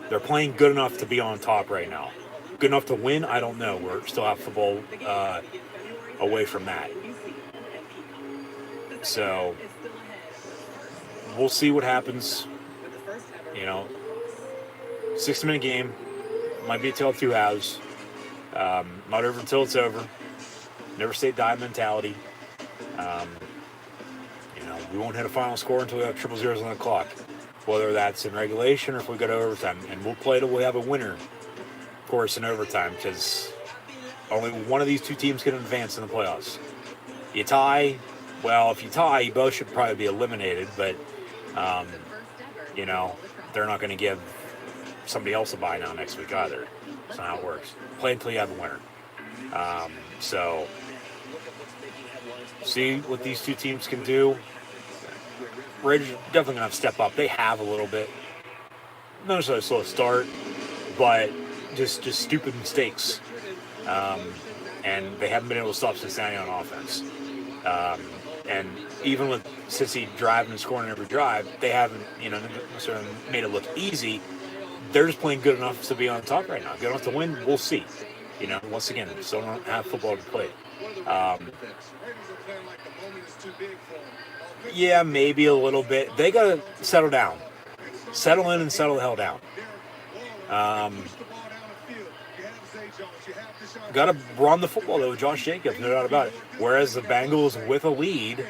They're playing good enough to be on top right now. Good enough to win? I don't know. We're still half football away from that. So we'll see what happens. 60-minute game. Might be a tale of two halves. Not over until it's over. Never say die mentality. We won't hit a final score until we have triple zeros on the clock, whether that's in regulation or if we go to overtime. And we'll play till we have a winner, of course, in overtime, because only one of these two teams can advance in the playoffs. You tie, well, if you tie, you both should probably be eliminated, but, they're not going to give somebody else a bye now next week either. That's not how it works. Play until you have a winner. So, see what these two teams can do. Raiders are definitely going to have to step up. They have a little bit. Not necessarily a slow start, but just stupid mistakes. And they haven't been able to stop Cincinnati on offense. And even with Cincy driving and scoring every drive, they haven't, necessarily made it look easy. They're just playing good enough to be on top right now. Good enough to win, we'll see. Once again, still don't have football to play. Yeah, maybe a little bit. They got to settle down. Settle in and settle the hell down. Got to run the football, though, with Josh Jacobs, no doubt about it. Whereas the Bengals, with a lead,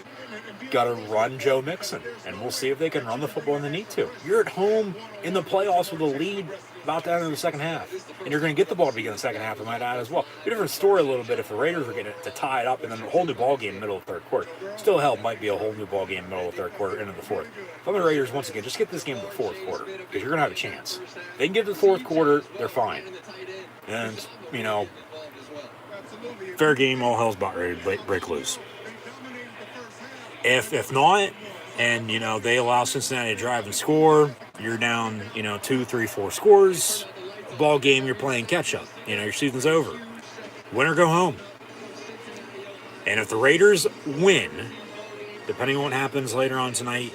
got to run Joe Mixon. And we'll see if they can run the football when they need to. You're at home in the playoffs with a lead about to enter the second half. And you're going to get the ball to begin the second half, I might add, as well. A different story a little bit if the Raiders were going to tie it up and then a whole new ball game in the middle of the third quarter. Still, hell, might be a whole new ball game in the middle of the third quarter into the fourth. If I'm the Raiders, once again, just get this game to the fourth quarter because you're going to have a chance. If they can get to the fourth quarter, they're fine. And, fair game, all hell's about ready to break loose. If not, and, they allow Cincinnati to drive and score, you're down, 2, 3, 4 scores. Ball game, you're playing catch-up. Your season's over. Win or go home. And if the Raiders win, depending on what happens later on tonight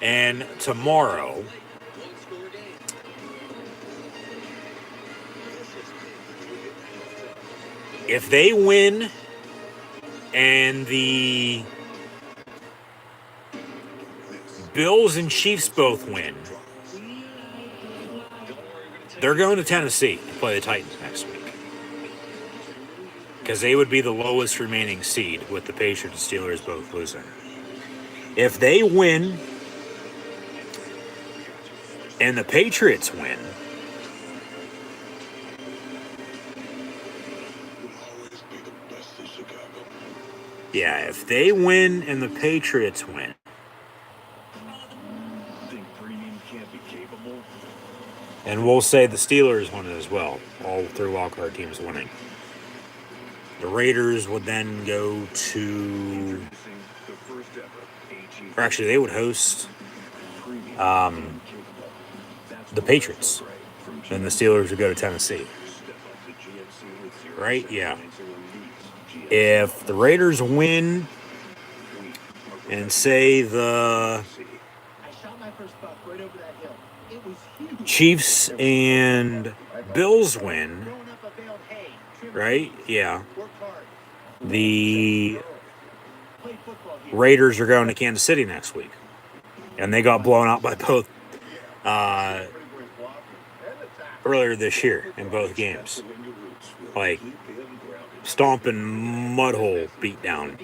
and tomorrow, if they win and the Bills and Chiefs both win, they're going to Tennessee to play the Titans next week. Because they would be the lowest remaining seed with the Patriots and Steelers both losing. If they win and the Patriots win, if they win and the Patriots win, and we'll say the Steelers won it as well, all three wildcard teams winning, the Raiders would then go to, or actually they would host the Patriots, and the Steelers would go to Tennessee. Right? Yeah. If the Raiders win and say the Chiefs and Bills win, right? Yeah. The Raiders are going to Kansas City next week. And they got blown out by both earlier this year in both games. Like, stomping mud hole beat down.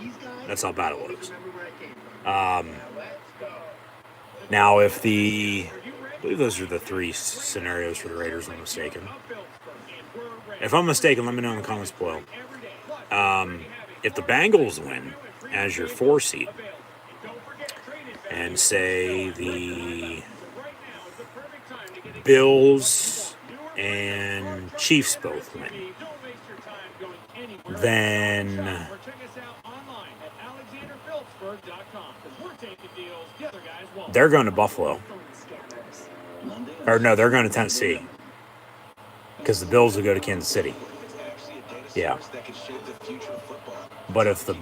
That's how bad it was. Now, if I believe those are the three scenarios for the Raiders, I'm mistaken. If I'm mistaken, let me know in the comments below. If the Bengals win as your 4 seed, and say the Bills and Chiefs both win, then they're going to Buffalo. Or no, they're going to Tennessee. Because the Bills will go to Kansas City. Yeah. But if the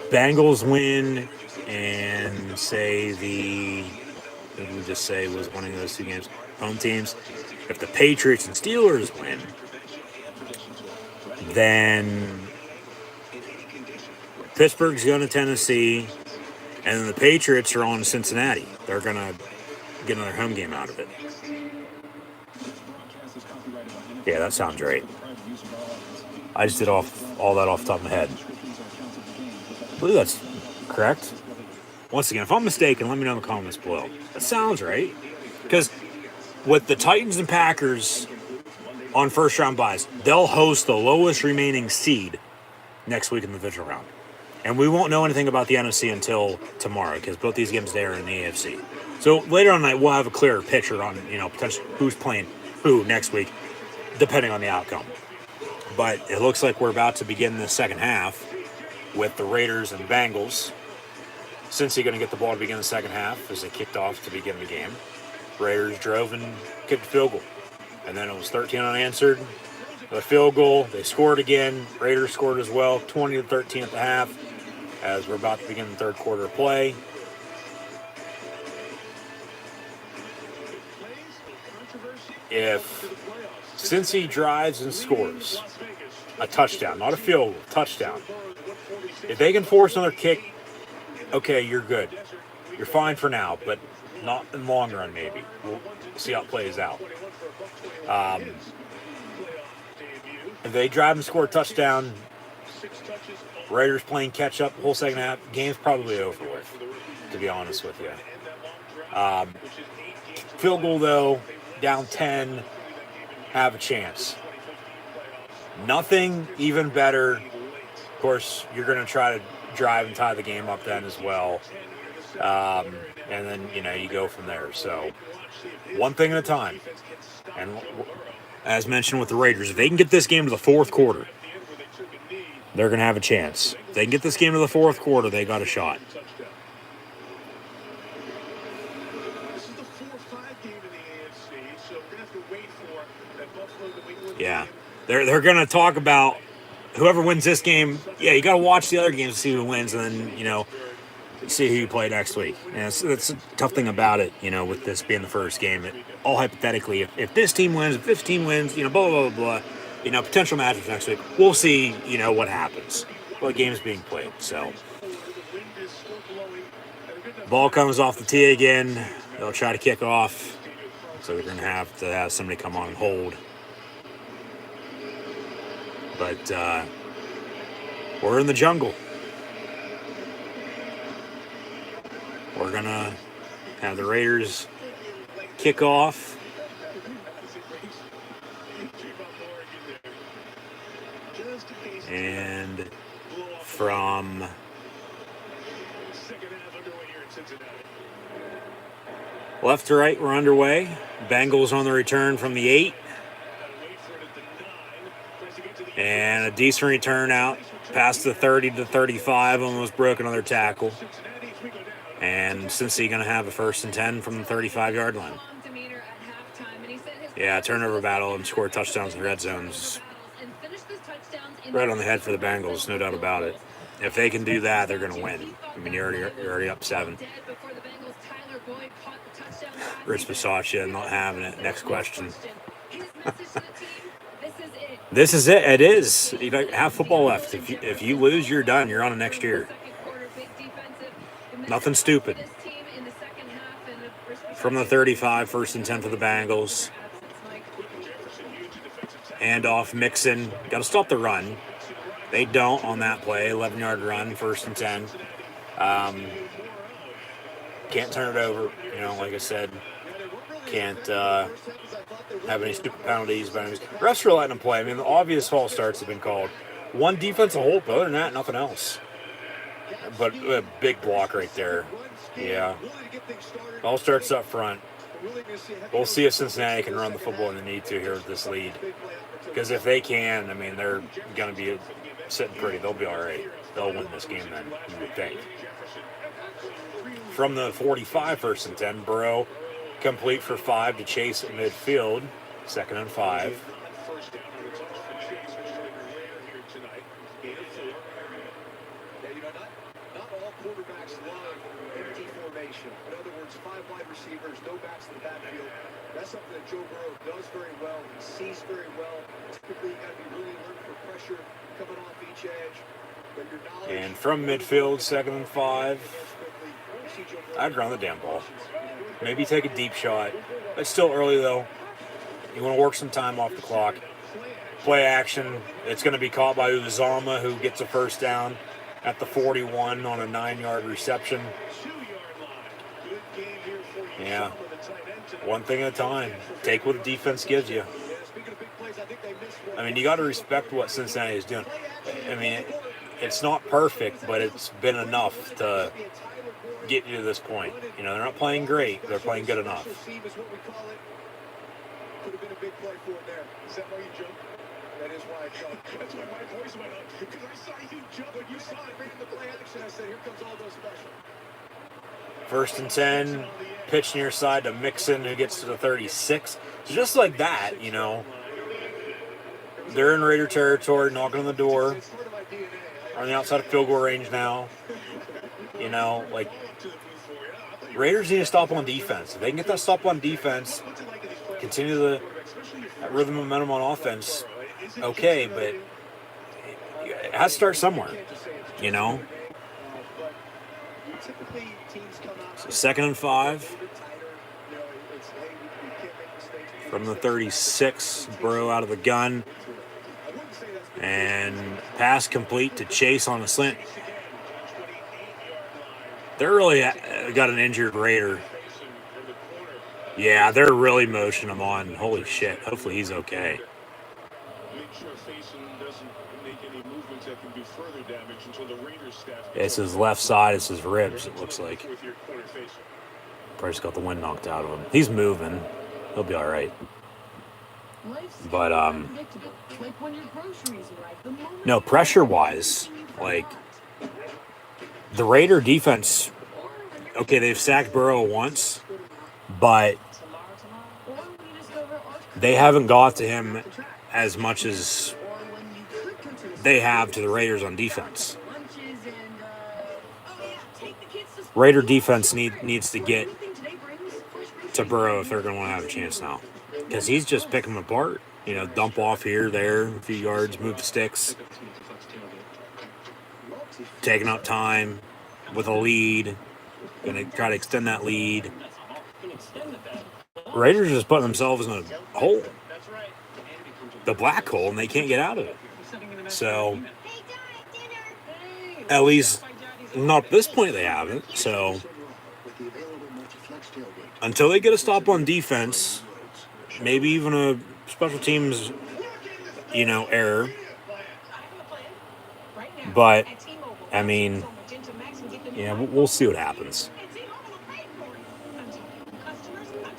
Bengals win and say what did we just say was winning those two games? Home teams. If the Patriots and Steelers win, then Pittsburgh's going to Tennessee, and then the Patriots are on to Cincinnati. They're going to get another home game out of it. Yeah, that sounds right. I just did all that off the top of my head. I believe that's correct. Once again, if I'm mistaken, let me know in the comments below. That sounds right. Because with the Titans and Packers on first round buys, they'll host the lowest remaining seed next week in the divisional round. And we won't know anything about the NFC until tomorrow, because both these games there are in the AFC. So later on tonight, we'll have a clearer picture on, potentially who's playing who next week, depending on the outcome. But it looks like we're about to begin the second half with the Raiders and Bengals. Cincy going to get the ball to begin the second half as they kicked off to begin the game. Raiders drove and kicked a field goal. And then it was 13 unanswered. The field goal, they scored again. Raiders scored as well, 20-13 at the half, as we're about to begin the third quarter of play. If Cincy drives and scores a touchdown, not a field goal, touchdown. If they can force another kick, okay, you're good. You're fine for now, but not in the long run, maybe. We'll see how it plays out. If they drive and score a touchdown, Raiders playing catch-up the whole second half, game's probably over with, to be honest with you. Field goal, though, down 10, have a chance. Nothing even better. Of course, you're going to try to drive and tie the game up then as well. And then, you go from there. So, one thing at a time. And as mentioned with the Raiders, if they can get this game to the fourth quarter, they're going to have a chance. If they can get this game to the fourth quarter, they got a shot. Yeah. They're going to talk about whoever wins this game. Yeah, you got to watch the other games to see who wins, and then, see who you play next week. And that's a tough thing about it, with this being the first game. All hypothetically, if this team wins, if this team wins, blah, blah, blah, blah, potential matchups next week, we'll see, what happens. What game's being played. So, ball comes off the tee again. They'll try to kick off. So they're going to have somebody come on and hold. But we're in the jungle. We're going to have the Raiders kick off. And from left to right, we're underway. Bengals on the return from the 8. And a decent return out past the 30 to 35, almost broke another tackle. And Cincy going to have a 1st and 10 from the 35-yard line. Yeah, turnover battle and score touchdowns in red zones. Right on the head for the Bengals, no doubt about it. If they can do that, they're going to win. I mean, you're already up 7. Rich Bisaccia not having it. Next question. This is it. It is. You don't have football left. If you lose, you're done. You're on to next year. Nothing stupid. From the 35, 1st and 10 for the Bengals. Hand off, Mixon. Got to stop the run. They don't on that play. 11-yard run, 1st and 10. Can't turn it over. Like I said, can't have any stupid penalties. But refs are letting them play. I mean, the obvious false starts have been called. One defensive hold, but other than that, nothing else. but a big block right there. Yeah. All starts up front. We'll see if Cincinnati can run the football when they need to here with this lead. Because if they can, I mean, they're going to be sitting pretty. They'll be all right. They'll win this game then, I think. From the 45, 1st and 10, Burrow complete for 5 to Chase at midfield. 2nd and 5. Not all quarterbacks love empty formation. In other words, 5 wide receivers, no backs in the backfield. That's something that Joe Burrow does very well. He sees very well. Typically, you got to be really alert for pressure coming off each edge. And from midfield, 2nd and 5. I'd run the damn ball. Maybe take a deep shot. It's still early, though. You want to work some time off the clock. Play action. It's going to be caught by Uzama, who gets a first down at the 41 on a 9-yard reception. Yeah. One thing at a time. Take what the defense gives you. I mean, you got to respect what Cincinnati is doing. I mean, it's not perfect, but it's been enough to get you to this point. You know, they're not playing great. They're playing good enough. Could have been a big play for him there. Is that why you jumped? That is why I jumped. That's why my voice went up. Because I saw you jump when you saw it right in the play action. I said, here comes all those special. 1st and 10, pitch near side to Mixon, who gets to the 36. So just like that, you know, they're in Raider territory, knocking on the door. On the outside of field goal range now. You know, like, Raiders need to stop on defense. If they can get that stop on defense, continue the rhythm and momentum on offense, okay, but it has to start somewhere, you know? So 2nd and 5. From the 36, Burrow out of the gun. And pass complete to Chase on a slant. They're really got an injured Raider. Yeah, they're really motioning him on. Holy shit. Hopefully he's okay. It's his left side. It's his ribs, it looks like. Probably just got the wind knocked out of him. He's moving. He'll be all right. But, no, pressure-wise, like, the Raider defense, okay, they've sacked Burrow once, but they haven't got to him as much as they have to the Raiders on defense. Raider defense needs to get to Burrow if they're going to want to have a chance now. Because he's just picking them apart. You know, dump off here, there, a few yards, move the sticks. Taking up time with a lead. Going to try to extend that lead. Raiders are just putting themselves in a hole. The black hole, and they can't get out of it. So, at least, not at this point they haven't. So, until they get a stop on defense, maybe even a special teams, you know, error. But, I mean, yeah, we'll see what happens.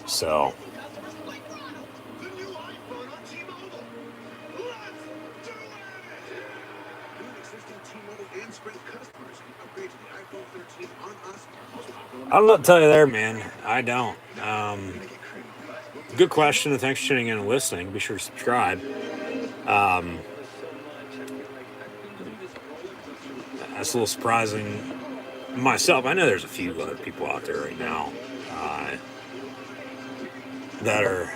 So, I don't know what to tell you there, man. I don't. Good question, and thanks for tuning in and listening. Be sure to subscribe. That's a little surprising myself. I know there's a few other people out there right now that are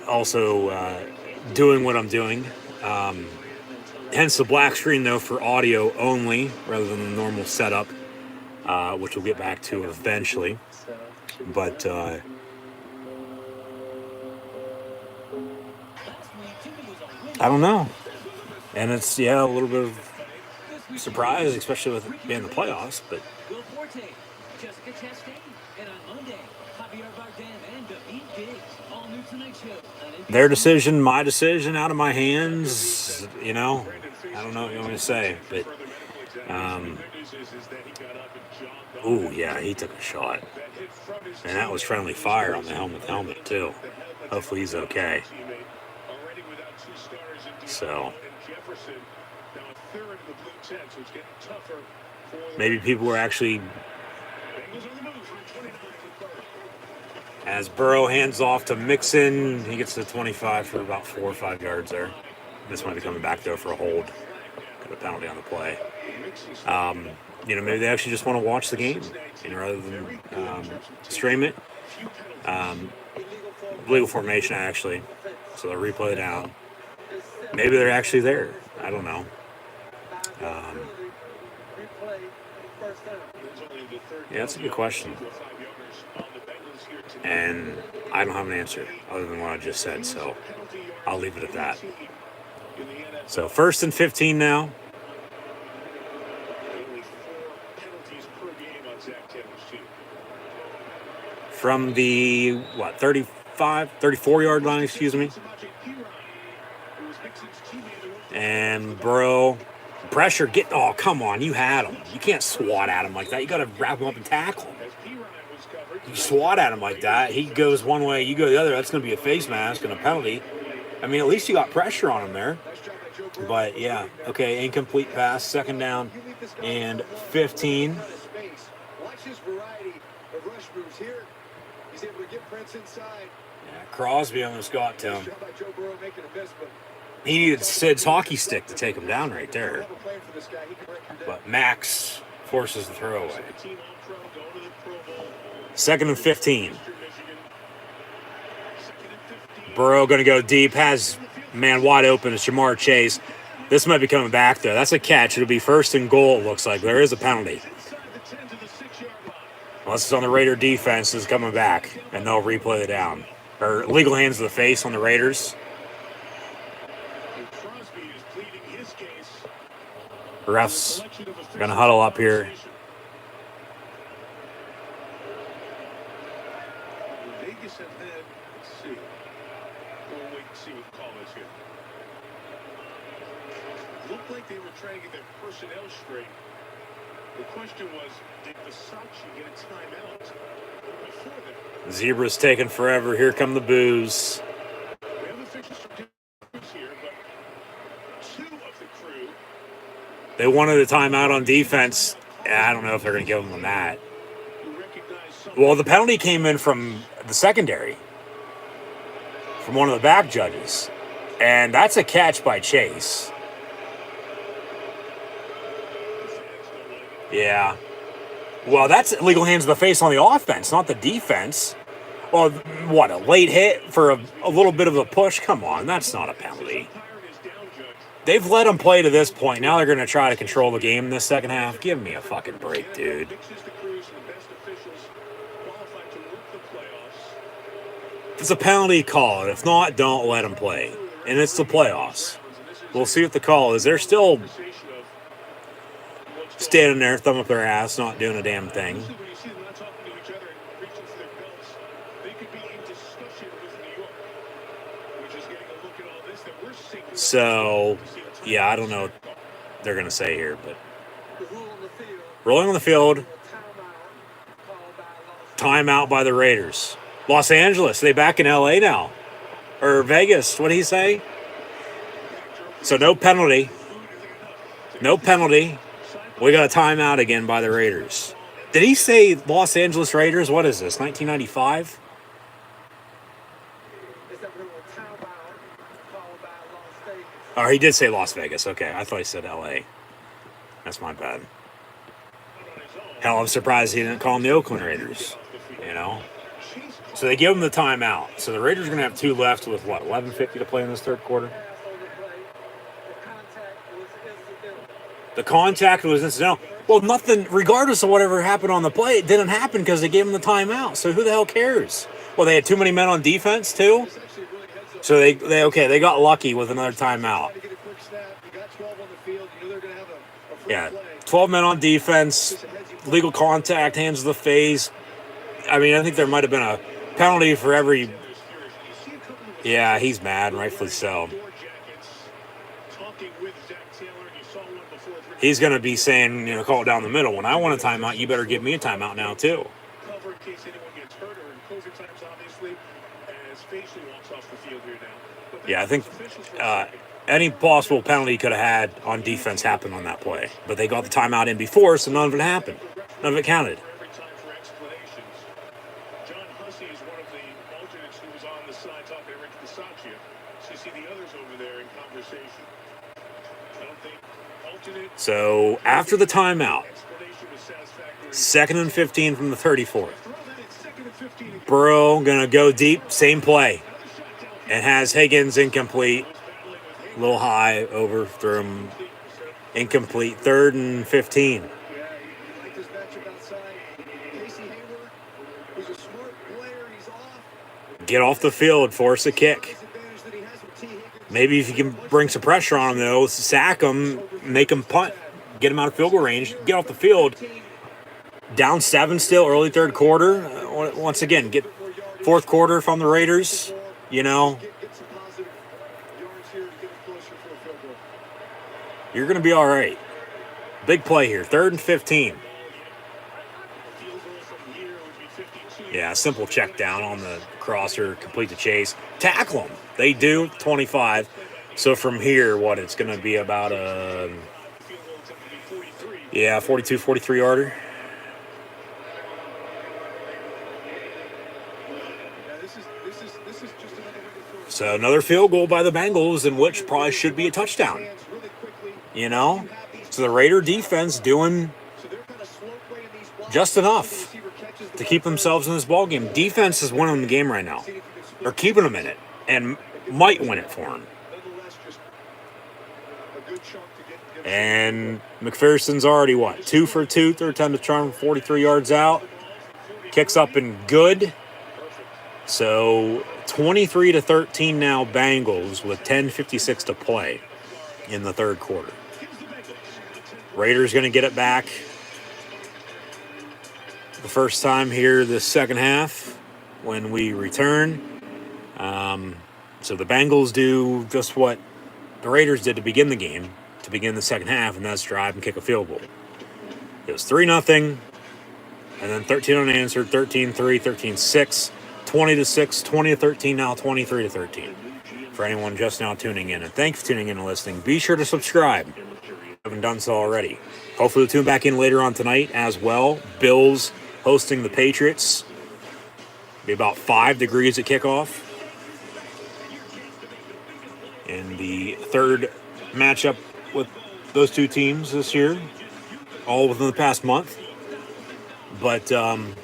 also doing what I'm doing. Hence the black screen, though, for audio only rather than the normal setup, which we'll get back to eventually. But I don't know. And it's, yeah, a little bit of surprise, especially with it being the playoffs. But their decision, my decision, out of my hands, you know. I don't know what you want me to say. But Ooh, yeah, he took a shot. And that was friendly fire on the helmet too. Hopefully he's okay. So maybe people were actually, as Burrow hands off to Mixon, he gets to 25 for about 4 or 5 yards there. This might be coming back though for a hold. Got a penalty on the play. Maybe they actually just want to watch the game, rather than stream it. Legal formation, actually. So they'll replay it down. Maybe they're actually there. I don't know. Yeah, that's a good question. And I don't have an answer other than what I just said, so I'll leave it at that. So 1st and 15 now. From the, 34-yard line, excuse me. And Burrow, pressure, oh, come on, you had him. You can't swat at him like that. You got to wrap him up and tackle him. You swat at him like that, he goes one way, you go the other, that's going to be a face mask and a penalty. I mean, at least you got pressure on him there. But, yeah, okay, incomplete pass, 2nd down and 15. Watch his variety of rush moves here. He's able to get Prince inside. Yeah, Crosby almost got to him. He needed Sid's hockey stick to take him down right there. But Max forces the throwaway. 2nd and 15. Burrow going to go deep. Has man wide open. It's Jamar Chase. This might be coming back, though. That's a catch. It'll be 1st and goal, it looks like. There is a penalty. Unless it's on the Raider defense, is coming back, and they'll replay it down. Or legal hands to the face on the Raiders. Refs are going to huddle up here. Looked like they were trying to get their personnel straight. The question was, did Versace get a timeout before that? Zebra's taking forever. Here come the boos. We have officials from difference here, but 2 of the crew. They wanted a timeout on defense. I don't know if they're going to give them that. Well, the penalty came in from the secondary, from one of the back judges. And that's a catch by Chase. Yeah. Well, that's illegal hands to the face on the offense, not the defense. Well, what, a late hit for a little bit of a push? Come on, that's not a penalty. They've let them play to this point. Now they're going to try to control the game in this second half. Give me a fucking break, dude. If it's a penalty, call it. If not, don't let them play. And it's the playoffs. We'll see what the call is. They're still standing there, thumb up their ass, not doing a damn thing. So, yeah, I don't know what they're going to say here, but rolling on the field, timeout by the Raiders. Los Angeles, they back in LA now. Or Vegas, what did he say? So no penalty. No penalty. We got a timeout again by the Raiders. Did he say Los Angeles Raiders? What is this, 1995? Oh, he did say Las Vegas. Okay, I thought he said LA. That's my bad. Hell, I'm surprised he didn't call them the Oakland Raiders. You know? So they give them the timeout. So the Raiders are going to have 2 left with, 11:50 to play in this third quarter? The contact was incidental. Well, nothing, regardless of whatever happened on the play, it didn't happen because they gave them the timeout. So who the hell cares? Well, they had too many men on defense, too? So they got lucky with another timeout. Yeah, 12 men on defense, legal contact, hands to the face. I mean, I think there might have been a penalty for every... Yeah, he's mad, rightfully so. he's going to be saying, call it down the middle. When I want a timeout, you better give me a timeout now, too. Cover in case anyone gets hurt, or in closing times, obviously, as Facial walks off the field here now. But Yeah, I think officials for a second. any possible penalty you could have had on defense happened on that play. But they got the timeout in before, so none of it happened. None of it counted. For every time for explanations. John Hussey is one of the alternates who was on the side talking to Rick Bisaccia. So you see the others over there in conversation. I don't think alternate So after the timeout, explanation was satisfactory. 2nd and 15 from the 34. Throw that at 2nd and 15 again. Burrow going to go deep, same play. And has Higgins incomplete. A little high, overthrew him. Incomplete, 3rd and 15. Yeah, he liked his matchup outside. Casey Hayward, who's a smart player, he's off. Get off the field, force a kick. His advantage that he has with T. Higgins. Maybe if you can bring some pressure on him, though, sack him, make him punt, get him out of field goal range, get off the field. Down 7 still, early 3rd quarter. Once again, get 4th quarter from the Raiders, Get some positive yards here to get him closer for a field goal. you're going to be all right. Big play here, 3rd and 15. Field goal from here would be 52. Yeah, simple check down on the crosser, complete the chase. Tackle him. They do, 25. So from here, it's going to be about a, Field goal attempt would be 43. 42, 43 yarder. Yeah, this is just another way to throw it. So another field goal by the Bengals, in which probably should be a touchdown. Hands really quickly. So the Raider defense doing So they're kind of slow playing these blocks. just enough The receiver catches the to keep ball themselves in this ball game. Defense is winning the game right now. first. See if you can split They're keeping them in it and might win it for them. nonetheless, just a good chunk to get And McPherson's already 2 for 2, 3rd time to charm, 43 yards out. Kicks up and good. So 23-13 now Bengals with 10:56 to play in the 3rd quarter. Raiders going to get it back the first time here this second half when we return. So the Bengals do just what the Raiders did to begin the game, to begin the second half, and that's drive and kick a field goal. It was 3-0, and then 13 unanswered, 13-3, 13-6, 20-6, 20-13, now 23-13. For anyone just now tuning in, and thanks for tuning in and listening. Be sure to subscribe if you haven't done so already. Hopefully we'll tune back in later on tonight as well. Bills hosting the Patriots. Be about 5 degrees at kickoff. In the 3rd matchup with those two teams this year, all within the past month. But, of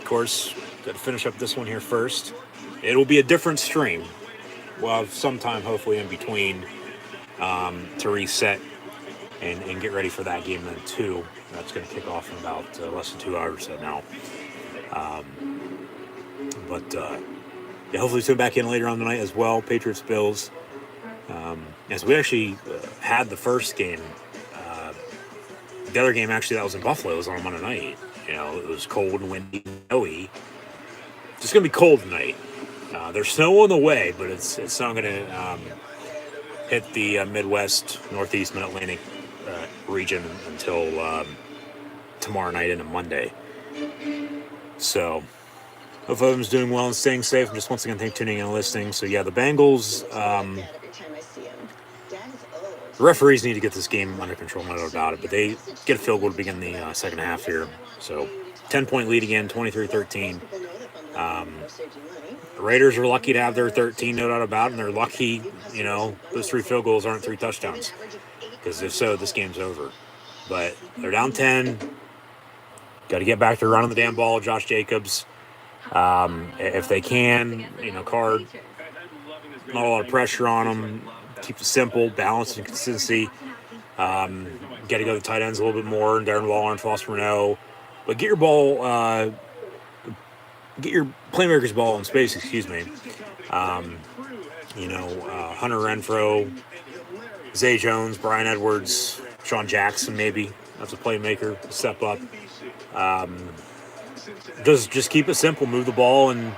course, got to finish up this one here first. It'll be a different stream. We'll have some time, hopefully, in between to reset and get ready for that game then, too. That's going to kick off in about less than 2 hours so now. Hopefully tune back in later on tonight as well. Patriots, Bills. As we actually had the first game. The other game, actually, that was in Buffalo. It was on Monday night. It was cold and windy and snowy. It's just going to be cold tonight. There's snow on the way, but it's not going to hit the Midwest, Northeast, Mid-Atlantic region until tomorrow night into Monday. So, hope everyone's doing well and staying safe. And just once again, thank you for tuning in and listening. So, yeah, the Bengals, Every time I see him. Dad is old. the referees need to get this game under control, no doubt about it. But they get a field goal to begin the second half here. So, 10-point lead again, 23-13. People know that from the saved you money. The Raiders are lucky to have their 13, no doubt about it. And they're lucky, those 3 field goals aren't 3 touchdowns. Because if so, this game's over. But they're down 10. Got to get back to running the damn ball, Josh Jacobs. If they can, Card, not a lot of pressure on them. Keep it simple, balance, and consistency. Got to go to the tight ends a little bit more. Darren Waller and Foster Renault. But get your ball, get your playmakers ball in space, excuse me. Hunter Renfro, Zay Jones, Brian Edwards, Sean Jackson maybe. That's a playmaker. Step up. Just keep it simple. Move the ball, and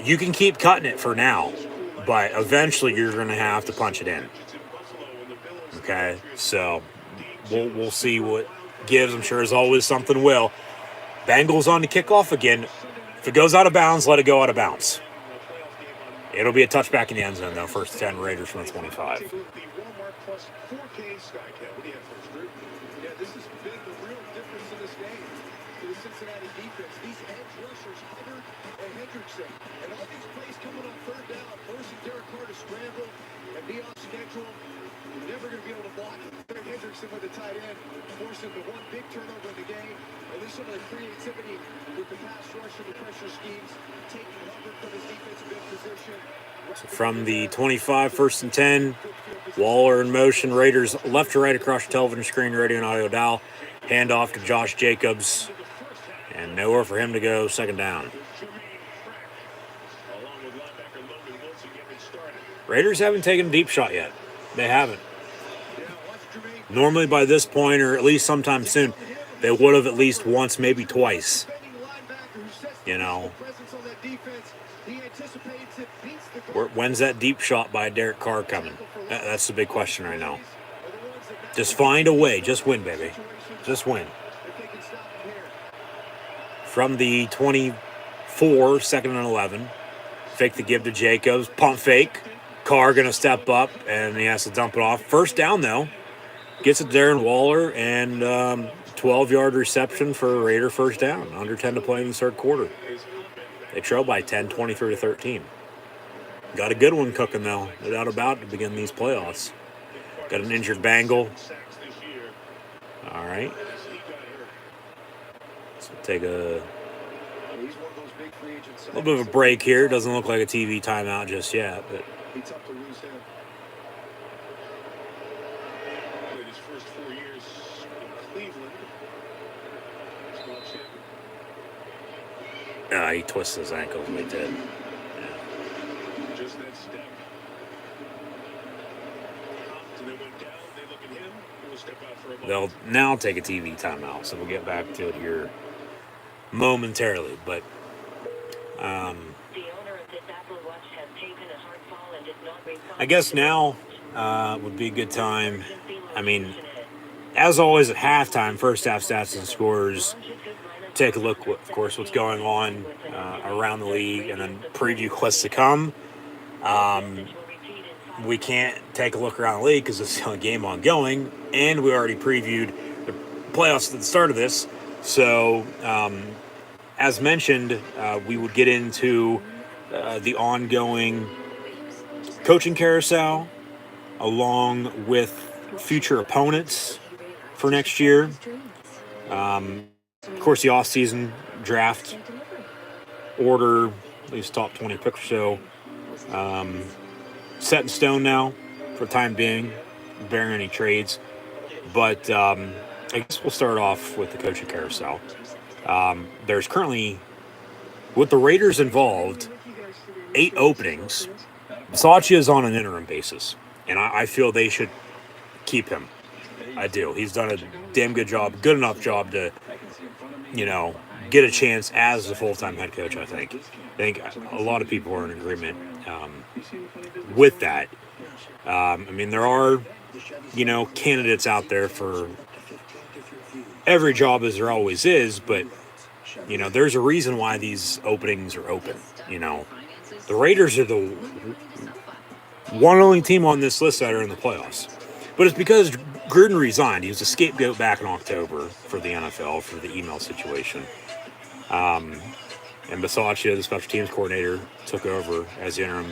you can keep cutting it for now. But eventually you're going to have to punch it in. Okay, so we'll see what gives. I'm sure there's always something will. Bengals on the kickoff again. If it goes out of bounds, let it go out of bounds. It'll be a touchback in the end zone, though. First 10 Raiders from the 25. The Walmart plus 4K Skycap. What do you have first, Drew? Yeah, this has been the real difference in this game for the Cincinnati defense. These edge rushers, Hubbard and Hendrickson, and all these plays coming on third down, forcing Derek Carr to scramble and be off schedule. You're never going to be able to block Derek Hendrickson with the tight end, forcing the one big turnover in the game. And then some of the creativity with the pass rush and the pressure schemes, taking Hubbard from his defensive end position. From the 25, first and 10, Waller in motion. Raiders left to right across the television screen, radio and audio dial. Handoff to Josh Jacobs. And nowhere for him to go, second down. Raiders haven't taken a deep shot yet. They haven't. Normally by this point, or at least sometime soon, they would have at least once, maybe twice. You know. When's that deep shot by Derek Carr coming? That's the big question right now. Just find a way. Just win, baby. Just win. From the 24, second and 11. Fake the give to Jacobs. Pump fake. Carr going to step up, and he has to dump it off. First down, though. Gets it to Darren Waller, and 12-yard reception for a Raider first down. Under 10 to play in the third quarter. They trail by 10, 23-13. Got a good one cooking, though. No doubt about it, to begin these playoffs. Got an injured Bengal. All right. So take a little bit of a break here. Doesn't look like a TV timeout just yet, but It's up to lose him. Played his first 4 years in Cleveland. he twisted his ankle. He did. Just that step. And then went down. They look at him. He will step out for a moment. They'll now take a TV timeout, so we'll get back to it here momentarily. But The owner of this Apple Watch has taken a hard fall and did not respond. I guess now would be a good time. I mean, as always at halftime, first half stats and scores. Take a look, of course, what's going on around the league, and then preview what's to come. We can't take a look around the league because it's the only game ongoing, and we already previewed the playoffs at the start of this. So, as mentioned, we would get into the ongoing coaching carousel, along with future opponents for next year. Of course, the off-season draft order, at least top 20 pick or so, set in stone now for the time being, barring any trades. But I guess we'll start off with the coaching carousel. There's currently, with the Raiders involved, 8 openings. Bisaccia is on an interim basis, and I feel they should keep him. I do. He's done a damn good job, good enough job to, get a chance as the full-time head coach, I think. I think a lot of people are in agreement with that. I mean, there are, candidates out there for every job, as there always is, but, there's a reason why these openings are open, The Raiders are the one only team on this list that are in the playoffs. But it's because Gruden resigned. He was a scapegoat back in October for the NFL for the email situation. And Bisaccia, the special teams coordinator, took over as the interim.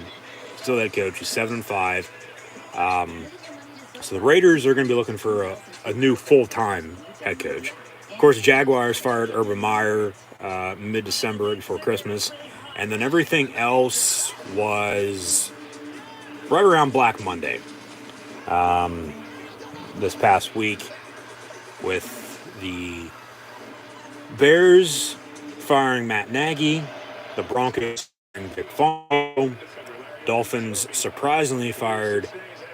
Still head coach. He's 7-5. So the Raiders are going to be looking for a new full-time head coach. Of course, the Jaguars fired Urban Meyer mid-December before Christmas. And then everything else was right around Black Monday. This past week, with the Bears firing Matt Nagy, the Broncos firing Vic Fangio, Dolphins surprisingly fired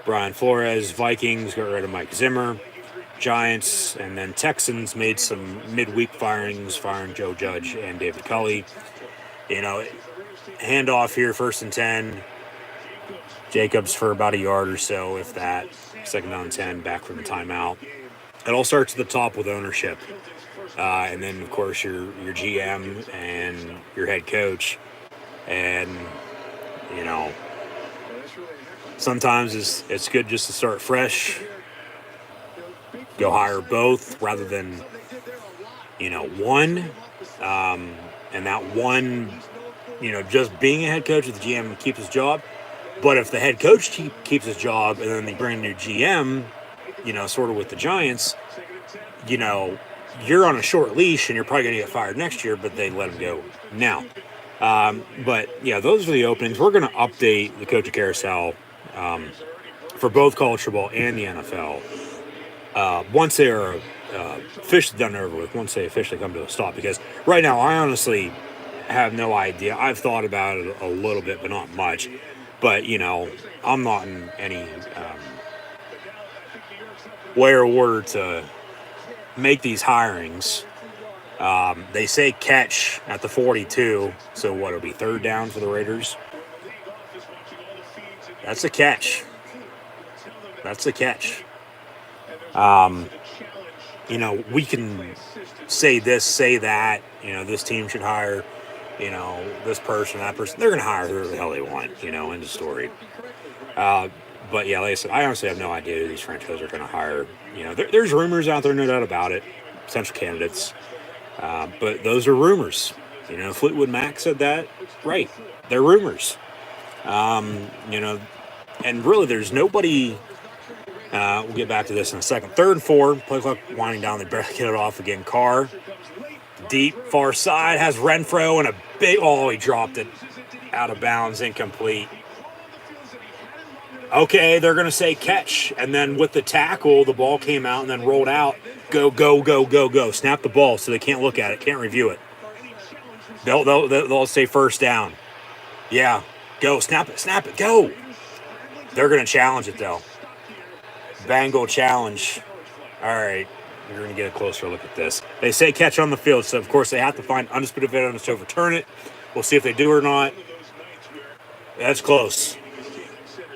Brian Flores, Vikings got rid of Mike Zimmer, Giants, and then Texans made some midweek firings, firing Joe Judge and David Culley. Handoff here, first and 10. Jacobs for about a yard or so, if that. second down and 10, back from the timeout. It all starts at the top with ownership. And then, of course, your GM and your head coach. And, you know, sometimes it's good just to start fresh, go hire both rather than, you know, one. And that one, you know, just being a head coach if the GM keeps his job. But if the head coach keeps his job and then they bring a new GM, you know, sort of with the Giants, you know, you're on a short leash and you're probably going to get fired next year, but they let him go now. But, yeah, those are the openings. We're going to update the coaching carousel for both college football and the NFL once they are officially done over with, once they officially come to a stop. Because right now, I honestly have no idea. I've thought about it a little bit, but not much. But, you know, I'm not in any way or order to make these hirings. They say catch at the 42, so what, it'll be third down for the Raiders? That's a catch. That's a catch. You know, we can say this, say that, you know, this team should hire, you know, this person, that person. They're going to hire whoever the hell they want, you know, end of story. But, yeah, like I said, I honestly have no idea who these franchises are going to hire. You know, there's rumors out there, no doubt about it, potential candidates. But those are rumors. You know, Fleetwood Mac said that. Right. They're rumors. You know, and really there's nobody. We'll get back to this in a second. 3rd and 4. Play clock winding down. They barely get it off again. Carr. Deep far side. Has Renfro and a big. Oh, he dropped it. Out of bounds. Incomplete. Okay, they're going to say catch. And then with the tackle, the ball came out and then rolled out. Go, go, go, go, go. Snap the ball so they can't look at it, can't review it. They'll say first down. Yeah, go, snap it, go. They're going to challenge it, though. Bengal challenge. All right, we're going to get a closer look at this. They say catch on the field, so, of course, they have to find undisputed evidence to overturn it. We'll see if they do or not. That's close.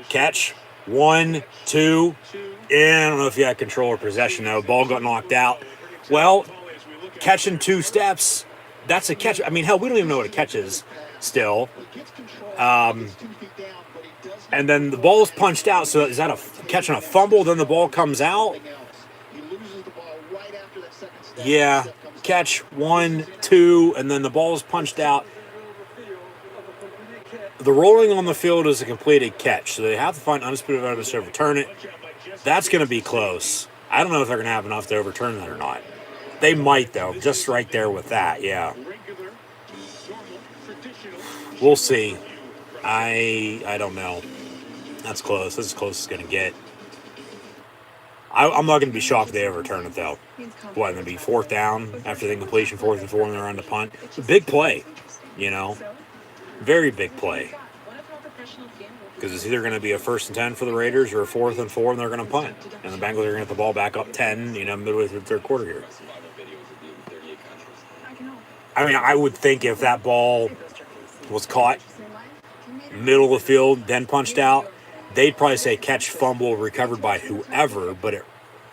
Catch. 1, 2. I don't know if you had control or possession, though. Ball got knocked out. Well, catching 2 steps, that's a catch. I mean, hell, we don't even know what a catch is still. And then the ball's punched out, so is that a catching a fumble? Then the ball comes out? Yeah, catch 1, 2, and then the ball's punched out. The rolling on the field is a completed catch, so they have to find undisputed evidence to overturn it. That's going to be close. I don't know if they're going to have enough to overturn that or not. They might, though, just right there with that, yeah. We'll see. I don't know. That's close. That's as close as it's going to get. I'm not going to be shocked if they overturn it, though. What, going to be 4th down after the incompletion, 4th and 4, and they're on the punt? It's a big play, you know. Very big play. Because it's either going to be a 1st and 10 for the Raiders or a 4th and 4, and they're going to punt. And the Bengals are going to get the ball back up 10, you know, midway through the 3rd quarter here. I mean, I would think if that ball was caught middle of the field, then punched out, they'd probably say catch, fumble, recovered by whoever, but it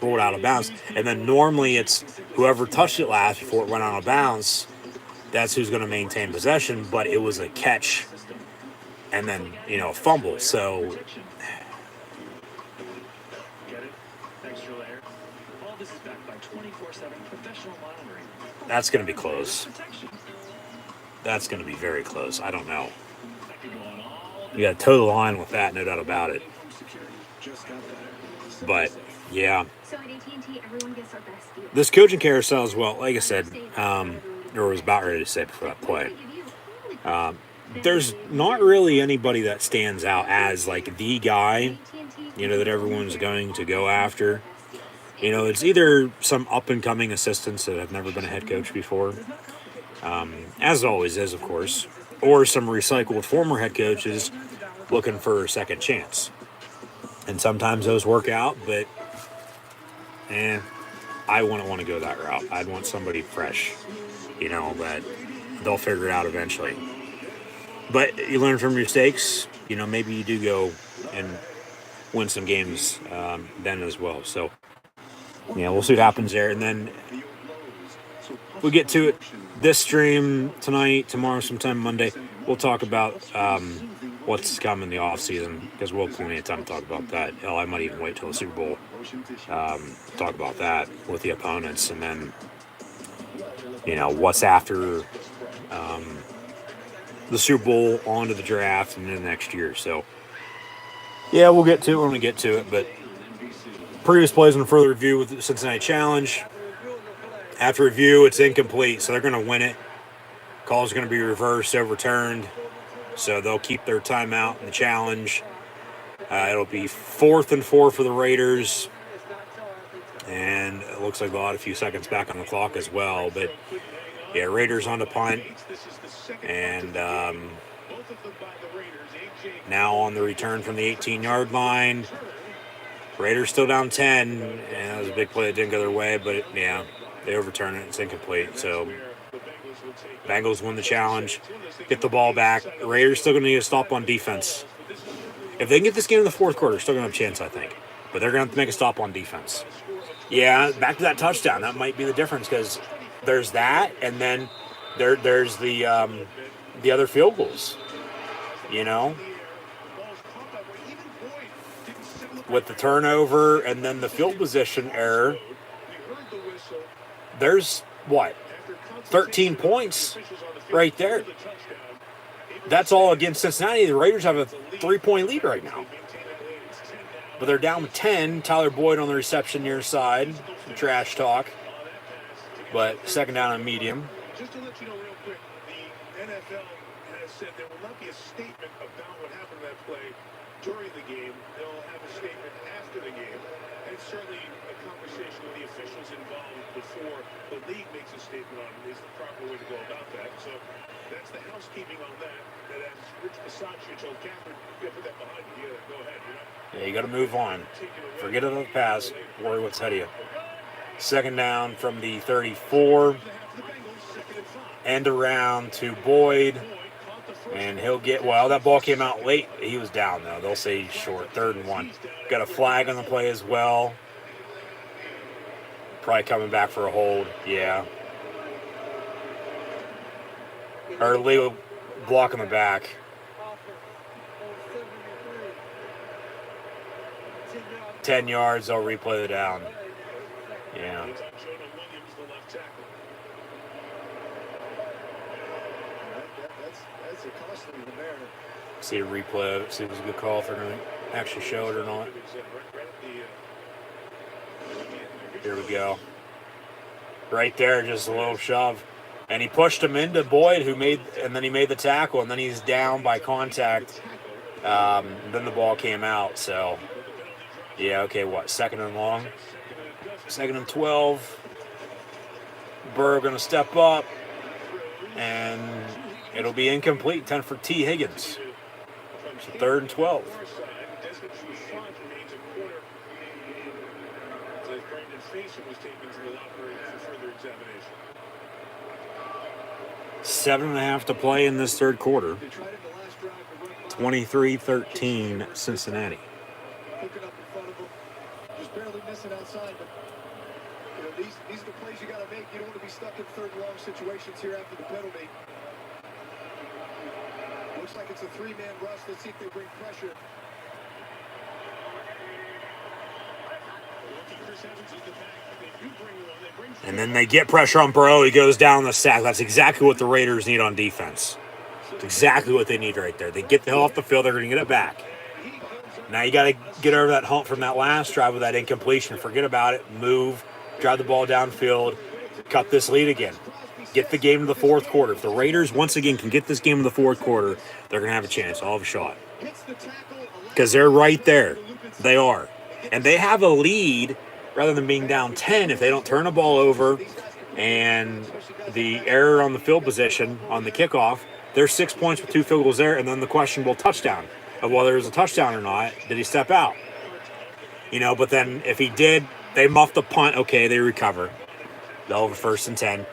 rolled out of bounds. And then normally it's whoever touched it last before it went out of bounds, that's who's going to maintain possession, but it was a catch and then, you know, a fumble. So that's going to be close. That's going to be very close. I don't know. You got to toe the line with that, no doubt about it. But, yeah. This coaching carousel as well, like I said, or was about ready to say before that play, there's not really anybody that stands out as, like, the guy, you know, that everyone's going to go after. You know, it's either some up-and-coming assistants that have never been a head coach before, as it always is, of course, or some recycled former head coaches looking for a second chance. And sometimes those work out, but I wouldn't want to go that route. I'd want somebody fresh, you know, that they'll figure it out eventually. But you learn from your mistakes. You know, maybe you do go and win some games then as well. So, yeah, we'll see what happens there. And then we get to it this stream tonight, tomorrow, sometime Monday. We'll talk about what's coming in the off season because we'll have plenty of time to talk about that. Hell, I might even wait till the Super Bowl talk about that with the opponents, and then what's after the Super Bowl, on to the draft, and then next year. So, yeah, we'll get to it when we get to it. But previous plays on further review with the Cincinnati Challenge. After review, it's incomplete, so they're going to win it. Call's going to be reversed, overturned, so they'll keep their timeout in the challenge. It'll be 4th and 4 for the Raiders, and it looks like they'll add a few seconds back on the clock as well. But, yeah, Raiders on the punt, and now on the return from the 18-yard line. Raiders still down 10, and that was a big play that didn't go their way, but, they overturn it. It's incomplete. So Bengals win the challenge, get the ball back. The Raiders still going to need a stop on defense. If they can get this game in the fourth quarter, still going to have a chance, I think. But they're going to have to make a stop on defense. Yeah, back to that touchdown. That might be the difference because there's that, and then there's the other field goals. With the turnover and then the field position error, there's 13 points right there. That's all against Cincinnati. The Raiders have a 3-point lead right now. But they're down 10. Tyler Boyd on the reception near side. Some trash talk. But second down on medium. Just to let you know real quick, the NFL has said there will not be a statement about what happened in that play during the game. They'll have a statement after the game. And certainly a conversation with the officials involved before the league makes a statement on it is the proper way to go about that. So that's the housekeeping on that. And as Rich Bisaccia told Catherine, you got to put that behind you. Go ahead. Yeah, you got to move on. Forget about the pass. Worry what's ahead of you. Second down from the 34. End around to Boyd. And he'll get, that ball came out late. He was down, though. They'll say he's short. 3rd and 1. Got a flag on the play as well. Probably coming back for a hold. Yeah. Or legal block in the back. 10 yards, they'll replay the down. Yeah. That's a costly one there. See a replay of it, see if it's a good call, if they're going to actually show it or not. Here we go. Right there, just a little shove. And he pushed him into Boyd, and then he made the tackle, and then he's down by contact. Then the ball came out, so... Yeah, okay, 2nd and long? 2nd and 12. Burrow going to step up, and it'll be incomplete. 10 for T. Higgins. So 3rd and 12. 7.5 to play in this third quarter. 23-13 Cincinnati. Hooking up in front of him, just barely missing outside. But these are the plays you got to make. You don't want to be stuck in 3rd and long situations here after the penalty. Looks like it's a 3-man rush. Let's see if they bring pressure. And then they get pressure on Burrow. He goes down the sack. That's exactly what the Raiders need on defense. It's exactly what they need right there. They get the hell off the field. They're going to get it back. Now you got to get over that hump from that last drive with that incompletion. Forget about it. Move. Drive the ball downfield. Cut this lead again. Get the game to the fourth quarter. If the Raiders, once again, can get this game in the fourth quarter, they're going to have a chance. I'll have a shot. Because they're right there. They are. And they have a lead rather than being down 10 if they don't turn the ball over and the error on the field position on the kickoff. There's 6 points with 2 field goals there, and then the questionable touchdown of whether it was a touchdown or not. Did he step out? But then if he did, they muffed the punt. Okay, they recover. They'll have a 1st and 10.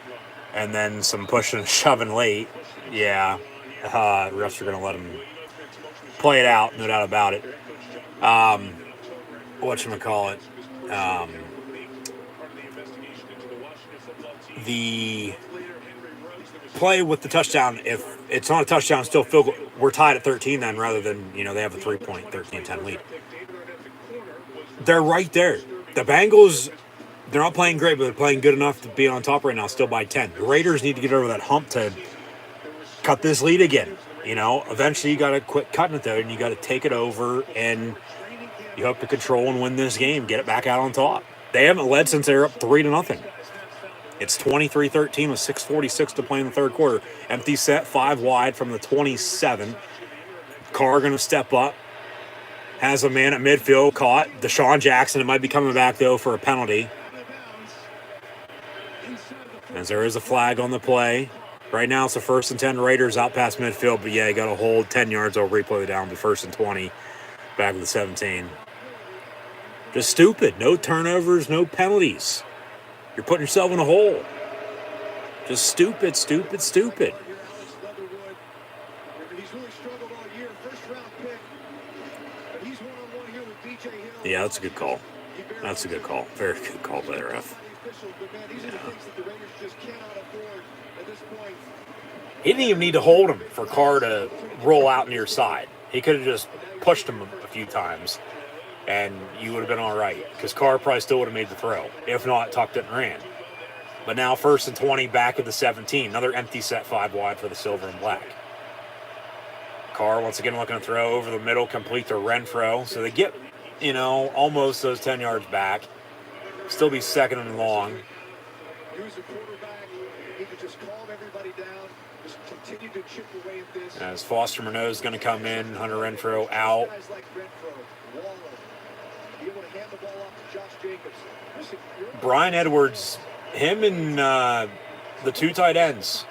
And then some pushing and shoving late. Yeah. Refs are going to let him play it out, no doubt about it. whatchamacallit, the play with the touchdown, if it's not a touchdown, still field goal, we're tied at 13 then, rather than, they have a 3-point 13-10 lead. They're right there. The Bengals, they're not playing great, but they're playing good enough to be on top right now, still by 10. The Raiders need to get over that hump to cut this lead again. Eventually you got to quit cutting it, though, and you got to take it over, and you hope to control and win this game, get it back out on top. They haven't led since they were up 3-0. It's 23-13 with 6:46 to play in the third quarter. Empty set, 5 wide from the 27. Carr going to step up. Has a man at midfield caught. Deshaun Jackson, it might be coming back, though, for a penalty. As there is a flag on the play. Right now it's a 1st and 10 Raiders out past midfield, but yeah, you got to hold 10 yards. I'll replay down to 1st and 20 back to the 17. Just stupid. No turnovers, no penalties. You're putting yourself in a hole. Just stupid. Yeah, that's a good call. That's a good call. Very good call by the ref. Yeah. He didn't even need to hold him for Carr to roll out near side. He could have just pushed him a few times, and you would have been all right, because Carr probably still would have made the throw. If not, tucked it and ran. But now 1st and 20 back at the 17. Another empty set, 5 wide for the silver and black. Carr once again looking to throw over the middle, complete to Renfro. So they get, almost those 10 yards back. Still be 2nd and long. As Foster Minot is going to come in, Hunter Renfro out. Brian Edwards, him and the 2 tight ends,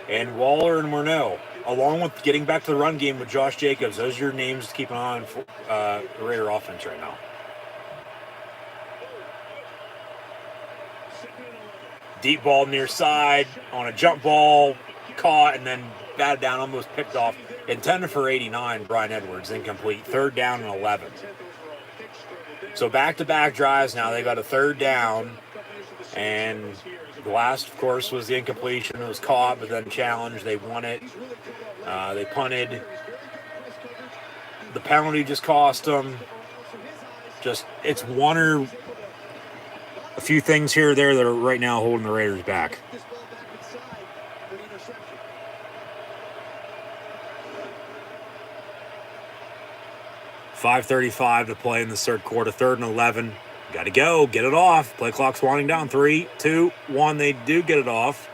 and Waller and Murnau, along with getting back to the run game with Josh Jacobs. Those are your names to keep an eye on for the Raider offense right now. Deep ball near side on a jump ball, caught and then batted down, almost picked off. Intended for 89, Brian Edwards, incomplete. 3rd down and 11. So back-to-back drives now. They got a 3rd down, and the last, of course, was the incompletion. It was caught, but then challenged. They won it. They punted. The penalty just cost them. It's one or a few things here or there that are right now holding the Raiders back. .5:35 to play in the third quarter. 3rd and 11. Got to go. Get it off. Play clock's winding down. 3, 2, 1. They do get it off.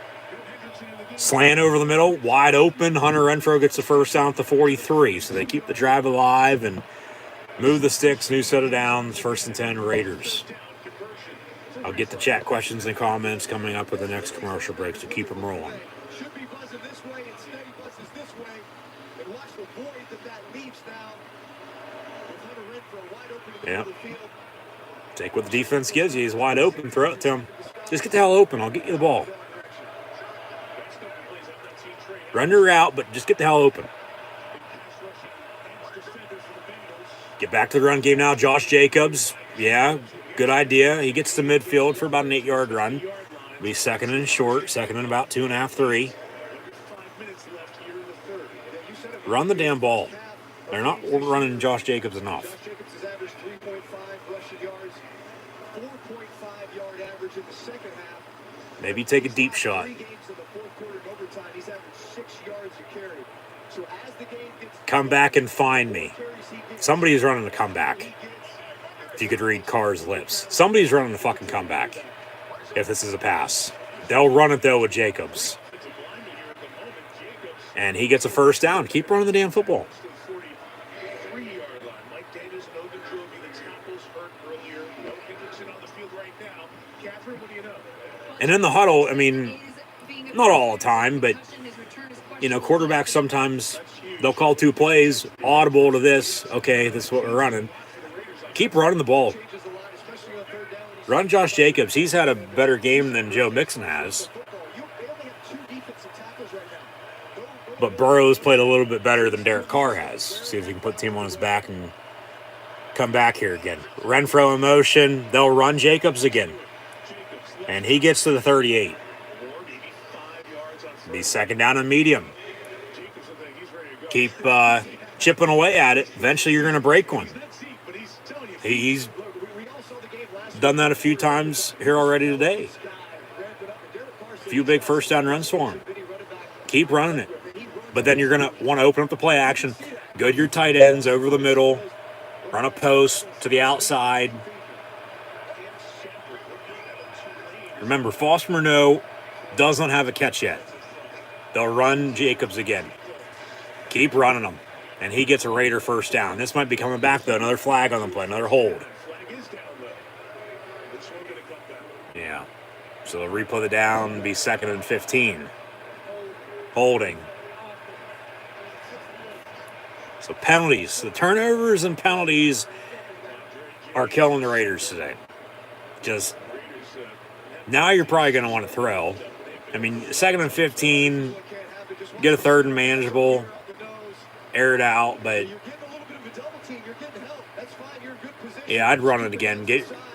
Slant over the middle. Wide open. Hunter Renfro gets the first down at the 43. So they keep the drive alive and move the sticks. New set of downs. 1st and 10 Raiders. I'll get the chat questions and comments coming up with the next commercial break, so keep them rolling. Should be buzzing this way, and steady buzzes this way. And watch the void that leaves now. With Hunter Renfro wide open in the middle of the field. Take what the defense gives you. He's wide open. Throw it to him. Just get the hell open. I'll get you the ball. Run your route, but just get the hell open. Get back to the run game now. Josh Jacobs. Yeah, good idea. He gets to midfield for about an 8-yard run. Be 2nd and short. 2nd and about 2.5, 3. Run the damn ball. They're not running Josh Jacobs enough. Josh Jacobs has averaged 3.5 rushing yards, 4.5 yard average in the second half. Maybe take a deep shot. 3 games in the fourth quarter and overtime, he's averaged 6 yards a carry. So as the game gets Come back and find me. Somebody's running a comeback. If you could read Carr's lips. Somebody's running a fucking comeback. If this is a pass. They'll run it, though, with Jacobs. And he gets a first down. Keep running the damn football. And in the huddle, I mean, not all the time, but, quarterbacks sometimes, they'll call 2 plays, audible to this. Okay, this is what we're running. Keep running the ball. Run Josh Jacobs. He's had a better game than Joe Mixon has. But Burrow's played a little bit better than Derek Carr has. See if he can put the team on his back and come back here again. Renfro in motion. They'll run Jacobs again. And he gets to the 38. Be second down and medium. Keep chipping away at it. Eventually you're going to break one. He's done that a few times here already today. A few big first down runs for him. Keep running it. But then you're going to want to open up the play action. Go to your tight ends over the middle. Run a post to the outside. Remember, Foster does not have a catch yet. They'll run Jacobs again. Keep running them. And he gets a Raider first down. This might be coming back, though. Another flag on the play. Another hold. Yeah. So they'll replay the down. Be second and 15. Holding. So penalties. The turnovers and penalties are killing the Raiders today. Just now you're probably going to want to throw. I mean, second and 15, get a third and manageable, air it out, but yeah, I'd run it again.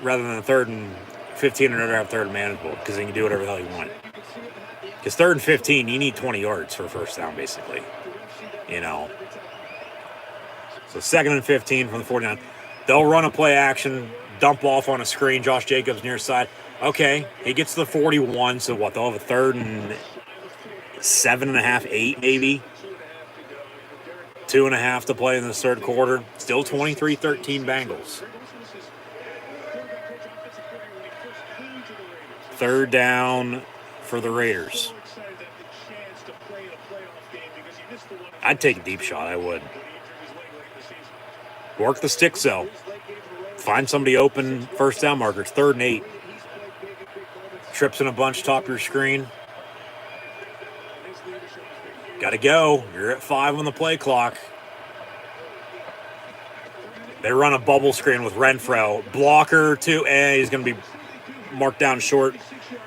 Rather than a third and 15, I'd rather have third and manageable because then you can do whatever the hell you want. Because third and 15, you need 20 yards for a first down, basically. You know. So second and 15 from the 49. They'll run a play action, dump off on a screen. Josh Jacobs near side. Okay, he gets to the 41. So what? They'll have a third and 7.5, 8 maybe. 2.5 to play in the third quarter. Still 23-13 Bengals. Third down for the Raiders. I'd take a deep shot. I would. Work the sticks, though. Find somebody open, first down markers, 3rd and 8. Trips in a bunch, top of your screen. Got to go. You're at 5 on the play clock. They run a bubble screen with Renfro. Blocker, 2, and he's going to be marked down short.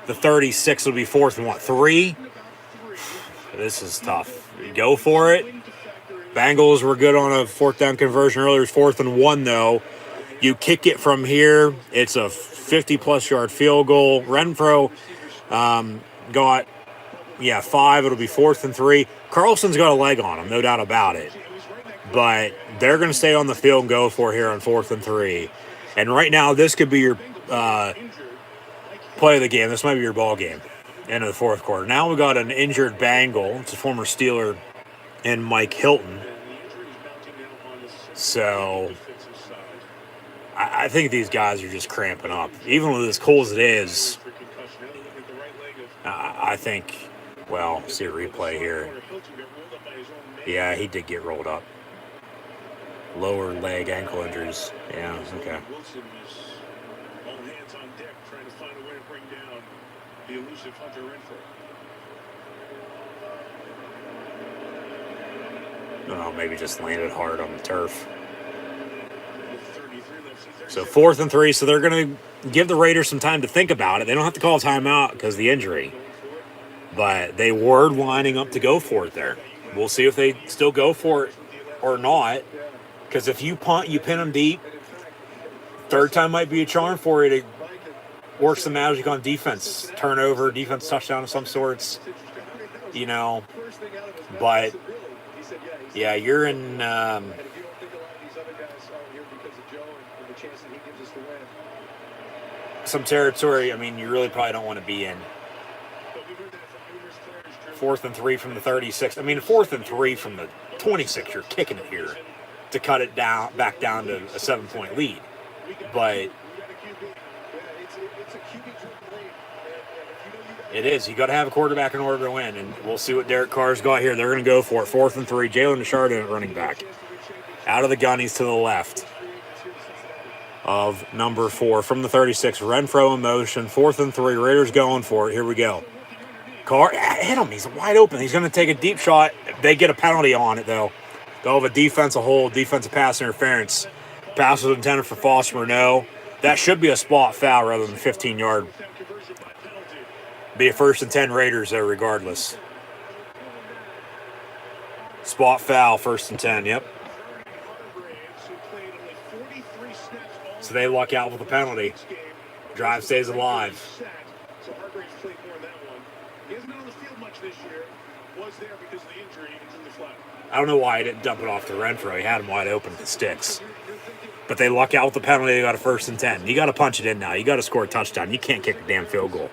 The 36 will be 4th and 3. This is tough. Go for it. Bengals were good on a 4th down conversion earlier. It's 4th and 1, though. You kick it from here. It's a 50-plus yard field goal. Renfro got, 5. It'll be 4th and 3. Carlson's got a leg on him, no doubt about it. But they're going to stay on the field and go for it here on 4th and 3. And right now, this could be your play of the game. This might be your ball game. End of the 4th quarter. Now we got an injured Bengal. It's a former Steeler and Mike Hilton. So I think these guys are just cramping up. Even with as cold as it is, I think, see a replay here. Yeah, he did get rolled up. Lower leg ankle injuries. Yeah, okay. I don't know, maybe just landed hard on the turf. So 4th and 3, so they're going to give the Raiders some time to think about it. They don't have to call a timeout because of the injury. But they were lining up to go for it there. We'll see if they still go for it or not. Because if you punt, you pin them deep. Third time might be a charm for you to work some magic on defense. Turnover, defense touchdown of some sorts. But yeah, you're in some territory, you really probably don't want to be in. 4th and 3 from the 36. 4th and 3 from the 26. You're kicking it here to cut it back down to a 7-point lead. But it is. You got to have a quarterback in order to win, and we'll see what Derek Carr's got here. They're going to go for it. 4th and 3. Jalen Richardson at running back. Out of the gun, he's to the left of number 4 from the 36. Renfro in motion. 4th and 3. Raiders going for it. Here we go. Carr hit him. He's wide open. He's going to take a deep shot. They get a penalty on it, though. They'll have a defensive hold, defensive pass interference. Pass was intended for Foster. No. That should be a spot foul rather than 15-yard. Be a 1st and 10 Raiders, though, regardless. Spot foul, 1st and 10, yep. So they luck out with a penalty. Drive stays alive. So Hargraves played more in that one. He hasn't been on the field much this year. Was there because of the injury and drew the flag. I don't know why he didn't dump it off to Renfro. He had him wide open at the sticks. But they luck out with the penalty. They got a 1st and 10. You got to punch it in now. You got to score a touchdown. You can't kick a damn field goal.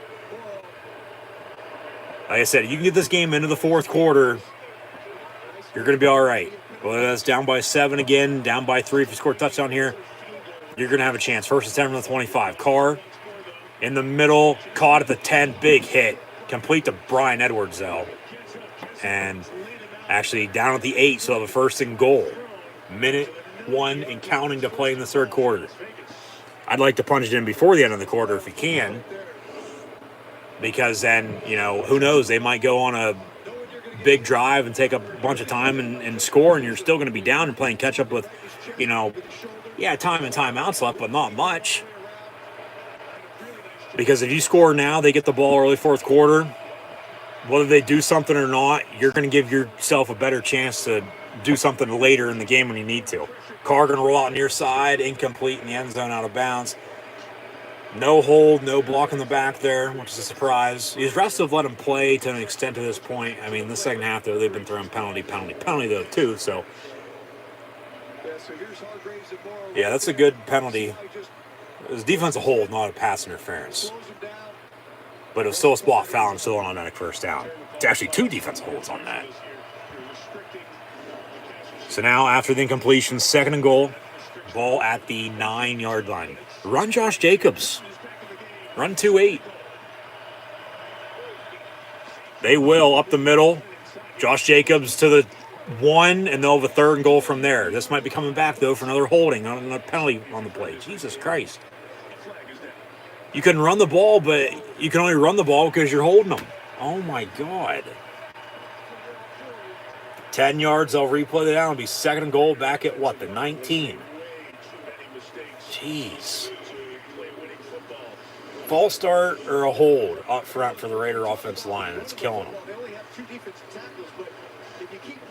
Like I said, you can get this game into the 4th quarter, you're going to be all right. Whether that's down by 7 again, down by 3 if you score a touchdown here, you're going to have a chance. 1st and 10 from the 25. Carr in the middle, caught at the 10, big hit. Complete to Brian Edwards, though. And actually down at the 8, so have a 1st and goal. Minute 1 and counting to play in the 3rd quarter. I'd like to punch it in before the end of the quarter if you can. Because then, who knows, they might go on a big drive and take a bunch of time and score, and you're still going to be down and playing catch up with, time and time outs left, but not much. Because if you score now, they get the ball early 4th quarter. Whether they do something or not, you're going to give yourself a better chance to do something later in the game when you need to. Carr going to roll out near side, incomplete in the end zone, out of bounds. No hold, no block in the back there, which is a surprise. These refs have let him play to an extent to this point. I mean, the second half, though, they've been throwing penalty, though, too. So, yeah, that's a good penalty. It was defensive hold, not a pass interference. But it was still a spot foul and still an automatic 1st down. It's actually 2 defensive holds on that. So now, after the incompletion, 2nd and goal. Ball at the 9-yard line. Run Josh Jacobs. Run 2-8. They will up the middle. Josh Jacobs to the 1, and they'll have a 3rd and goal from there. This might be coming back, though, for another holding, another penalty on the play. Jesus Christ. You can run the ball, but you can only run the ball because you're holding them. Oh, my God. 10 yards, they'll replay it down. It'll be 2nd and goal back at, the 19. Jeez. False start or a hold up front for the Raider offensive line. It's killing them.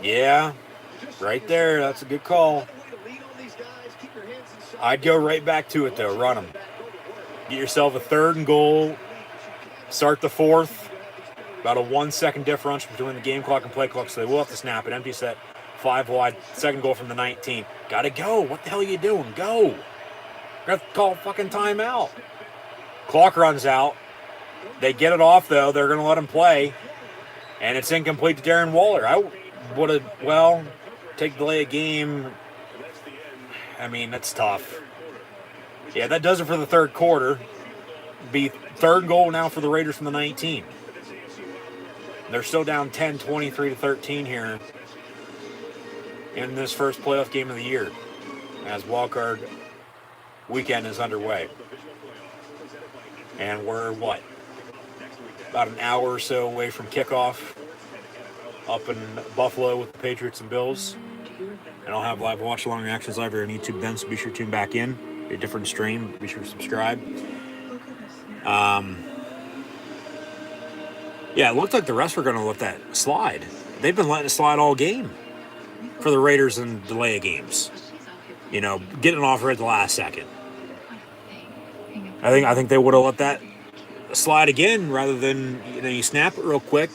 Yeah, right there. That's a good call. I'd go right back to it, though. Run them. Get yourself a 3rd and goal. Start the 4th. About a 1-second differential between the game clock and play clock, so they will have to snap it. Empty set, 5 wide, 2nd goal from the 19. Gotta go. What the hell are you doing? Go. Got to call fucking timeout. Clock runs out. They get it off, though. They're going to let him play. And it's incomplete to Darren Waller. I would have, take delay a game. I mean, that's tough. Yeah, that does it for the 3rd quarter. Be 3rd goal now for the Raiders from the 19. They're still down 10, 23-13 here in this first playoff game of the year as wildcard weekend is underway. And we're, about an hour or so away from kickoff up in Buffalo with the Patriots and Bills. And I'll have live watch-along reactions live here on YouTube then, so be sure to tune back in. A different stream. Be sure to subscribe. Yeah, it looked like the refs were going to let that slide. They've been letting it slide all game for the Raiders in delay of games. Getting it off right at the last second. I think they would have let that slide again rather than you snap it real quick,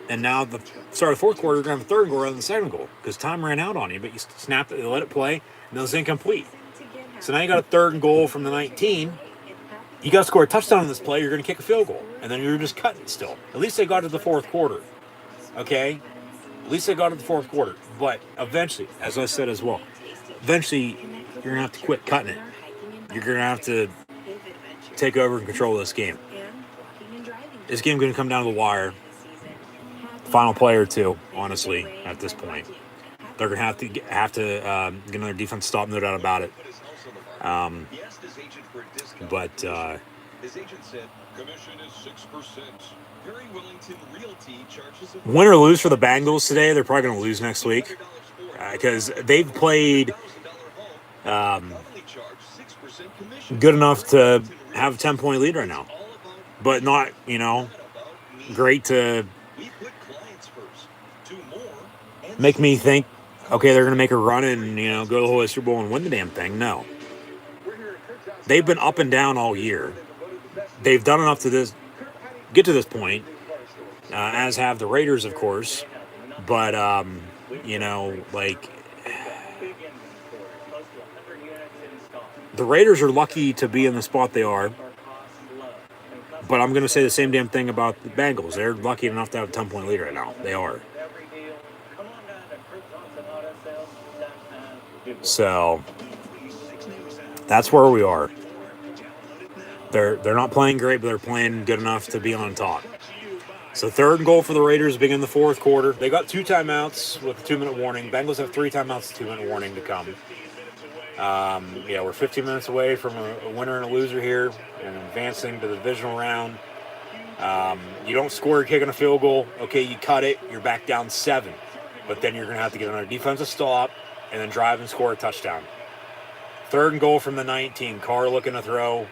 and now the start of the 4th quarter you're going to have a 3rd goal rather than the 2nd goal because time ran out on you. But you snapped it, you let it play, and it was incomplete. So now you got a 3rd and goal from the 19. You got to score a touchdown on this play, you're going to kick a field goal. And then you're just cutting it still. At least they got to the 4th quarter. Okay? At least they got to the 4th quarter. But eventually, as I said as well, eventually you're going to have to quit cutting it. You're going to have to take over and control this game. This game's going to come down to the wire. Final play or two, honestly, at this point. They're going to have to get another defense stop, no doubt about it. But win or lose for the Bengals today, they're probably going to lose next week because they've played good enough to have a 10-point lead right now, but not great to make me think, okay, they're going to make a run and go to the whole Super Bowl and win the damn thing. No. they've been up and down all year. They've done enough to get to this point, as have the Raiders, of course. But, the Raiders are lucky to be in the spot they are. But I'm going to say the same damn thing about the Bengals. They're lucky enough to have a 10-point lead right now. They are. So that's where we are. They're not playing great, but they're playing good enough to be on top. So 3rd and goal for the Raiders begin the 4th quarter. They got 2 timeouts with a 2-minute warning. Bengals have 3 timeouts, 2-minute warning to come. We're 15 minutes away from a winner and a loser here and advancing to the divisional round. You don't score, kicking a field goal. Okay, you cut it. You're back down 7. But then you're going to have to get another defensive stop and then drive and score a touchdown. 3rd and goal from the 19. Carr looking to throw.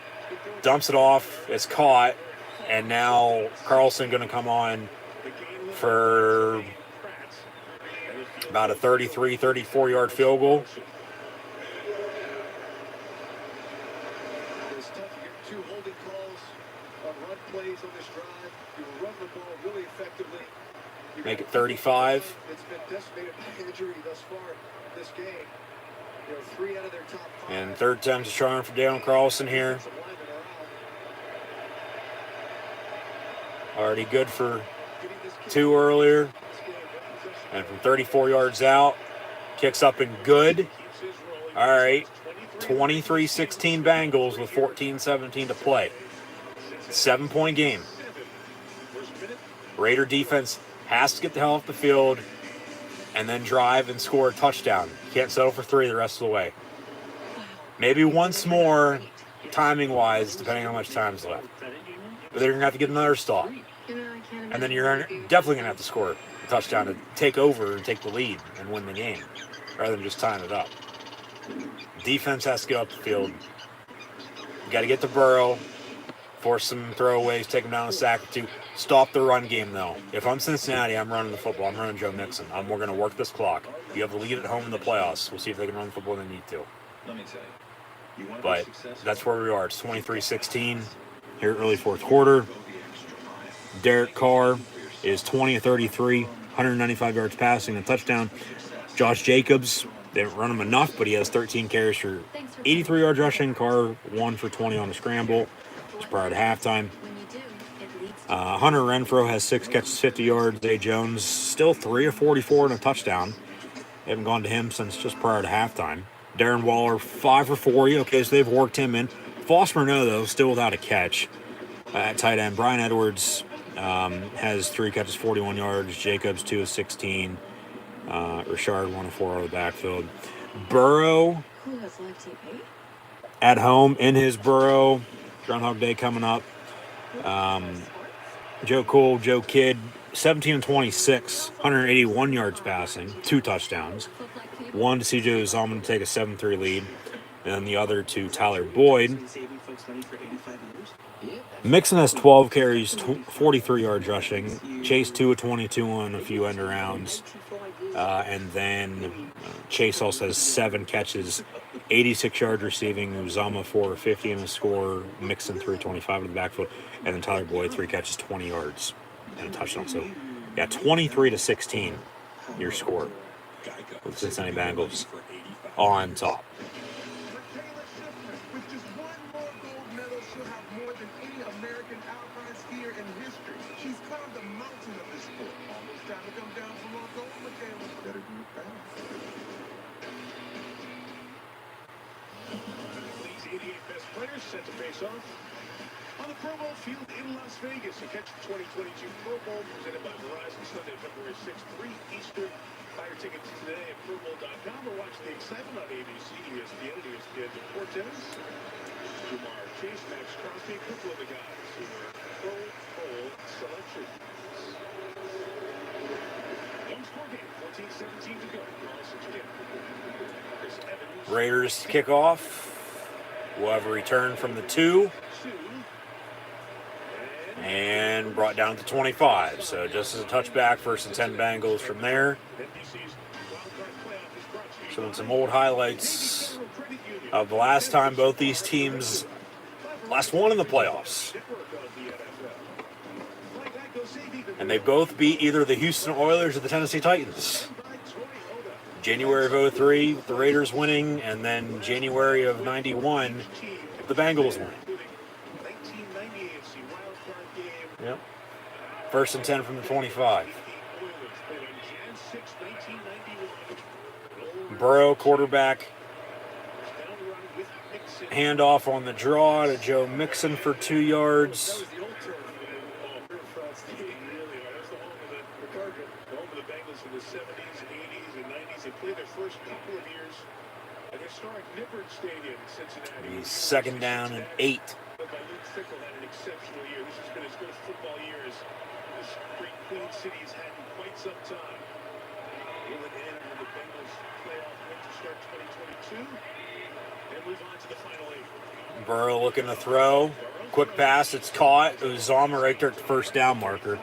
Dumps it off. It's caught. And now Carlson going to come on for about a 33, 34-yard field goal. It's tough to get 2 holding calls on run plays on this drive. You run the ball really effectively. Make it 35. It's been decimated by injury thus far in this game. 3 out of their top 5. And 3rd time to try for Dalen Carlson here. Already good for 2 earlier. And from 34 yards out, kicks up and good. All right, 23-16 Bengals with 14-17 to play. 7-point game. Raider defense has to get the hell off the field and then drive and score a touchdown. Can't settle for 3 the rest of the way. Maybe once more, timing-wise, depending on how much time's left. But they're going to have to get another stop. And then you're definitely going to have to score a touchdown to take over and take the lead and win the game, rather than just tying it up. Defense has to get up the field. You got to get to Burrow, force some throwaways, take him down a sack or 2. Stop the run game, though. If I'm Cincinnati, I'm running the football. I'm running Joe Mixon. We're going to work this clock. You have the lead at home in the playoffs. We'll see if they can run the football when they need to. But that's where we are. It's 23-16 here early 4th quarter. Derek Carr is 20 of 33, 195 yards passing, a touchdown. Josh Jacobs, they didn't run him enough, but he has 13 carries for 83 yards rushing. Carr 1 for 20 on a scramble, just prior to halftime. Hunter Renfrow has 6 catches, 50 yards. Zay Jones still 3 of 44 and a touchdown. They haven't gone to him since just prior to halftime. Darren Waller 5 for 40. Okay, so they've worked him in. Foss Murneau, though, still without a catch at tight end. Brian Edwards has 3 catches, 41 yards. Jacobs 2 of 16. Richard 1 of 4 out of the backfield. Burrow at home in his Burrow. Groundhog Day coming up. Joe Cole, Joe Kidd, 17 and 26, 181 yards passing, 2 touchdowns. 1 to CJ Uzomah to take a 7-3 lead, and then the other to Tyler Boyd. Mixon has 12 carries, 43 yards rushing. Chase 2 of 22 on a few end arounds. And then Chase also has 7 catches, 86 yards receiving. Uzomah 4 of 50 in the score. Mixon 3 of 25 in the backfield. And then Tyler Boyd 3 catches, 20 yards and a touchdown. So, 23-16 your score with the Cincinnati Bengals on top. Set to face off on the Pro Bowl field in Las Vegas. You catch the 2022 Pro Bowl presented by Verizon Sunday, February 6th, 3 Eastern. Buy your tickets today at ProBowl.com or watch the excitement on ABC, ESPN, and ESPN Deportes. Jamar Chase, Max Crosby, a couple of the guys who were Pro Bowl selections. One score game, 14-17 to go. Raiders kick off. We'll have a return from the 2 and brought down to 25. So just as a touchback, 1st and 10 Bengals from there. Showing some old highlights of the last time both these teams last won in the playoffs. And they both beat either the Houston Oilers or the Tennessee Titans. January of 03, the Raiders winning, and then January of 91, the Bengals winning. Yep. 1st and 10 from the 25. Burrow, quarterback. Handoff on the draw to Joe Mixon for 2 yards. He's 2nd down and 8. Burrow looking to throw. Quick pass, it's caught. Uzama right there at the 1st down marker.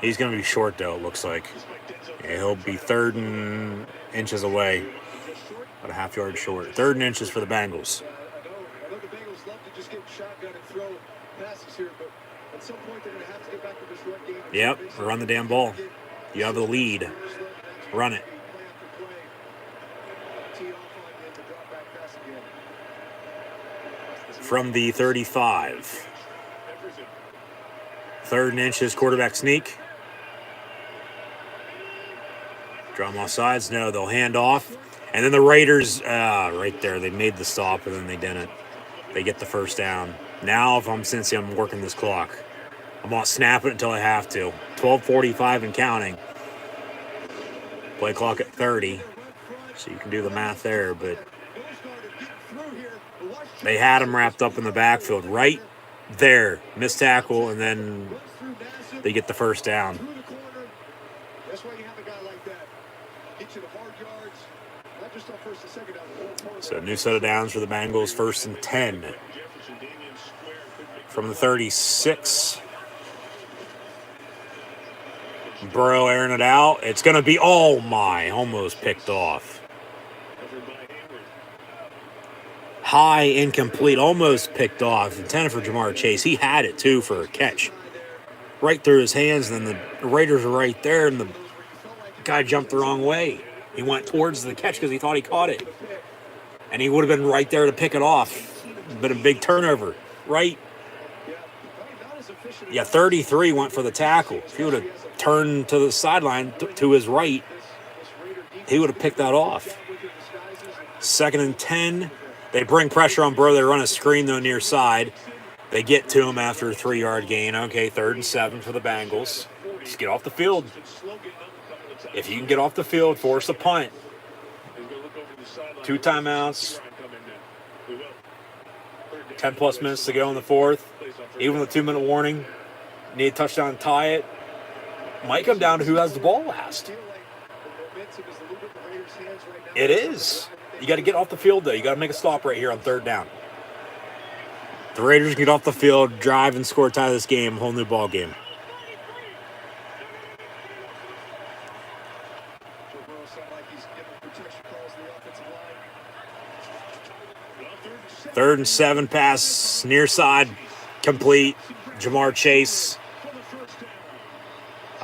He's going to be short, though, it looks like. Yeah, he'll be 3rd and inches away. About a half yard short. 3rd and inches for the Bengals. I know the Bengals love to just get shotgun and throw passes here, but at some point they're going to have to get back to this run game. Yep, run the damn ball. You have the lead. Run it. From the 35. 3rd and inches, quarterback sneak. Draw them off sides. No, they'll hand off. And then the Raiders, right there, they made the stop, and then they didn't. They get the 1st down. Now, if I'm Cincy, I'm working this clock. I'm not snapping it until I have to. 12:45 and counting. Play clock at 30. So you can do the math there, but they had him wrapped up in the backfield right there. Missed tackle, and then they get the 1st down. That's why you have a guy like that. Get you the hard yards, not just on 1st and 2nd down. So new set of downs for the Bengals, 1st and 10. From the 36. Burrow airing it out. It's going to be, oh my, almost picked off. High, incomplete, almost picked off. Intended for Jamar Chase. He had it, too, for a catch. Right through his hands, and then the Raiders were right there, and the guy jumped the wrong way. He went towards the catch because he thought he caught it. And he would have been right there to pick it off. Been a big turnover. Right? Yeah, 33 went for the tackle. If he would have turned to the sideline to his right, he would have picked that off. 2nd and 10. They bring pressure on Burrow. They run a screen, though, near side. They get to him after a 3-yard gain. Okay, 3rd and 7 for the Bengals. Just get off the field. If you can get off the field, force a punt. 2 timeouts. 10-plus minutes to go in the 4th. Even with a 2-minute warning. Need a touchdown to tie it. Might come down to who has the ball last. It is. You got to get off the field, though. You got to make a stop right here on 3rd down. The Raiders get off the field, drive, and score, tie this game. Whole new ball game. Third and 7 pass, near side, complete. Jamar Chase.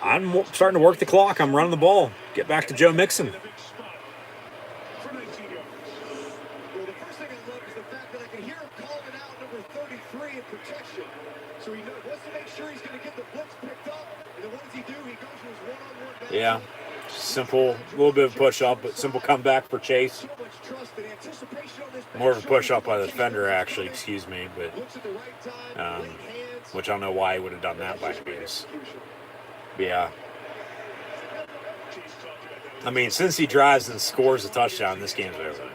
I'm starting to work the clock. I'm running the ball. Get back to Joe Mixon. Yeah, simple, a little bit of push-up, but simple comeback for Chase. More of a push-up by the defender, actually, excuse me, but which I don't know why he would have done that by means. Yeah. I mean, since he drives and scores a touchdown, this game's over.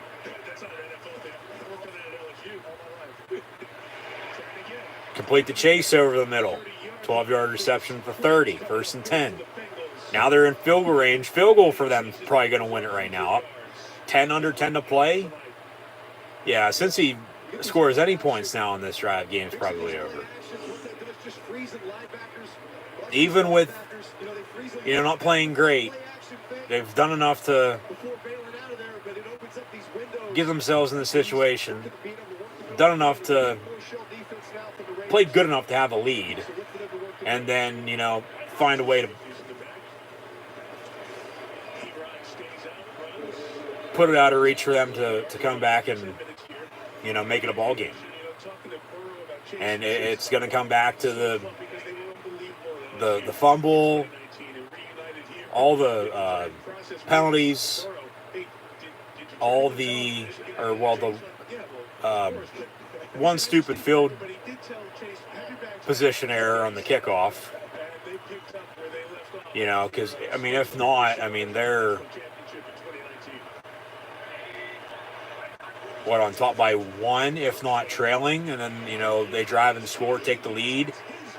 Complete the chase over the middle. 12-yard reception for 30, 1st and 10. Now they're in field goal range. Field goal for them probably going to win it right now. 10 under 10 to play. Yeah, since he scores any points now in this drive, game's probably over. Even with, not playing great, they've done enough to get themselves in the situation, done enough to played good enough to have a lead, and then find a way to put it out of reach for them to come back and make it a ball game. And it's going to come back to the fumble, all the penalties, all the one stupid field position error on the kickoff. Because if not, they're on top by one, if not trailing, and then they drive and score, take the lead.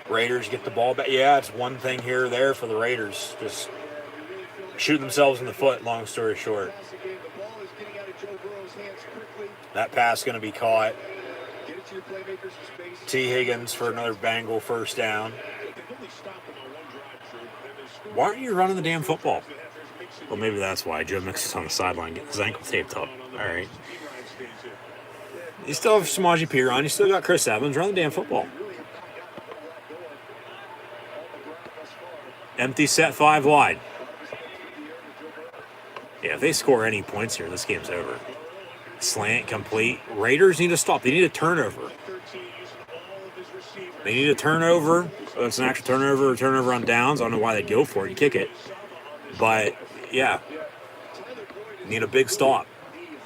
Raiders get the ball back. Yeah, it's one thing here or there for the Raiders. Just shoot themselves in the foot, long story short. That pass going to be caught. T. Higgins for another Bengal first down. Why aren't you running the damn football? Well, maybe that's why. Joe Mix is on the sideline getting his ankle taped up. All right. You still have Samaje Perine. You still got Chris Evans. Run the damn football. Empty set 5 wide. Yeah, if they score any points here, this game's over. Slant complete. Raiders need to stop. They need a turnover. They need a turnover. It's an actual turnover or turnover on downs. I don't know why they'd go for it. You kick it. But, yeah. Need a big stop.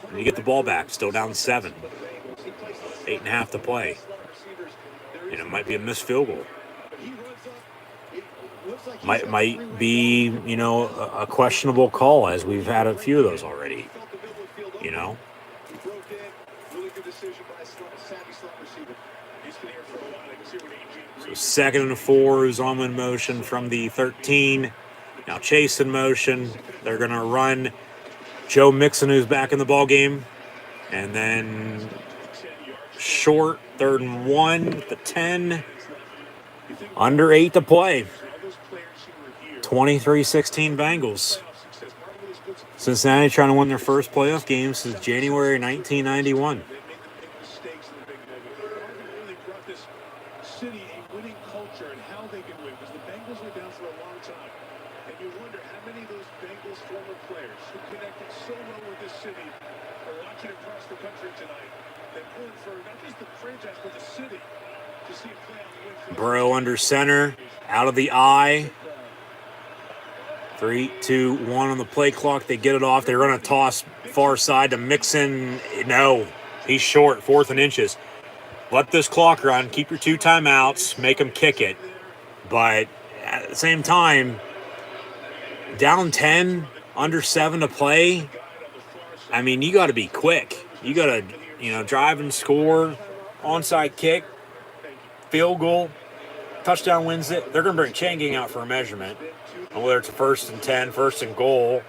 And you get the ball back. Still down 7. 8.5 to play. And it might be a missed field goal. Might be, a questionable call, as we've had a few of those already. So 2nd and 4 is on in motion from the 13. Now Chase in motion. They're going to run Joe Mixon, who's back in the ball game. And then short, 3rd and 1 at the 10. Under 8 to play. 23-16 Bengals. Cincinnati trying to win their first playoff game since January 1991. Burrow under center, out of the eye. 3, 2, 1 on the play clock. They get it off. They run a toss far side to Mixon. No, he's short, 4th and inches. Let this clock run. Keep your 2 timeouts. Make them kick it. But at the same time, down 10, under 7 to play. You got to be quick. You got to, drive and score, onside kick, field goal, touchdown wins it. They're going to bring Changing out for a measurement. And whether it's a 1st and 10, 1st and goal,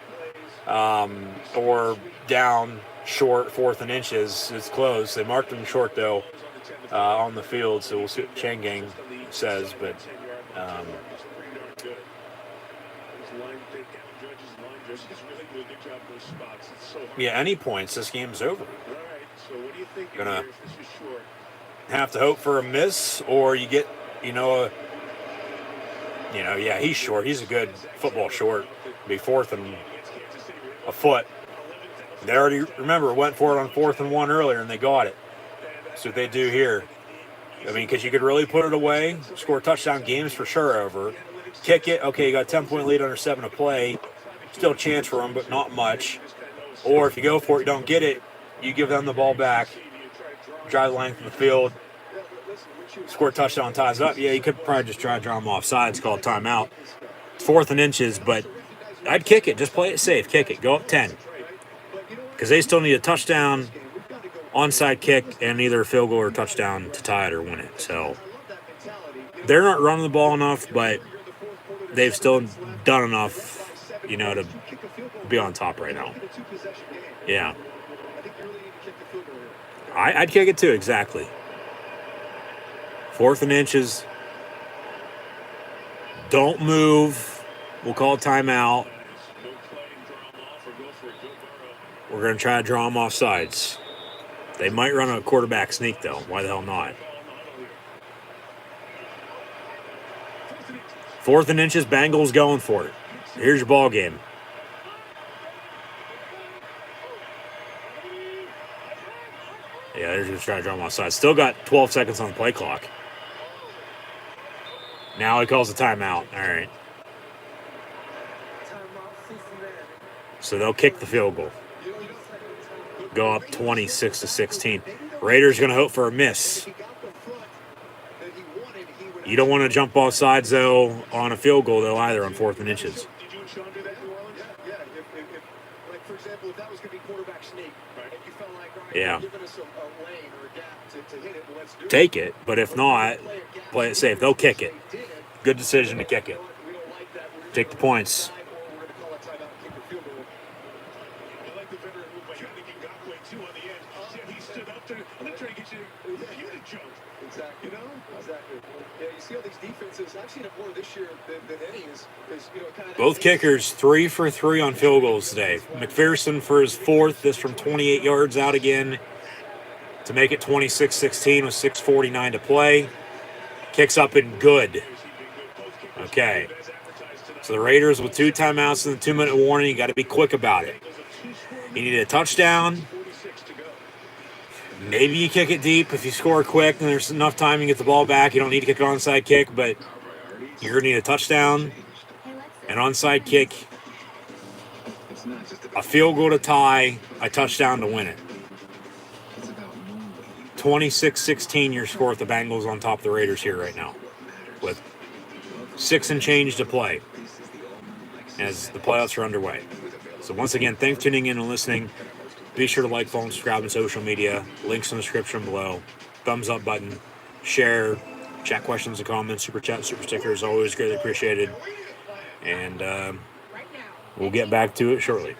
or down short, 4th and inches, it's close. They marked him short, though, on the field, so we'll see what Changing says. But yeah, any points, this game's over. Gonna have to hope for a miss, or you get, yeah, he's short. He's a good football short. Be 4th and a foot. They already, remember, went for it on 4th and 1 earlier, and they got it. That's what they do here. Because you could really put it away, score touchdown games for sure over. Kick it, okay, you got a 10-point lead under 7 to play. Still a chance for them, but not much. Or if you go for it, you don't get it, you give them the ball back, drive the length of the field, score a touchdown, ties up. Yeah, you could probably just try to draw them off sides, call a timeout. It's 4th and inches, but I'd kick it. Just play it safe. Kick it. Go up 10. Because they still need a touchdown, onside kick, and either a field goal or a touchdown to tie it or win it. So they're not running the ball enough, but they've still done enough, to be on top right now. Yeah. I'd kick it too, exactly. 4th and inches. Don't move. We'll call a timeout. We're going to try to draw them off sides. They might run a quarterback sneak, though. Why the hell not? 4th and inches, Bengals going for it. Here's your ball game. Yeah, they're just trying to draw them off sides. Still got 12 seconds on the play clock. Now he calls a timeout. All right. So they'll kick the field goal. Go up 26-16. Raiders going to hope for a miss. You don't want to jump off sides, though, on a field goal, though, either on 4th and inches. Did you and Sean do that in New Orleans? Yeah. If, like, for example, if that was going to be quarterback sneak, right, and you felt like, all right, yeah, you're giving us a lane or a gap to hit it, well, let's do it. Take it, but if not, play it safe. They'll kick it. Good decision to kick it. Take the points. Exactly. Yeah, you see all these defenses. I've seen it more this year than any. Kind of both kickers 3 for 3 on field goals today. McPherson for his 4th. This from 28 yards out again to make it 26-16 with 6:49 to play. Kicks up and good. Okay. So the Raiders with 2 timeouts and a 2-minute warning. You got to be quick about it. You need a touchdown. Maybe you kick it deep if you score quick and there's enough time you get the ball back. You don't need to kick an onside kick, but you're going to need a touchdown, an onside kick, a field goal to tie, a touchdown to win it. 26-16 your score with the Bengals on top of the Raiders here right now with 6 and change to play as the playoffs are underway. So once again, thanks for tuning in and listening. Be sure to like, follow, and subscribe on social media. Links in the description below. Thumbs up button. Share. Chat questions and comments. Super chat, super stickers. Always greatly appreciated. And we'll get back to it shortly.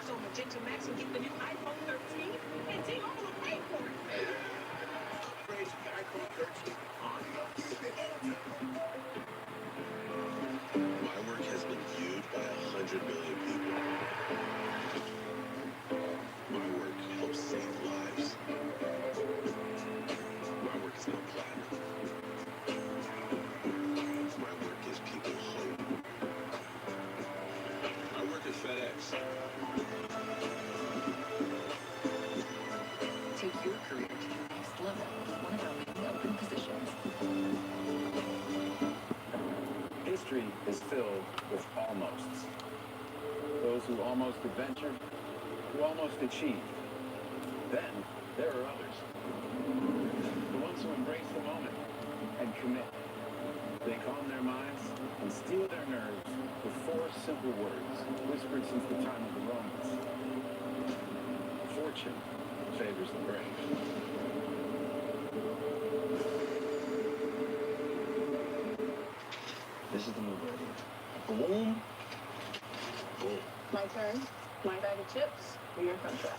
My work has been viewed by 100 million people. My work helps save lives. My work is not platinum. My work gives people hope. I work at FedEx. Take your career to the next level with one of our many open positions. History is filled with almosts. Those who almost adventured, who almost achieved. Then there are others. The ones who embrace the moment and commit. They calm their minds and steel their nerves with 4 simple words, whispered since the time of the Romans. Fortune favors the brave. This is the move right here. Boom. Boom. My turn. My bag of chips or your contract?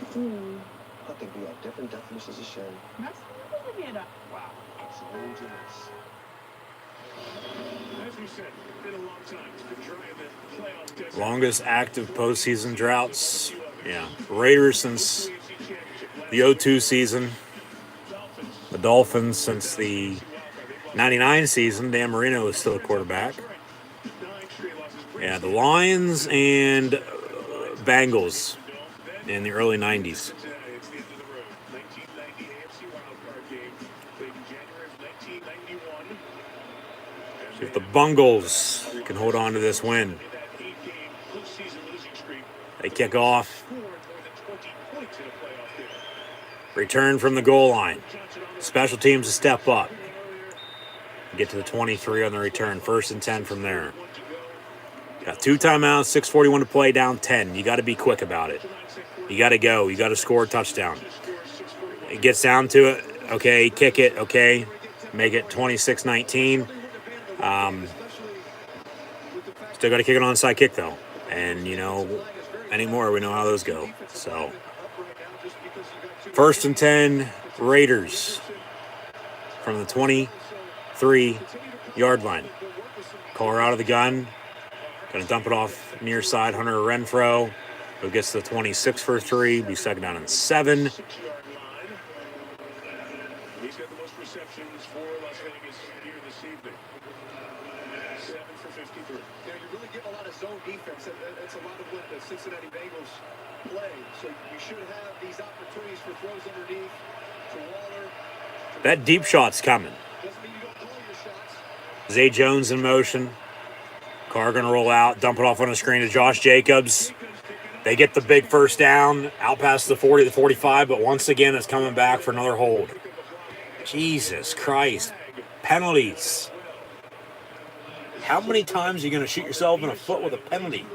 I think we have different definitions of sharing. That's not me up. Wow. It's dangerous. As we said, been a long time. Been dry in the playoff desert. Longest active postseason droughts. Yeah. Raiders since the 02 season. The Dolphins since the 99 season. Dan Marino was still a quarterback. Yeah, the Lions and Bengals in the early 90s. See if the Bengals can hold on to this win. They kick off. Return from the goal line. Special teams to step up. Get to the 23 on the return. 1st and 10 from there. Got 2 timeouts, 6:41 to play, down 10. You got to be quick about it. You got to go. You got to score a touchdown. It gets down to it. Okay, kick it. Okay, make it 26-19. Still got to kick an onside kick, though. And, anymore, we know how those go. So, 1st and 10, Raiders from the 23-yard line. Call her out of the gun. Going to dump it off near side. Hunter Renfro who gets the 26 for 3, be second down and 7. 6-yard line. He's got the most receptions for Las Vegas here this evening. 7 for 53. You really get a lot of zone defense. That's a lot of what the Cincinnati Bengals play. So you should have these opportunities for throws underneath to Waller. That deep shot's coming. Doesn't mean you don't call your shots. Zay Jones in motion. Carr going to roll out, dump it off on the screen to Josh Jacobs. They get the big first down, out past the 40 to 45, but once again it's coming back for another hold. Jesus Christ. Penalties. How many times are you going to shoot yourself in the foot with a penalty?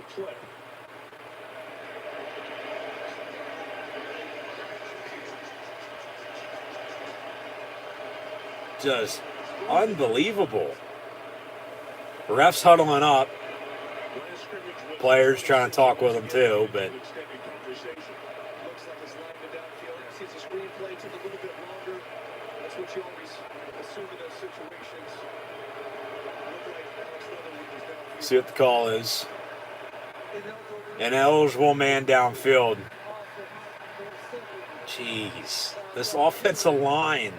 Just unbelievable. Refs huddling up. Players trying to talk with them too, but Looks like it's lined it downfield. See, it's a screenplay, took a little bit longer. That's what you always assume in those situations. Looked like Alex Leatherwood was downfield. see what the call is. An eligible man downfield. Jeez. This offensive line.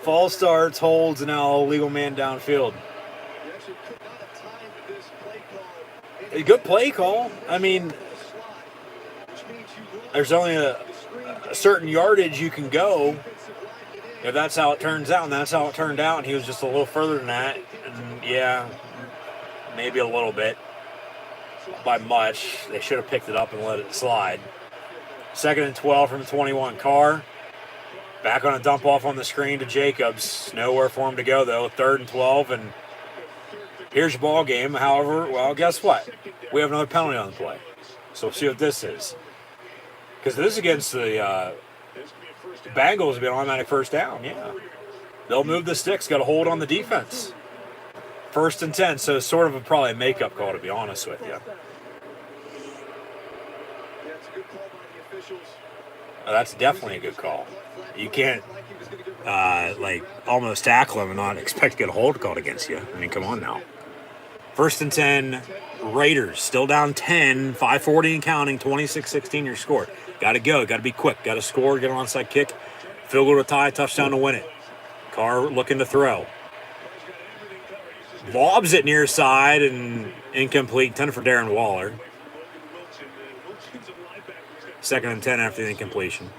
False starts, holds, and now illegal man downfield. You actually could not have timed this play call. A good play call. I mean, there's only a certain yardage you can go. If that's how it turns out, and that's how it turned out, and he was just a little further than that. And yeah, maybe a little bit. By much. They should have picked it up and let it slide. 2nd and 12 from 21. Carr back on a dump off on the screen to Jacobs. Nowhere for him to go, though. 3rd and 12, and here's your ball game. However, well, guess what? We have another penalty on the play. So we'll see what this is. Because this is against the Bengals will be an automatic first down, yeah. They'll move the sticks, got a hold on the defense. 1st and 10, so it's sort of probably a makeup call, to be honest with you. Yeah, it's a good call by the officials. That's definitely a good call. You can't, almost tackle him and not expect to get a hold called against you. I mean, come on now. 1st and 10, Raiders still down 10, 5:40 and counting, 26-16 your score. Got to go, got to be quick, got to score, get an onside kick, field goal to tie, touchdown to win it. Carr looking to throw. Lobs it near side and incomplete, intended for Darren Waller. 2nd and 10 after the incompletion.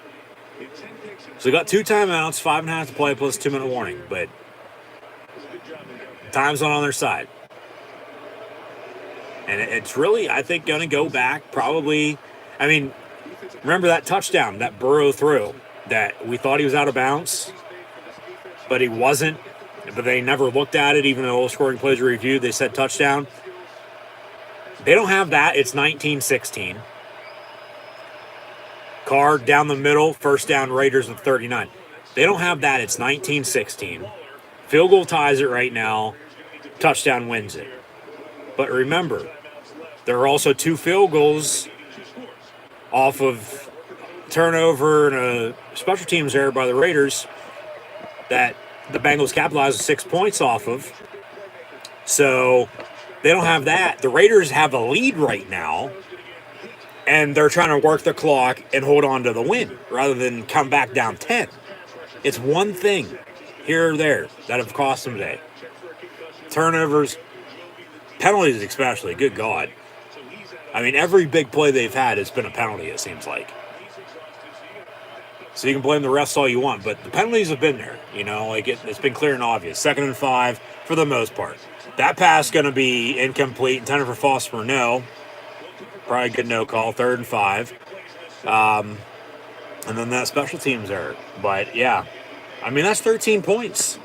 So we got 2 timeouts, 5.5 to play plus 2-minute warning, but time's not on their side. And it's really, I think, going to go back probably. I mean, remember that touchdown, that Burrow throw, that we thought he was out of bounds, but he wasn't. But they never looked at it, even though all scoring plays were reviewed. They said touchdown. They don't have that. It's 19-16. Carr down the middle, first down, Raiders at 39. They don't have that. It's 19-16. Field goal ties it right now. Touchdown wins it. But remember, there are also 2 field goals off of turnover and a special teams error by the Raiders that the Bengals capitalized 6 points off of. So they don't have that. The Raiders have a lead right now, and they're trying to work the clock and hold on to the win rather than come back down 10. It's one thing here or there that have cost them today. Turnovers, penalties especially, good God. I mean, every big play they've had has been a penalty, it seems like. So you can blame the refs all you want, but the penalties have been there. You know, like it's been clear and obvious. 2nd and 5 for the most part. That pass going to be incomplete. Intended for Foster, no. Probably a good no call. 3rd and 5. And then that special teams error. But, yeah. I mean, that's 13 points.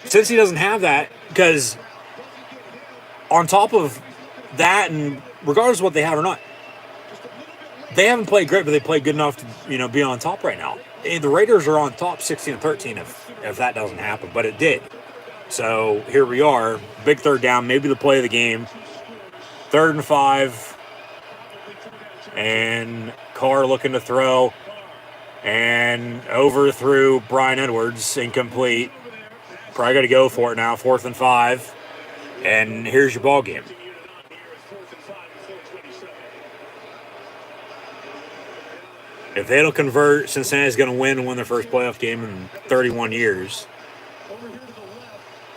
Since he doesn't have that, because on top of that, and regardless of what they have or not, they haven't played great, but they played good enough to, be on top right now. And the Raiders are on top 16-13 if that doesn't happen, but it did. So here we are, big 3rd down, maybe the play of the game. 3rd and 5, and Carr looking to throw, and overthrew Brian Edwards, incomplete. Probably got to go for it now, 4th and 5, and here's your ball game. If they don't convert, Cincinnati's going to win their first playoff game in 31 years.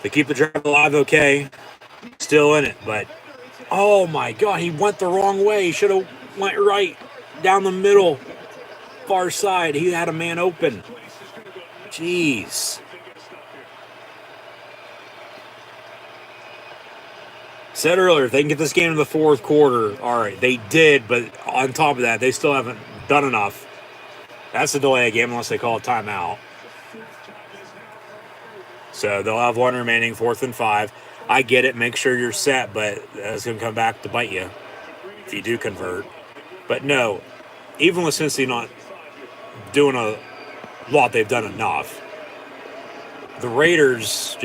They keep the drive alive, okay. Still in it, but oh my God, he went the wrong way. He should have went right down the middle, far side. He had a man open. Jeez. Said earlier, if they can get this game in the fourth quarter, all right, they did, but on top of that, they still haven't done enough. That's a delay game unless they call a timeout. So they'll have one remaining, 4th and 5. I get it, make sure you're set, but that's going to come back to bite you if you do convert. But no, even with Cincinnati not doing a lot, they've done enough. The Raiders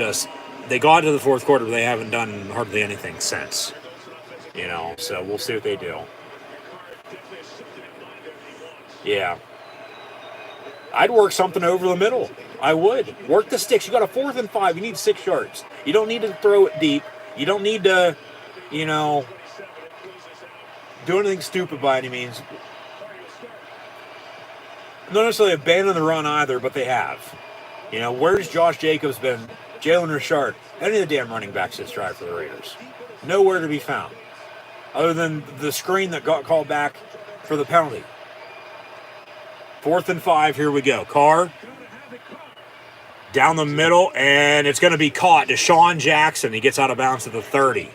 they got to the fourth quarter, but they haven't done hardly anything since. So we'll see what they do. Yeah. I'd work something over the middle. I would. Work the sticks. You got a 4th and 5. You need 6 yards. You don't need to throw it deep. You don't need to, do anything stupid by any means. Not necessarily abandon the run either, but they have. Where's Josh Jacobs been? Jalen Richard, any of the damn running backs this drive for the Raiders. Nowhere to be found. Other than the screen that got called back for the penalty. 4th and 5, here we go. Carr, down the middle, and it's going to be caught. Deshaun Jackson, he gets out of bounds at the 30.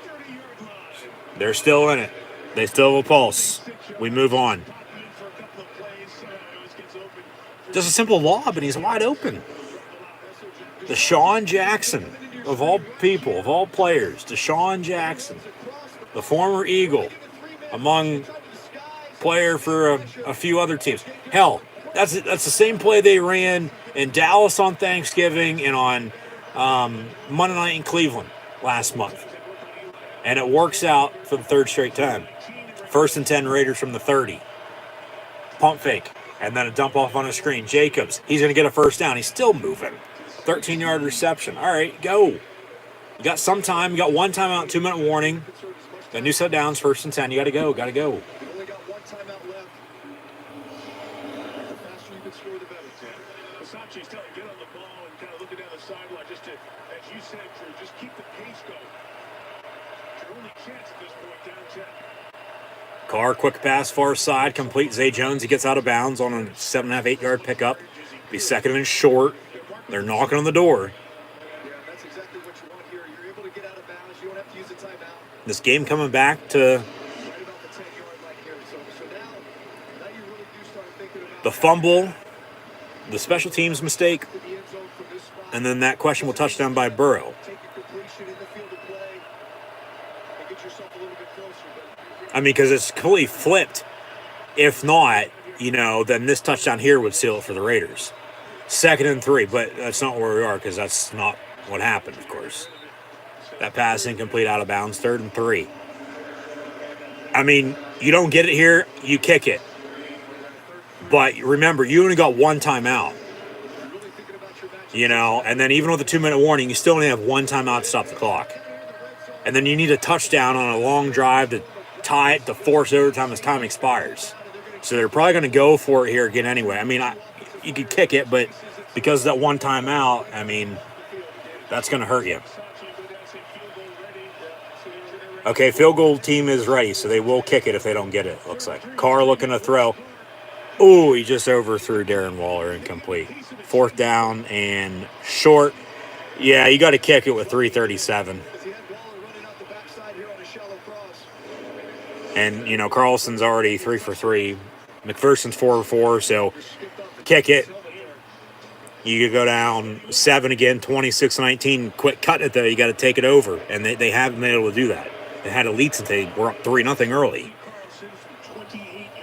They're still in it. They still have a pulse. We move on. Just a simple lob, and he's wide open. Deshaun Jackson, of all people, of all players, Deshaun Jackson, the former Eagle, among player for a few other teams. Hell, that's the same play they ran in Dallas on Thanksgiving and on Monday night in Cleveland last month. And it works out for the third straight time. 1st and 10 Raiders from the 30. Pump fake. And then a dump off on a screen. Jacobs, he's going to get a first down. He's still moving. 13-yard reception. All right, go. You got some time. You got one timeout, 2-minute warning. Got new set downs, 1st and 10. You got to go. Got to go. You only got one timeout left. The faster you can score, the better. Versace's telling get on the ball and kind of looking down the sideline just to, as you said, Drew, just keep the pace going. It's your only chance at this point, down 10. Carr, quick pass, far side, complete. Zay Jones, he gets out of bounds on a 7.5, 8-yard pickup. Be 2nd and short. They're knocking on the door. Yeah, that's exactly what you want here. You're able to get out of bounds. You don't have to use a timeout. This game coming back to Right about the 10-yard line here. So now you really do start thinking about the fumble, the special teams mistake, the end zone from this spot. and then that questionable touchdown by Burrow. Take a completion in the field of play and get yourself a little bit closer. I mean, because it's completely flipped. If not, then this touchdown here would seal it for the Raiders. 2nd and 3, but that's not where we are because that's not what happened, of course. That pass incomplete, out of bounds, 3rd and 3. I mean, you don't get it here, you kick it. But remember, you only got one timeout. And then even with the 2-minute warning, you still only have one timeout to stop the clock. And then you need a touchdown on a long drive to tie it, to force overtime as time expires. So they're probably going to go for it here again anyway. I mean, you could kick it, but because of that one timeout, I mean, that's going to hurt you. Okay, field goal team is ready, so they will kick it if they don't get it, looks like. Carr looking to throw. Ooh, he just overthrew Darren Waller, incomplete. 4th down and short. Yeah, you got to kick it with 3:37. And, Carlson's already 3 for 3. McPherson's 4 for 4, so kick it. You could go down 7 again, 26-19. Quit cutting it, though. You got to take it over. And they haven't been able to do that. They had a lead since they were up 3-0 early.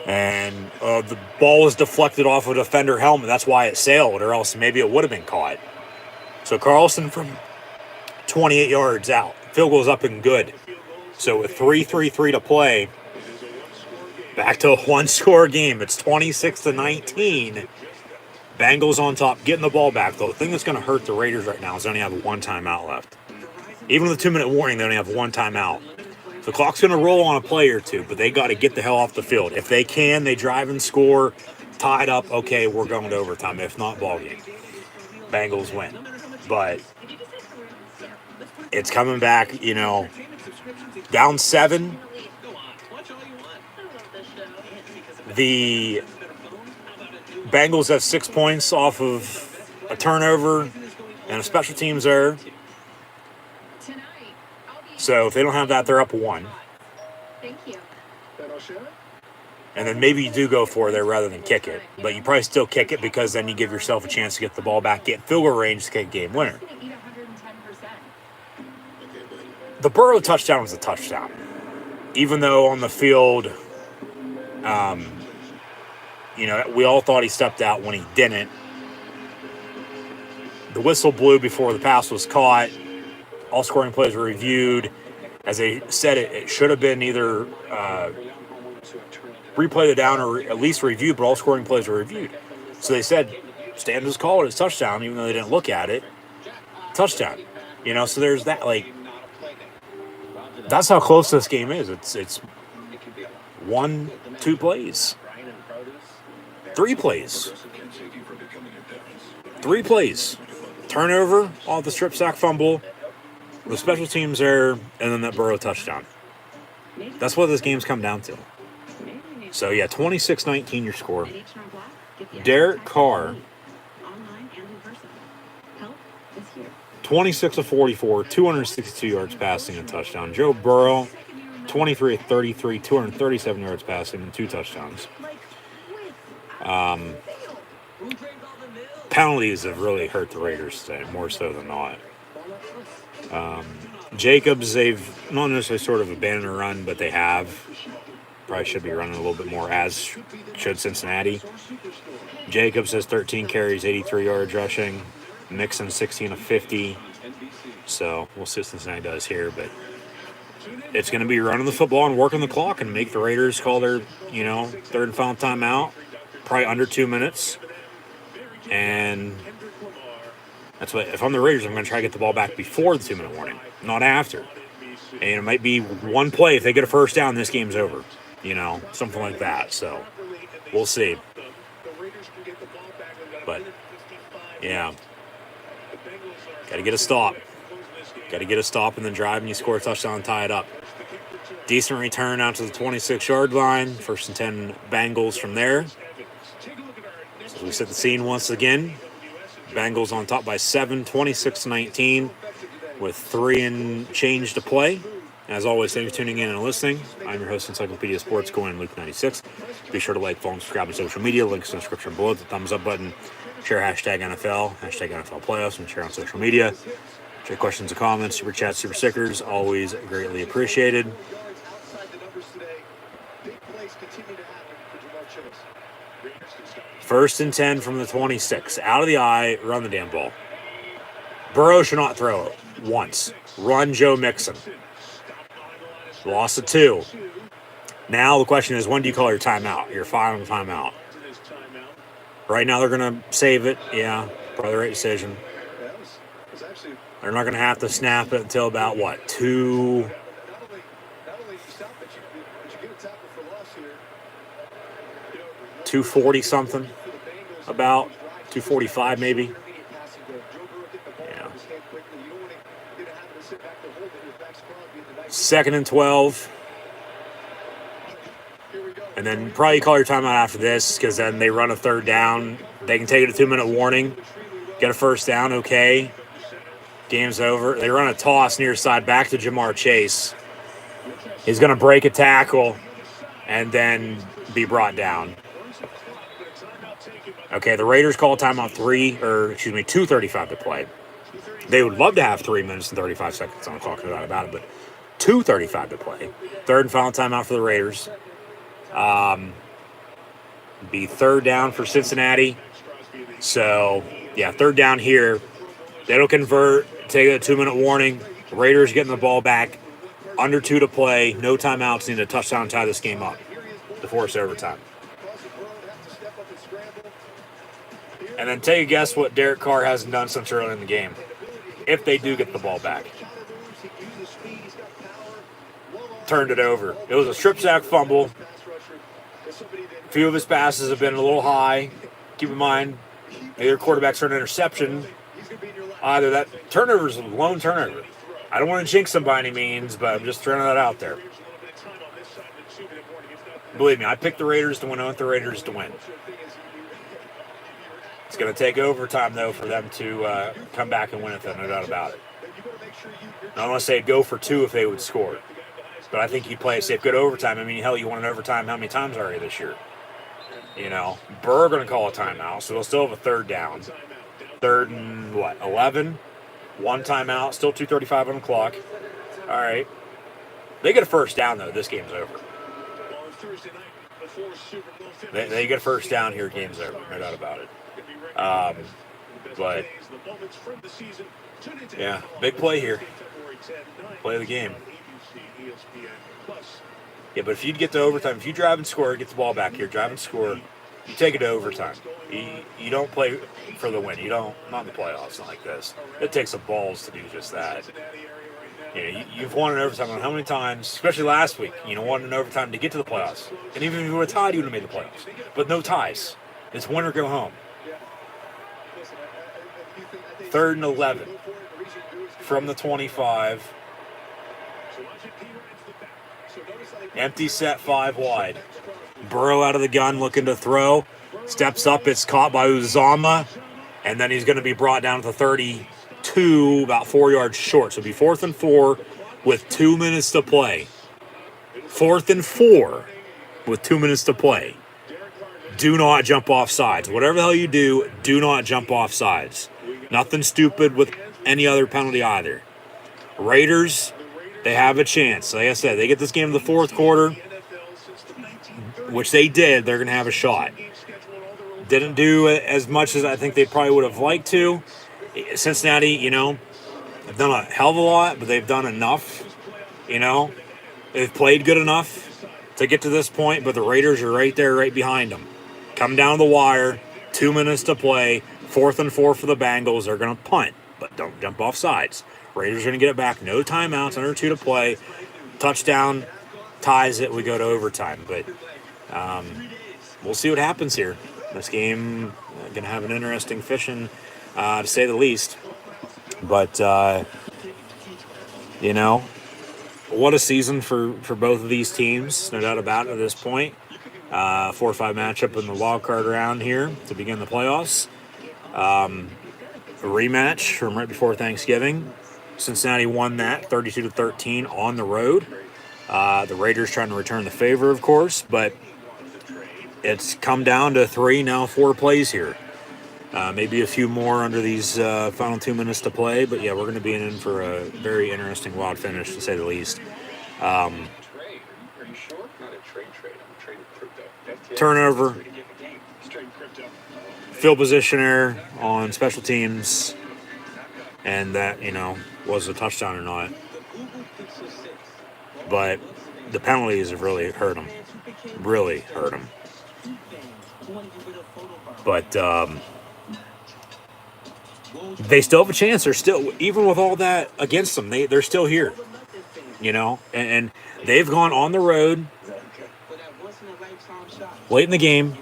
And the ball was deflected off a defender helmet. That's why it sailed, or else maybe it would have been caught. So Carlson from 28 yards out. Field goal's up and good. So with 3:33 to play, back to a one-score game. It's 26-19. Bengals on top, getting the ball back, though. The thing that's going to hurt the Raiders right now is they only have one timeout left. Even with a 2-minute warning, they only have one timeout. The clock's going to roll on a play or two, but they got to get the hell off the field. If they can, they drive and score tied up, okay, we're going to overtime. If not, ball game. Bengals win. But it's coming back, down 7. The Bengals have 6 points off of a turnover and a special teams error. So if they don't have that, they're up 1. Thank you. And then maybe you do go for it there rather than kick it. But you probably still kick it because then you give yourself a chance to get the ball back, get field goal range to kick a game winner. The Burrow touchdown was a touchdown. Even though on the field, we all thought he stepped out when he didn't. The whistle blew before the pass was caught. All scoring plays were reviewed. As they said, it should have been either replay the down or at least reviewed, but all scoring plays were reviewed. So they said, Stanton's called it a touchdown, even though they didn't look at it. Touchdown. So there's that, that's how close this game is. It's 1, 2 plays. 3 plays. 3 plays. Turnover, off the strip sack fumble, the special teams error, and then that Burrow touchdown. That's what this game's come down to. So, 26-19 your score. Derek Carr, 26 of 44, 262 yards passing and touchdown. Joe Burrow, 23 of 33, 237 yards passing and 2 touchdowns. Penalties have really hurt the Raiders today, more so than not. Jacobs, they've not necessarily sort of abandoned a run, but they have. Probably should be running a little bit more, as should Cincinnati. Jacobs has 13 carries, 83 yards rushing. Mixon, 16 of 50. So we'll see what Cincinnati does here, but it's going to be running the football and working the clock and make the Raiders call their, third and final timeout, probably under 2 minutes. And that's what, if I'm the Raiders, I'm going to try to get the ball back before the 2-minute warning, not after. And it might be one play. If they get a first down, this game's over. Something like that. So we'll see. But, yeah. Got to get a stop. Got to get a stop and then drive, and you score a touchdown and tie it up. Decent return out to the 26-yard line. 1st and 10 Bengals from there. So we set the scene once again. Bengals on top by 7, 26-19, with 3 and change to play. As always, thanks for tuning in and listening. I'm your host, Encyclopedia Sports, going Luke 96. Be sure to like, follow, and subscribe on social media. Links in the description below. The thumbs up button. Share hashtag NFL Playoffs, and share on social media. Share questions and comments, super chats, super stickers. Always greatly appreciated. First and 10 from the 26. Out of the eye, run the damn ball. Burrow should not throw it once. Run Joe Mixon. Loss of 2. Now the question is, when do you call your timeout? Your final timeout. Right now they're going to save it. Yeah, probably the right decision. They're not going to have to snap it until about, 240 something, about 245 maybe. Yeah. 2nd and 12. And then probably call your timeout after this, because then they run a 3rd down. They can take it a 2-minute warning, get a 1st down, okay. Game's over. They run a toss near side back to Jamar Chase. He's going to break a tackle and then be brought down. Okay, the Raiders call timeout 2:35 to play. They would love to have 3 minutes and 35 seconds on the clock, no doubt about it, but 2:35 to play. 3rd and final timeout for the Raiders. Be 3rd down for Cincinnati. So, 3rd down here. They don't convert, take a 2-minute warning. The Raiders getting the ball back. Under 2 to play. No timeouts. Need a touchdown to tie this game up to force overtime. And then take a guess what Derek Carr hasn't done since early in the game, if they do get the ball back. Turned it over. It was a strip sack fumble. A few of his passes have been a little high. Keep in mind, either quarterback's turned an interception. Either that turnover is a lone turnover. I don't want to jinx him by any means, but I'm just throwing that out there. Believe me, I picked the Raiders to win. I want the Raiders to win. It's going to take overtime, though, for them to come back and win it, though, no doubt about it. I don't want to say go for 2 if they would score. But I think you play a safe good overtime. I mean, hell, you won an overtime how many times already this year? You know, Burr going to call a timeout, so they'll still have a third down. 3rd and, 11? 1 timeout, still 2:35 on the clock. All right. They get a first down, though. This game's over. They get a first down here, game's over. No doubt about it. But, yeah, big play here. Play of the game. Yeah, but if you get to overtime, if you drive and score, get the ball back here, drive and score, you take it to overtime. You don't play for the win. You don't, not in the playoffs, not like this. It takes some balls to do just that. You know, you've won an overtime how many times, especially last week, won an overtime to get to the playoffs. And even if you were tied, you would have made the playoffs. But no ties. It's win or go home. 3rd and 11 from the 25. Empty set, 5 wide. Burrow out of the gun looking to throw. Steps up, it's caught by Uzama. And then he's going to be brought down to the 32, about 4 yards short. So it'll be 4th and 4 with 2 minutes to play. 4th and 4 with 2 minutes to play. Do not jump off sides. Whatever the hell you do not jump off sides. Nothing stupid with any other penalty either. Raiders, they have a chance. Like I said, they get this game in the 4th quarter, which they did. They're going to have a shot. Didn't do as much as I think they probably would have liked to. Cincinnati, have done a hell of a lot, but they've done enough. They've played good enough to get to this point, but the Raiders are right there, right behind them. Come down the wire, 2 minutes to play, 4th and 4 for the Bengals. They're going to punt, but don't jump off sides. Raiders are going to get it back. No timeouts, under 2 to play. Touchdown ties it. We go to overtime. But we'll see what happens here. This game going to have an interesting fishing, to say the least. But, what a season for both of these teams. No doubt about it at this point. 4-5 matchup in the wild card round here to begin the playoffs. A rematch from right before Thanksgiving. Cincinnati won that 32-13 on the road. The Raiders trying to return the favor, of course, but it's come down to 3, now 4 plays here. Maybe a few more under these final 2 minutes to play, but yeah, we're going to be in for a very interesting wild finish, to say the least. Turnover, field position error on special teams, and that, was a touchdown or not. But the penalties have really hurt them. Really hurt them. But they still have a chance. They're still, even with all that against them, they're still here. And they've gone on the road late in the game.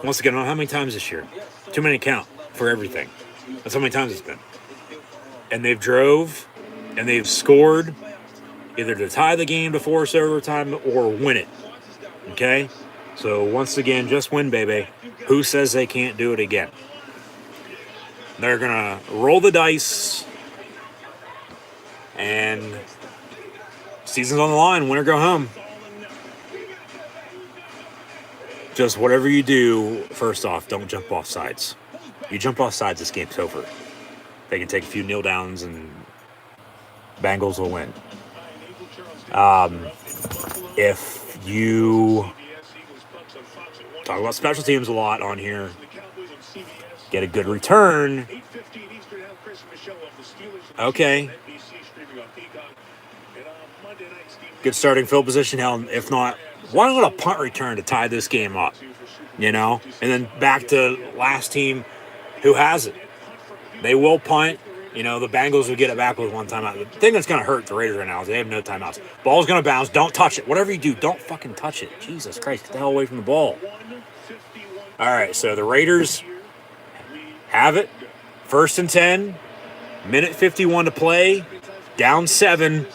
Once again, I don't know how many times this year. Too many to count for everything. That's how many times it's been. And they've drove and they've scored either to tie the game to force overtime or win it. Okay? So once again, just win, baby. Who says they can't do it again? They're going to roll the dice, and season's on the line, win or go home. Just whatever you do, first off, don't jump off sides. You jump off sides, this game's over. They can take a few kneel downs and Bengals will win. If you talk about special teams a lot on here, get a good return. Okay. Good starting field position. Hell, if not, why not a punt return to tie this game up? And then back to last team who has it. They will punt. You know, the Bengals would get it back with one timeout. The thing that's going to hurt the Raiders right now is they have no timeouts. Ball's going to bounce. Don't touch it. Whatever you do, don't fucking touch it. Jesus Christ, get the hell away from the ball. All right, so the Raiders have it. 1st and 10. Minute 51 to play. Down 7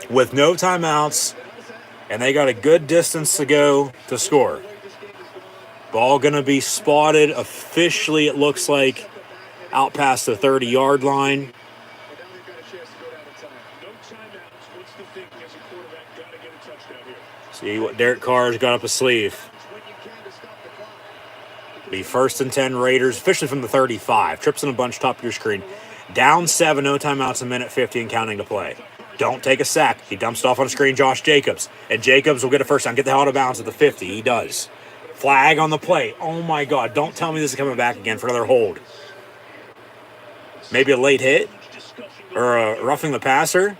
with no timeouts. And they got a good distance to go to score. Ball going to be spotted officially, it looks like, out past the 30-yard line. See what Derek Carr's got up his sleeve. Be 1st and 10 Raiders, officially from the 35. Trips in a bunch, top of your screen. Down 7, no timeouts, a minute 50 and counting to play. Don't take a sack. He dumps it off on the screen, Josh Jacobs. And Jacobs will get a first down. Get the hell out of bounds at the 50. He does. Flag on the play. Oh, my God. Don't tell me this is coming back again for another hold. Maybe a late hit? Or a roughing the passer?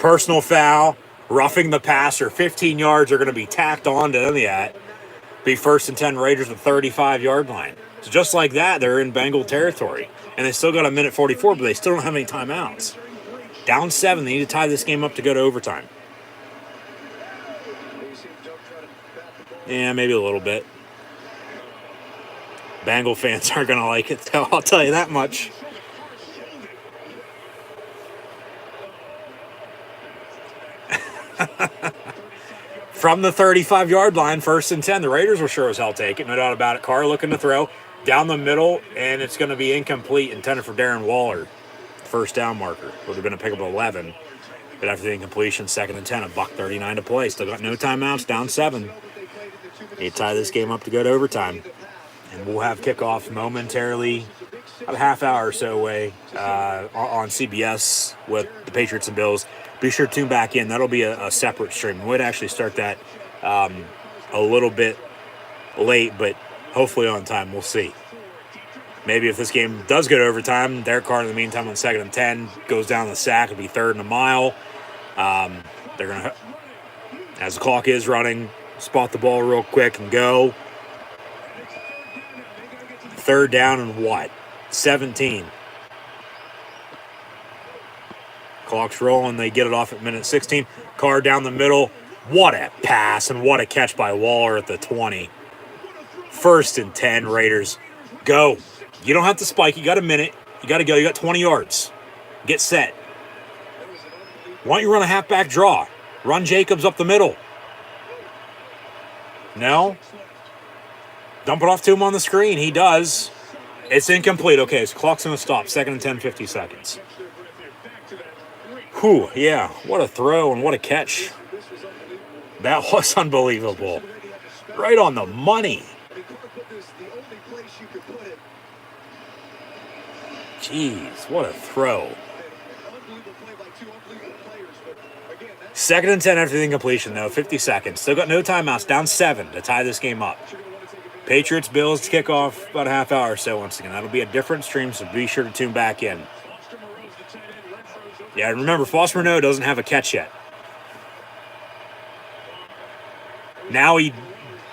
Personal foul. Roughing the passer. 15 yards are going to be tacked on to that. Be 1st and 10 Raiders at the 35-yard line. So just like that, they're in Bengal territory. And they still got a minute 44, but they still don't have any timeouts. Down 7, they need to tie this game up to go to overtime. Yeah, maybe a little bit. Bengal fans aren't going to like it, though, I'll tell you that much. From the 35-yard line, 1st and 10, the Raiders will sure as hell take it, no doubt about it. Carr looking to throw down the middle, and it's going to be incomplete, intended for Darren Waller. First down marker. Would have been a pickup of 11. But after the incompletion, 2nd and 10, $1:39 to play. Still got no timeouts, down 7. They tie this game up to go to overtime. And we'll have kickoff momentarily, about a half hour or so away on CBS with the Patriots and Bills. Be sure to tune back in. That'll be a separate stream. We'd actually start that a little bit late, but hopefully on time. We'll see. Maybe if this game does go to overtime, Derek Carr in the meantime on 2nd and 10 goes down the sack. It'll be 3rd and a mile. They're going to, as the clock is running, spot the ball real quick and go. 3rd down and what? 17. Clock's rolling. They get it off at minute 16. Carr down the middle. What a pass and what a catch by Waller at the 20. 1st and 10 Raiders. Go. You don't have to spike. You got a minute. You got to go. You got 20 yards. Get set. Why don't you run a halfback draw? Run Jacobs up the middle. No? Dump it off to him on the screen. He does. It's incomplete. Okay, so clock's going to stop. 2nd and 10, 50 seconds. Whew, yeah. What a throw and what a catch. That was unbelievable. Right on the money. Jeez, what a throw. 2nd and 10 after the incompletion, though. 50 seconds. Still got no timeouts. Down 7 to tie this game up. Patriots, Bills kick off about a half hour or so once again. That'll be a different stream, so be sure to tune back in. Yeah, remember, Foster Moreau doesn't have a catch yet. Now he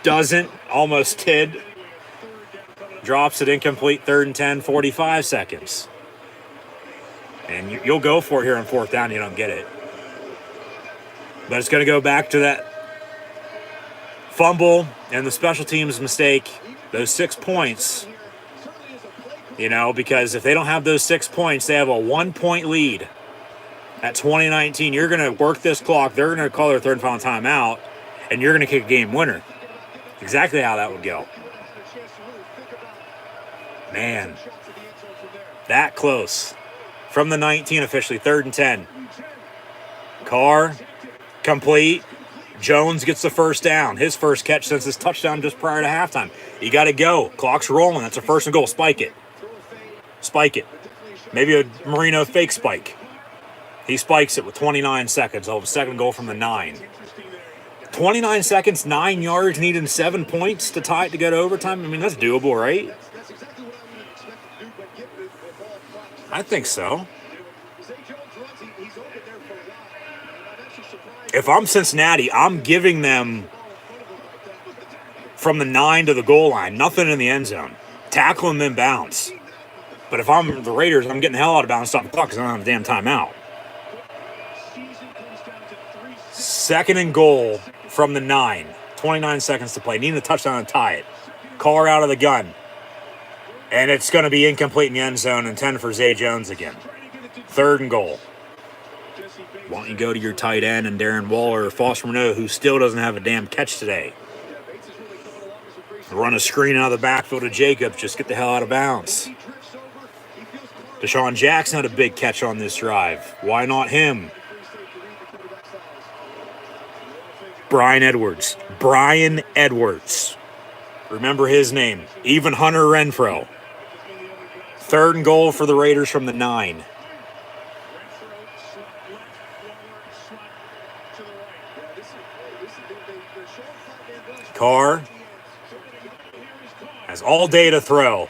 doesn't. Almost did. Drops it incomplete, 3rd and 10, 45 seconds. And you'll go for it here on 4th down. You don't get it. But it's going to go back to that fumble and the special teams mistake, those 6 points. You know, because if they don't have those 6 points, they have a 1-point lead. At 2019, you're going to work this clock. They're going to call their 3rd and final timeout, and you're going to kick a game winner. Exactly how that would go. Man, that close. From the 19 officially, 3rd and 10. Carr, complete. Jones gets the first down. His first catch since his touchdown just prior to halftime. You got to go. Clock's rolling. That's a 1st and goal. Spike it. Spike it. Maybe a Marino fake spike. He spikes it with 29 seconds. He'll have a 2nd goal from the 9. 29 seconds, 9 yards, needing 7 points to tie it to go to overtime. I mean, that's doable, right? I think so. If I'm Cincinnati, I'm giving them from the 9 to the goal line. Nothing in the end zone. Tackle them, then bounce. But if I'm the Raiders, I'm getting the hell out of bounds, stop the clock, because I don't have a damn timeout. Second and goal from the 9. 29 seconds to play. Need a touchdown to tie it. Collar out of the gun. And it's going to be incomplete in the end zone, and 10 for Zay Jones again. Third and goal. Why don't you go to your tight end and Darren Waller or Foster Moreau, who still doesn't have a damn catch today? Run a screen out of the backfield to Jacobs. Just get the hell out of bounds. Deshaun Jackson had a big catch on this drive. Why not him? Brian Edwards. Brian Edwards. Remember his name. Even Hunter Renfrow. Third and goal for the Raiders from the 9. Carr has all day to throw.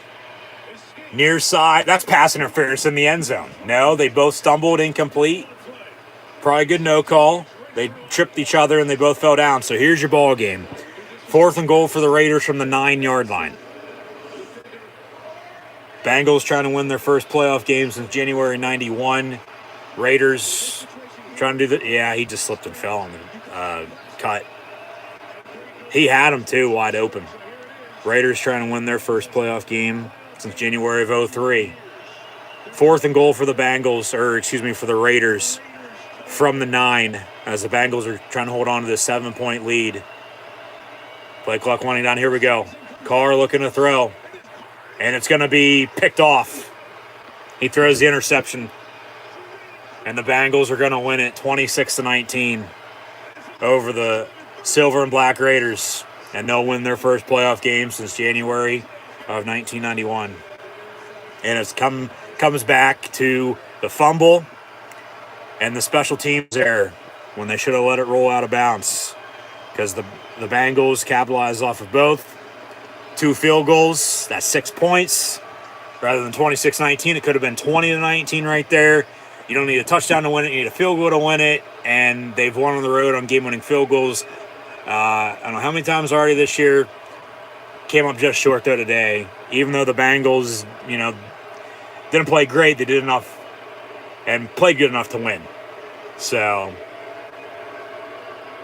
Near side. That's pass interference in the end zone. No, they both stumbled, incomplete. Probably good no call. They tripped each other and they both fell down. So here's your ball game. Fourth and goal for the Raiders from the 9-yard line. Bengals trying to win their first playoff game since January 91. Raiders trying to do the... Yeah, he just slipped and fell on the cut. He had him, too, wide open. Raiders trying to win their first playoff game since January of 03. Fourth and goal for the Bengals, for the Raiders from the 9, as the Bengals are trying to hold on to this 7-point lead. Play clock winding down. Here we go. Carr looking to throw. And it's going to be picked off. He throws the interception. And the Bengals are going to win it 26-19 over the Silver and Black Raiders. And they'll win their first playoff game since January of 1991. And it's comes back to the fumble and the special teams error when they should have let it roll out of bounds. Because the Bengals capitalized off of both. 2 field goals, that's 6 points. Rather than 26-19, it could have been 20-19 right there. You don't need a touchdown to win it. You need a field goal to win it. And they've won on the road on game-winning field goals. I don't know how many times already this year. Came up just short, though, today. Even though the Bengals, didn't play great, they did enough and played good enough to win. So,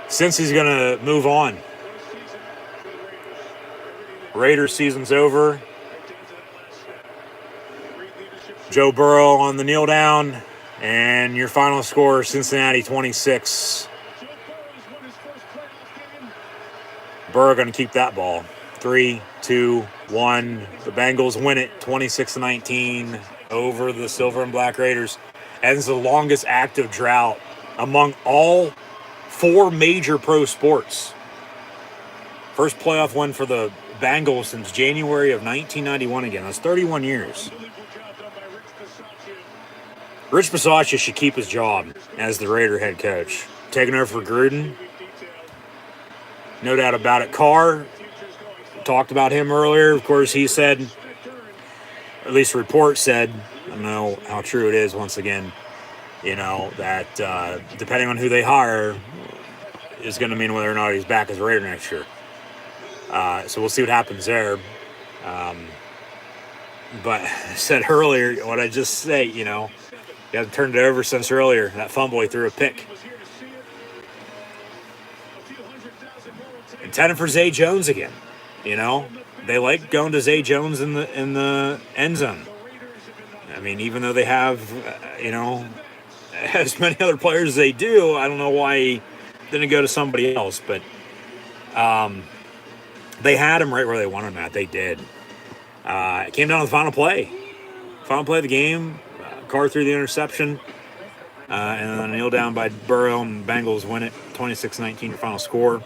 since he's going to move on. Raiders season's over. Joe Burrow on the kneel down. And your final score, Cincinnati 26. Burrow going to keep that ball. 3, 2, 1. The Bengals win it 26-19 over the Silver and Black Raiders. And it's the longest active drought among all 4 major pro sports. First playoff win for the Bengals since January of 1991 again. That's 31 years. Rich Bisaccia should keep his job as the Raider head coach. Taking over for Gruden. No doubt about it. Carr, talked about him earlier. Of course, he said, at least the report said, I don't know how true it is once again, that depending on who they hire is going to mean whether or not he's back as a Raider next year. So we'll see what happens there. But I said earlier, what I just say, you haven't turned it over since earlier. That fumble, he threw a pick. Intended for Zay Jones again. They like going to Zay Jones in the end zone. I mean, even though they have, as many other players as they do, I don't know why he didn't go to somebody else. But they had him right where they wanted him at. They did. It came down to the final play. Final play of the game. Carr threw the interception. And then a kneel down by Burrow, and the Bengals win it 26-19 final score.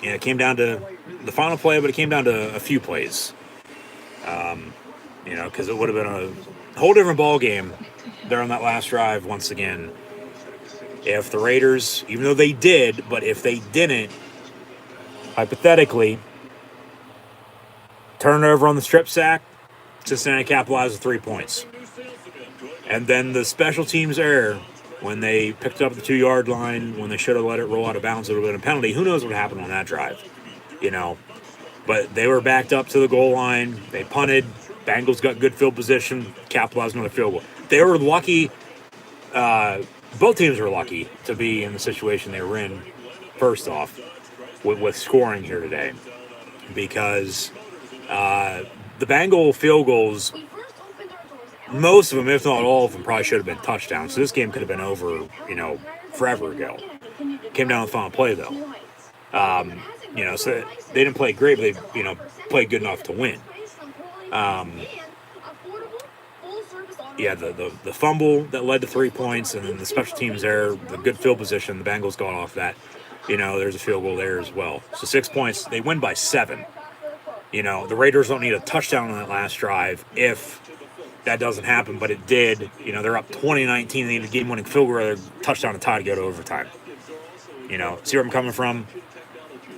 It came down to the final play, but it came down to a few plays. Because it would have been a whole different ball game there on that last drive once again. If the Raiders, even though they did, but if they didn't, hypothetically, turn it over on the strip sack, Cincinnati capitalized with 3 points. And then the special teams error, when they picked up the 2-yard line, when they should have let it roll out of bounds, it would have been a penalty. Who knows what happened on that drive, But they were backed up to the goal line. They punted. Bengals got good field position, capitalized on the field goal. They were lucky. Both teams were lucky to be in the situation they were in, first off, with scoring here today. Because the Bengal field goals, most of them, if not all of them, probably should have been touchdowns. So this game could have been over, forever ago. Came down to the final play, though. So they didn't play great, but they, played good enough to win. The fumble that led to 3 points, and then the special teams there, the good field position, the Bengals got off that. There's a field goal there as well. So 6 points, they win by 7. The Raiders don't need a touchdown on that last drive if that doesn't happen, but it did. They're up 20-19, they need a game-winning field goal, or touchdown to tie to go to overtime. See where I'm coming from?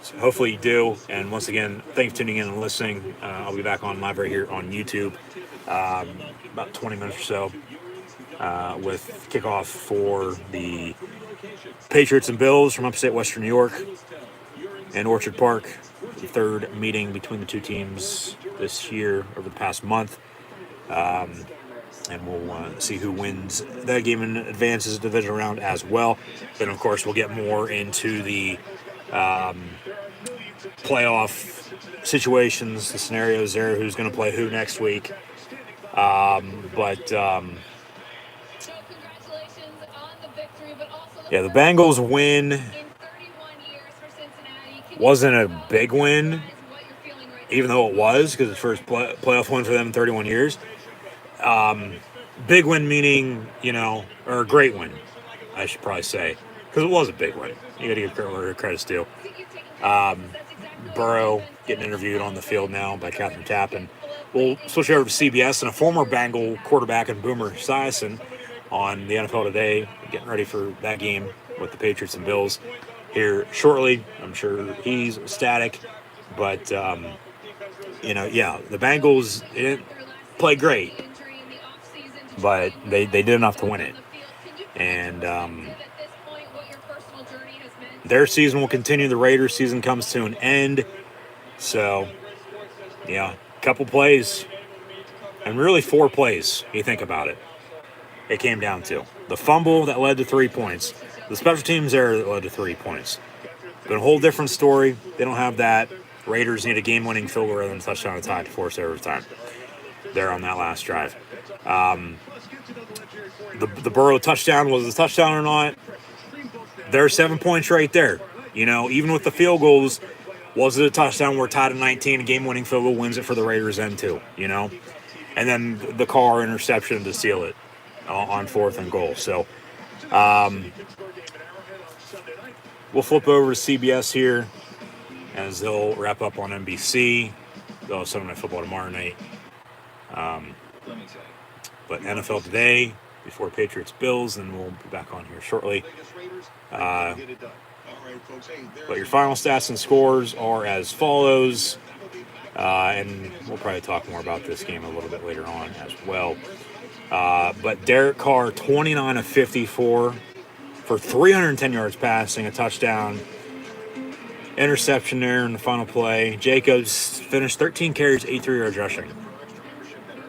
So hopefully you do. And once again, thanks for tuning in and listening. I'll be back on live right here on YouTube about 20 minutes or so with kickoff for the Patriots and Bills from upstate Western New York and Orchard Park. The third meeting between the two teams this year over the past month. And we'll see who wins that game and advances the division round as well. Then, of course, we'll get more into the playoff situations, the scenarios there, who's going to play who next week. The Bengals win wasn't a big win, even though it was, because it's the first playoff win for them in 31 years. Big win meaning, or a great win, I should probably say, because it was a big win. You got to give credit where credit's due. Burrow getting interviewed on the field now by Catherine Tappan. We'll switch over to CBS and a former Bengal quarterback and Boomer Esiason on the NFL Today, getting ready for that game with the Patriots and Bills here shortly. I'm sure he's ecstatic, but the Bengals didn't play great, but they did enough to win it, and their season will continue. The Raiders' season comes to an end, so couple plays, and really 4 plays, you think about it. It came down to the fumble that led to 3 points, the special teams error that led to 3 points. But a whole different story. They don't have that. Raiders need a game-winning field goal rather than a touchdown to tie to force overtime. There on that last drive. The Burrow touchdown, was it a touchdown or not? There's 7 points right there. Even with the field goals, was it a touchdown? We're tied at 19. A game-winning field goal wins it for the Raiders then too. And then the Carr interception to seal it on 4th and goal. So we'll flip over to CBS here as they'll wrap up on NBC. They'll have Sunday Night Football tomorrow night. But NFL Today before Patriots Bills, and we'll be back on here shortly. But your final stats and scores are as follows. And we'll probably talk more about this game a little bit later on as well. But Derek Carr, 29 of 54 for 310 yards passing, a touchdown, interception there in the final play. Jacobs finished 13 carries, 83 yards rushing.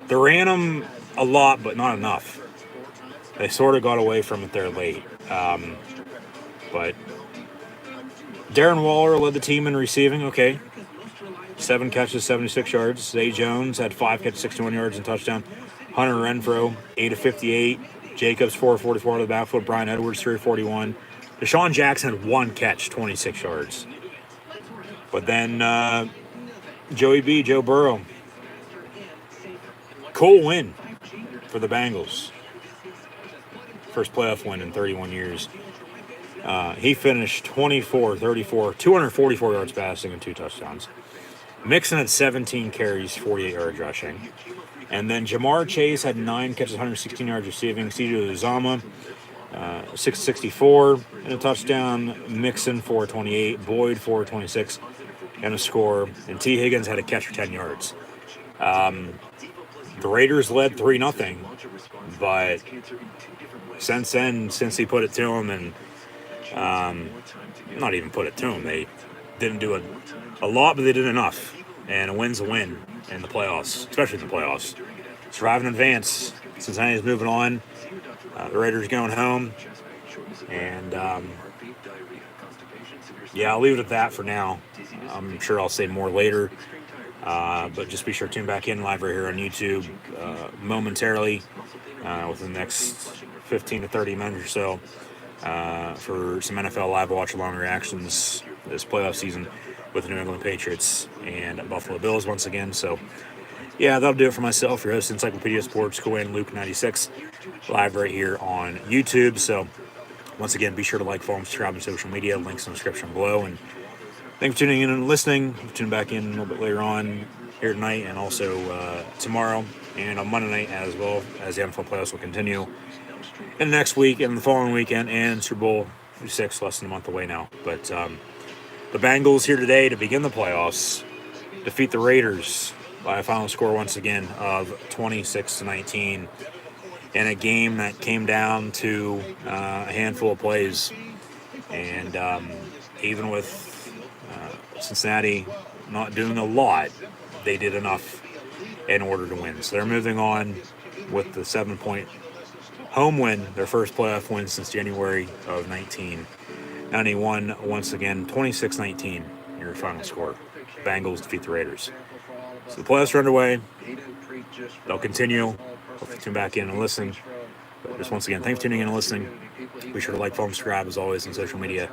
They ran him a lot, but not enough. They sort of got away from it there late. But Darren Waller led the team in receiving. Okay. 7 catches, 76 yards. Zay Jones had 5 catches, 61 yards and touchdown. Hunter Renfrow, 8 of 58. Jacobs, 4 of 44 to the backfield. Brian Edwards, 3 of 41. Deshaun Jackson had 1 catch, 26 yards. But then Joe Burrow. Cool win for the Bengals. First playoff win in 31 years. He finished 24-34, 244 yards passing and 2 touchdowns. Mixon had 17 carries, 48 yards rushing. And then Jamar Chase had 9 catches, 116 yards receiving. C.J. Uzomah, 664 and a touchdown. Mixon, 428. Boyd, 426 and a score. And T. Higgins had a catch for 10 yards. The Raiders led 3-0. But since then, since he put it to him, and not even put it to him, they didn't do a lot, but they did enough. And a win's a win. in the playoffs, especially in the playoffs. Survive and advance. Cincinnati's moving on. The Raiders going home. And, yeah, I'll leave it at that for now. I'm sure I'll say more later. But just be sure to tune back in live right here on YouTube momentarily within the next 15 to 30 minutes or so for some NFL live watch-along reactions this playoff season with the New England Patriots and Buffalo Bills once again. So, yeah, that'll do it for myself, your host, Encyclopedia Sports, Cohen Luke 96, live right here on YouTube. So, once again, be sure to like, follow, and subscribe on social media. Links in the description below. And thanks for tuning in and listening. We'll tune back in a little bit later on here tonight and also tomorrow and on Monday night as well, as the NFL playoffs will continue. And next week and the following weekend and Super Bowl 6, less than a month away now. But the Bengals here today to begin the playoffs, defeat the Raiders by a final score once again of 26-19 in a game that came down to a handful of plays. And even with Cincinnati not doing a lot, they did enough in order to win. So they're moving on with the 7-point home win, their first playoff win since January of 1991. Once again, 26-19, your final score. Bengals defeat the Raiders. So the playoffs are underway. They'll continue. Hopefully tune back in and listen. But just once again, thanks for tuning in and listening. Be sure to like, follow, and subscribe as always on social media.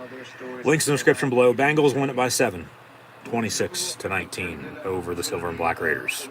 Links in the description below. Bengals win it by 7, 26-19 over the Silver and Black Raiders.